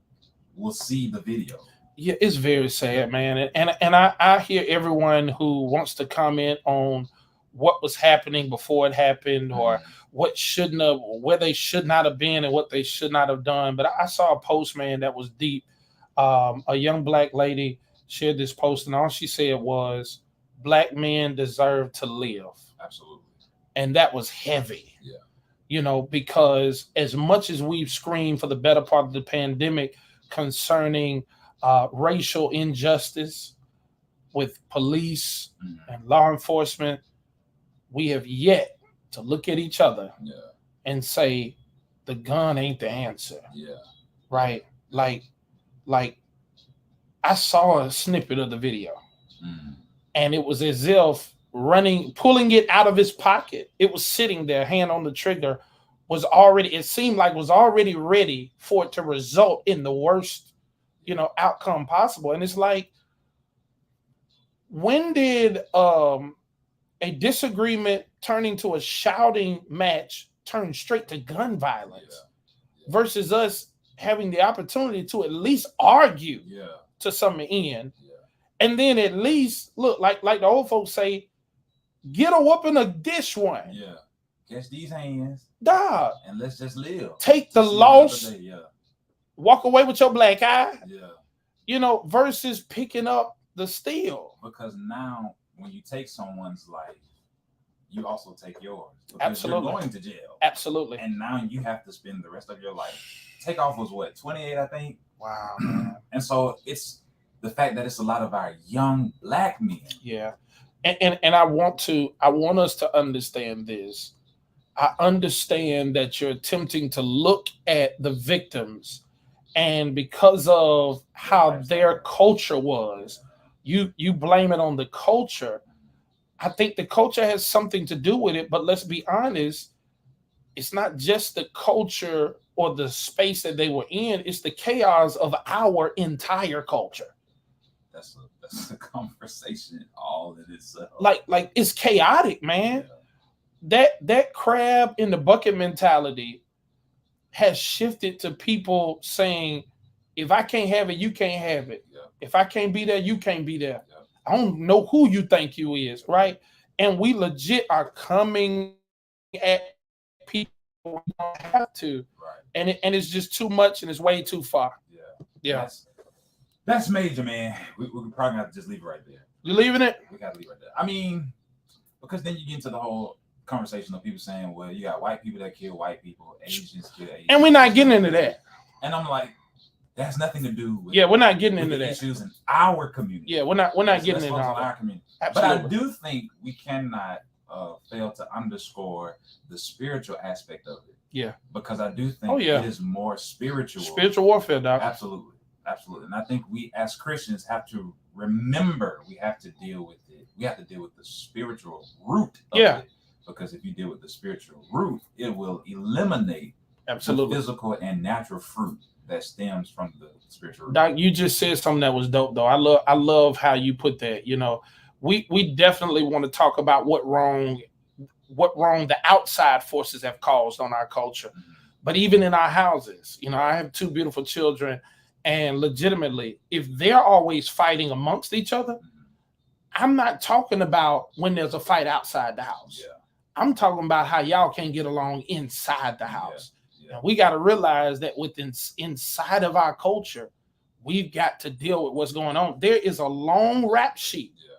will see the video. Yeah, it's very sad, man. And I hear everyone who wants to comment on what was happening before it happened, or what shouldn't have, where they should not have been, and what they should not have done. But I saw a post, man, that was deep. A young black lady shared this post, and all she said was, "Black men deserve to live," Absolutely. and that was heavy. Yeah. You know, because as much as we've screamed for the better part of the pandemic concerning racial injustice with police and law enforcement, we have yet to look at each other and say the gun ain't the answer. Yeah. Right? Like I saw a snippet of the video, and it was as if pulling it out of his pocket. It was sitting there, hand on the trigger, it seemed like was already ready for it to result in the worst, outcome possible. And it's like, when did a disagreement turning to a shouting match turn straight to gun violence versus us having the opportunity to at least argue to some end, and then at least look like the old folks say, get a whooping or dish one. Yeah. Catch these hands, dog, and let's just live. Take the loss, walk away with your black eye. Versus picking up the steel. Because now, when you take someone's life, you also take yours. Because Absolutely. You're going to jail. Absolutely. And now you have to spend the rest of your life. Takeoff was what, 28, I think? Wow, man. And so it's the fact that it's a lot of our young black men. Yeah. And I want us to understand this. I understand that you're attempting to look at the victims, and because of how their culture was, you blame it on the culture. I think the culture has something to do with it, but let's be honest, it's not just the culture or the space that they were in, it's the chaos of our entire culture. That's a conversation all in itself. Like it's chaotic, man. That crab in the bucket mentality has shifted to people saying, if I can't have it, you can't have it. If I can't be there, you can't be there. I don't know who you think you is, right? And we legit are coming at people we don't have to. Right. And it's just too much, and it's way too far. Yeah. That's major, man. We probably have to just leave it right there. You leaving it? We got to leave it right there. I mean, because then you get into the whole conversation of people saying, well, you got white people that kill white people, Asians kill Asians. And we're not getting into that. And I'm like, that has nothing to do with we're not getting into that. Issues in our community. Yeah, we're not getting into our community. Absolutely. But I do think we cannot fail to underscore the spiritual aspect of it. Yeah. Because I do think it is more spiritual. Spiritual warfare, Doc. Absolutely. Absolutely. And I think we as Christians have to remember we have to deal with it. We have to deal with the spiritual root of it. Because if you deal with the spiritual root, it will eliminate the physical and natural fruit that stems from the spiritual root. Doc, you just said something that was dope, though. I love how you put that. We definitely want to talk about what wrong the outside forces have caused on our culture. Mm-hmm. But even in our houses, I have two beautiful children, and legitimately, if they're always fighting amongst each other, I'm not talking about when there's a fight outside the house. Yeah. I'm talking about how y'all can't get along inside the house. Yeah. And we got to realize that inside of our culture, we've got to deal with what's going on. There is a long rap sheet Yeah.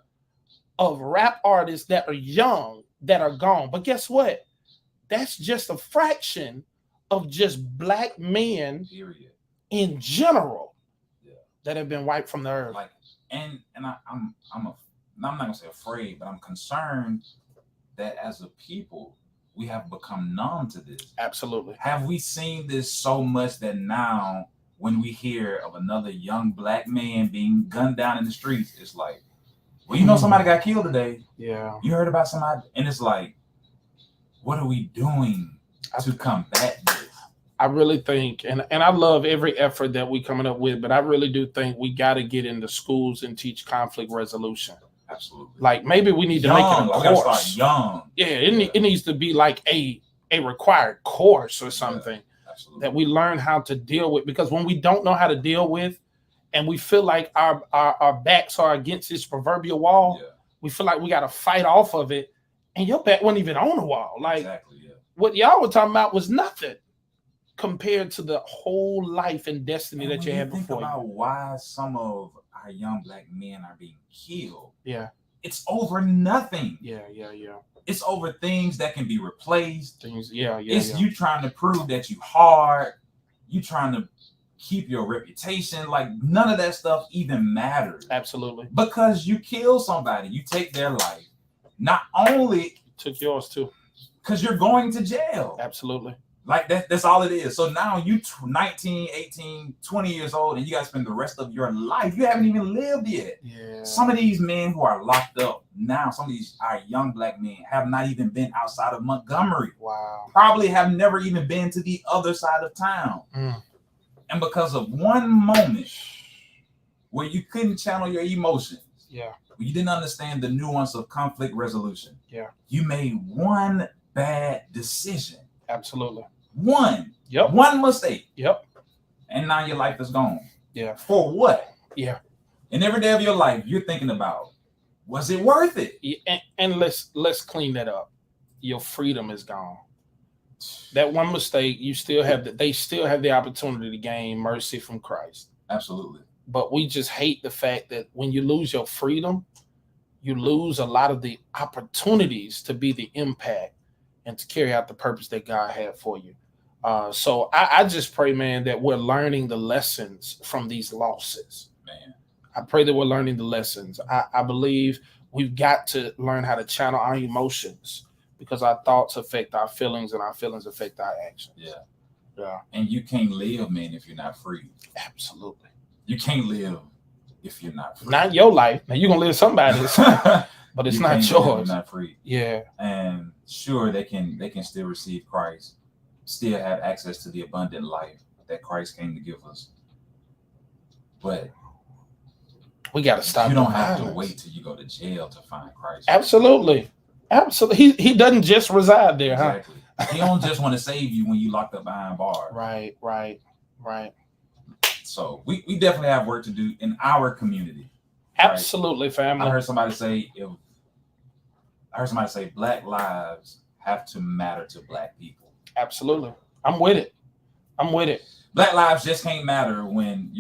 of rap artists that are young that are gone. But guess what? That's just a fraction of just black men Period. in general Yeah. that have been wiped from the earth. Like, and I'm not gonna say afraid, but I'm concerned that as a people we have become numb to this. Absolutely. Have we seen this so much that now when we hear of another young black man being gunned down in the streets, it's like, well, you know, somebody got killed today. Yeah. You heard about somebody, and it's like, what are we doing to combat this? I really think, and I love every effort that we coming up with, but I really do think we got to get into schools and teach conflict resolution. Absolutely. Like maybe we need to Young, make it a we gotta course. start young. Yeah, it needs to be like a required course or something Absolutely. that we learn how to deal with. Because when we don't know how to deal with, and we feel like our backs are against this proverbial wall, Yeah, we feel like we got to fight off of it, and your back wasn't even on the wall. Like exactly. Yeah. what y'all were talking about was nothing compared to the whole life and destiny And that when you had think before about you. why some of our young black men are being killed, Yeah, it's over nothing. yeah. It's over things that can be replaced. Things, yeah. It's you trying to prove that you hard. You trying to keep your reputation. Like none of that stuff even matters Absolutely. because you kill somebody, you take their life. Not only Took yours too. because you're going to jail. Absolutely. Like that's all it is. So now you 19, 18, 20 years old and you got to spend the rest of your life. You haven't even lived yet. Yeah. Some of these men who are locked up now, some of these our young black men have not even been outside of Montgomery. Wow. Probably have never even been to the other side of town. Mm. And because of one moment where you couldn't channel your emotions, Yeah. you didn't understand the nuance of conflict resolution. Yeah. You made one bad decision. Absolutely. One mistake. Yep. And now your life is gone. Yeah. For what? Yeah. And every day of your life, you're thinking about, was it worth it? Yeah, and let's clean that up. Your freedom is gone. That one mistake, they still have the opportunity to gain mercy from Christ. Absolutely. But we just hate the fact that when you lose your freedom, you lose a lot of the opportunities to be the impact and to carry out the purpose that God had for you. So I just pray, man, that we're learning the lessons from these losses. Man. I pray that we're learning the lessons. I believe we've got to learn how to channel our emotions because our thoughts affect our feelings and our feelings affect our actions. Yeah. Yeah. And you can't live, man, if you're not free. Absolutely. You can't live if you're not free. Not your life. Now you're going to live somebody's, but it's You not can't live if you're yours. not free. Yeah. And sure, they can still receive Christ, still have access to the abundant life that Christ came to give us. But We got to stop. you don't the have to violence. wait till you go to jail to find Christ. Absolutely. He doesn't just reside there, huh? Exactly. He don't just want to save you when you locked up behind bars. Right. So we definitely have work to do in our community. Absolutely, family. I heard somebody say black lives have to matter to black people. Absolutely. I'm with it. Black lives just can't matter when,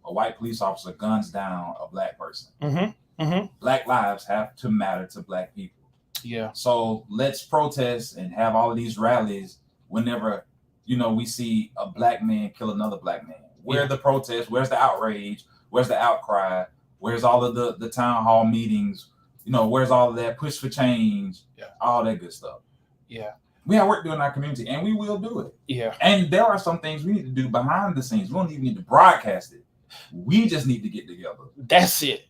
a white police officer guns down a black person. Mm-hmm. Black lives have to matter to black people. Yeah. So let's protest and have all of these rallies whenever, we see a black man kill another black man. Where's the protest? Where's the outrage? Where's the outcry? Where's all of the town hall meetings? Where's all of that push for change? Yeah. All that good stuff. Yeah. We have work to do in our community and we will do it. Yeah. And there are some things we need to do behind the scenes. We don't even need to broadcast it. We just need to get together. That's it.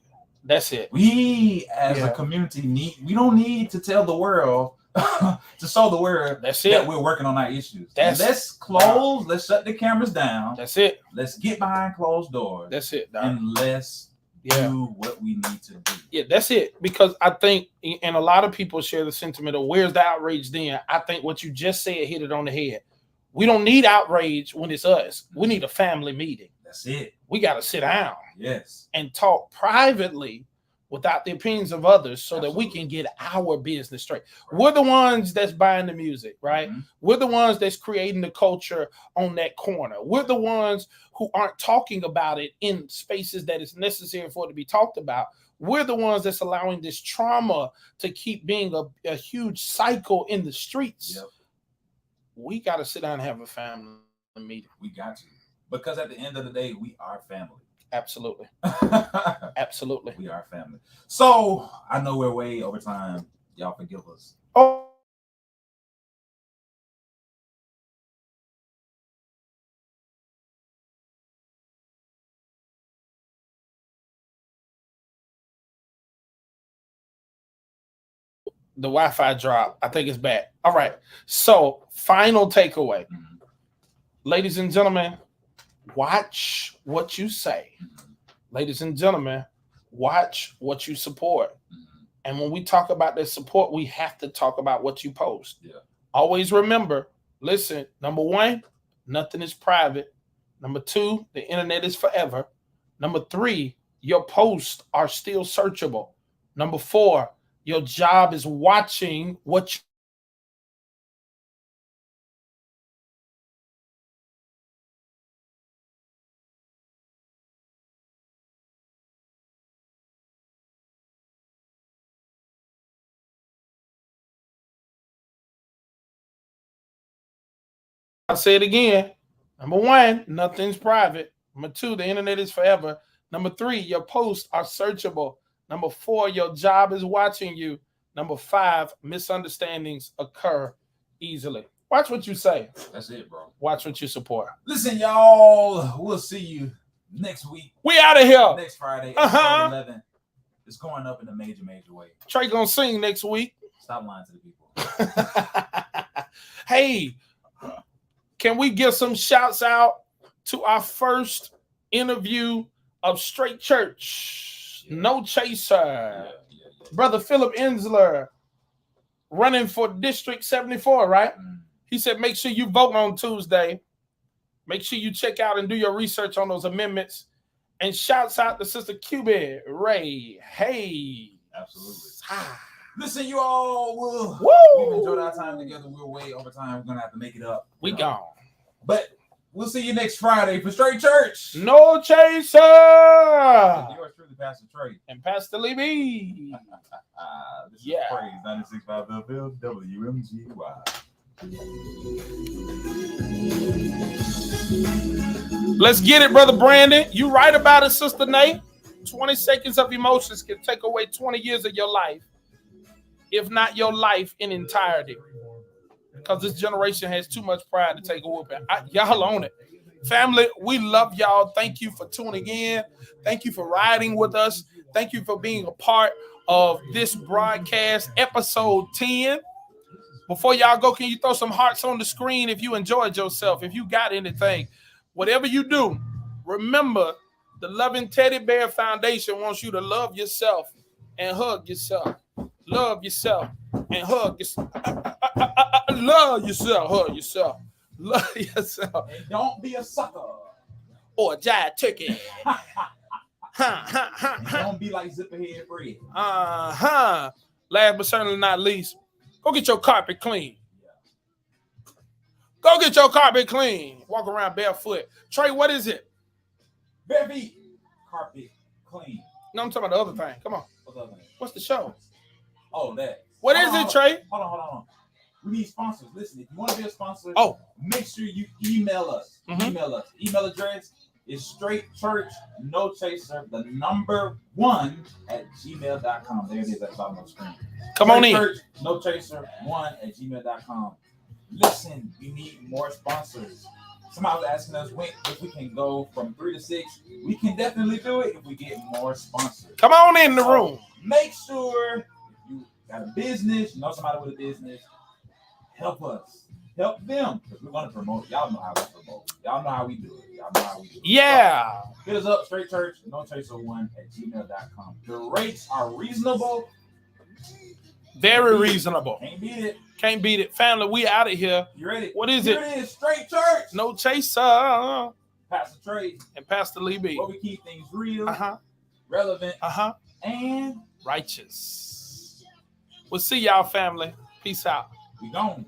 We as a community we don't need to tell the world to show the world That's that it. we're working on our issues. Let's shut the cameras down. That's it. Let's get behind closed doors. That's it. Doc. And let's do what we need to do. Yeah, that's it. Because I think, and a lot of people share the sentiment of where's the outrage then? I think what you just said hit it on the head. We don't need outrage when it's us. We need a family meeting. That's it. We got to sit down Yes. and talk privately without the opinions of others so that we can get our business straight. We're the ones that's buying the music, right? Mhm. We're the ones that's creating the culture on that corner. We're the ones who aren't talking about it in spaces that it's necessary for it to be talked about. We're the ones that's allowing this trauma to keep being a huge cycle in the streets. Yep. We got to sit down and have a family meeting. We got to. Because at the end of the day, we are family. Absolutely. Absolutely. We are family. So I know we're way over time. Y'all forgive us. Oh, the Wi-Fi drop. I think it's bad. All right. So, final takeaway. Mhm. Ladies and gentlemen, watch what you say. Ladies and gentlemen, watch what you support. Mhm. And when we talk about that support, we have to talk about what you post. Yeah. Always remember, listen, number one, nothing is private. Number two, the internet is forever. Number three, your posts are still searchable. Number four, your job is watching what you I'll say it again. Number one, nothing's private. Number two, the internet is forever. Number three, your posts are searchable. Number four, your job is watching you. Number five, misunderstandings occur easily. Watch what you say. That's it, bro. Watch what you support. Listen, y'all. We'll see you next week, We out of here. next Friday, Uh-huh. episode 11. It's going up in a major way. Trey gonna sing next week. Stop lying to the people. Hey, can we give some shouts out to our first interview of Straight Church? No Chaser. Brother Philip Ensler running for District 74, right? Mm. He said, make sure you vote on Tuesday. Make sure you check out and do your research on those amendments. And shouts out to Sister Cubit Ray. Hey. Absolutely. Ah. Listen, you all. Woo! We've enjoyed our time together. We're way over time. We're gonna have to make it up. We you know. gone. But we'll see you next Friday for Straight Church. No Chaser. Yours truly, Pastor Trey. And Pastor Lee B. This is Yeah. Praise 96.5 FM WMGY. Let's get it, Brother Brandon. You right about it, Sister Nate. 20 seconds of emotions can take away 20 years of your life, if not your life in entirety. Because this generation has too much pride to take a whooping. Y'all own it. Family, we love y'all. Thank you for tuning in. Thank you for riding with us. Thank you for being a part of this broadcast, episode 10. Before y'all go, can you throw some hearts on the screen if you enjoyed yourself, if you got anything? Whatever you do, remember the Loving Teddy Bear Foundation wants you to love yourself and hug yourself. Love yourself and hug yourself. Love yourself, hug yourself. Love yourself. And don't be a sucker. Or a giant turkey. And don't be like Zipperhead Fred. Last but certainly not least, go get your carpet clean. Go get your carpet clean. Walk around barefoot. Trey, what is it? Bare feet. Carpet clean. No, I'm talking about the other thing. Come on. What's the other name? What's the show? Oh, that. What is it, Trey? Hold on. We need sponsors. Listen, if you want to be a sponsor, Oh. make sure you email us. Mhm. Email us. Email address is straightchurchnochaser1@gmail.com. There it is at the bottom of the screen. Come on in. Straightchurchnochaser1@gmail.com. Listen, we need more sponsors. Somebody was asking us if we can go from 3 to 6. We can definitely do it if we get more sponsors. Come on in the room. Make sure if you got a business, you know somebody with a business, help us. Help them. Because we're going to promote. Y'all know how we promote. Y'all know how we do it. Yeah. So, hit us up, straightchurchnochaser1@gmail.com. The rates are reasonable. Very reasonable. Can't beat it. Can't beat it. Family, we out of here. You ready? What is Here it? it is, Straight Church. No Chaser. Pastor Trey. And Pastor Lee B. Where we keep things real, Uh-huh. relevant, Uh-huh. and righteous. We'll see y'all, family. Peace out. we gone.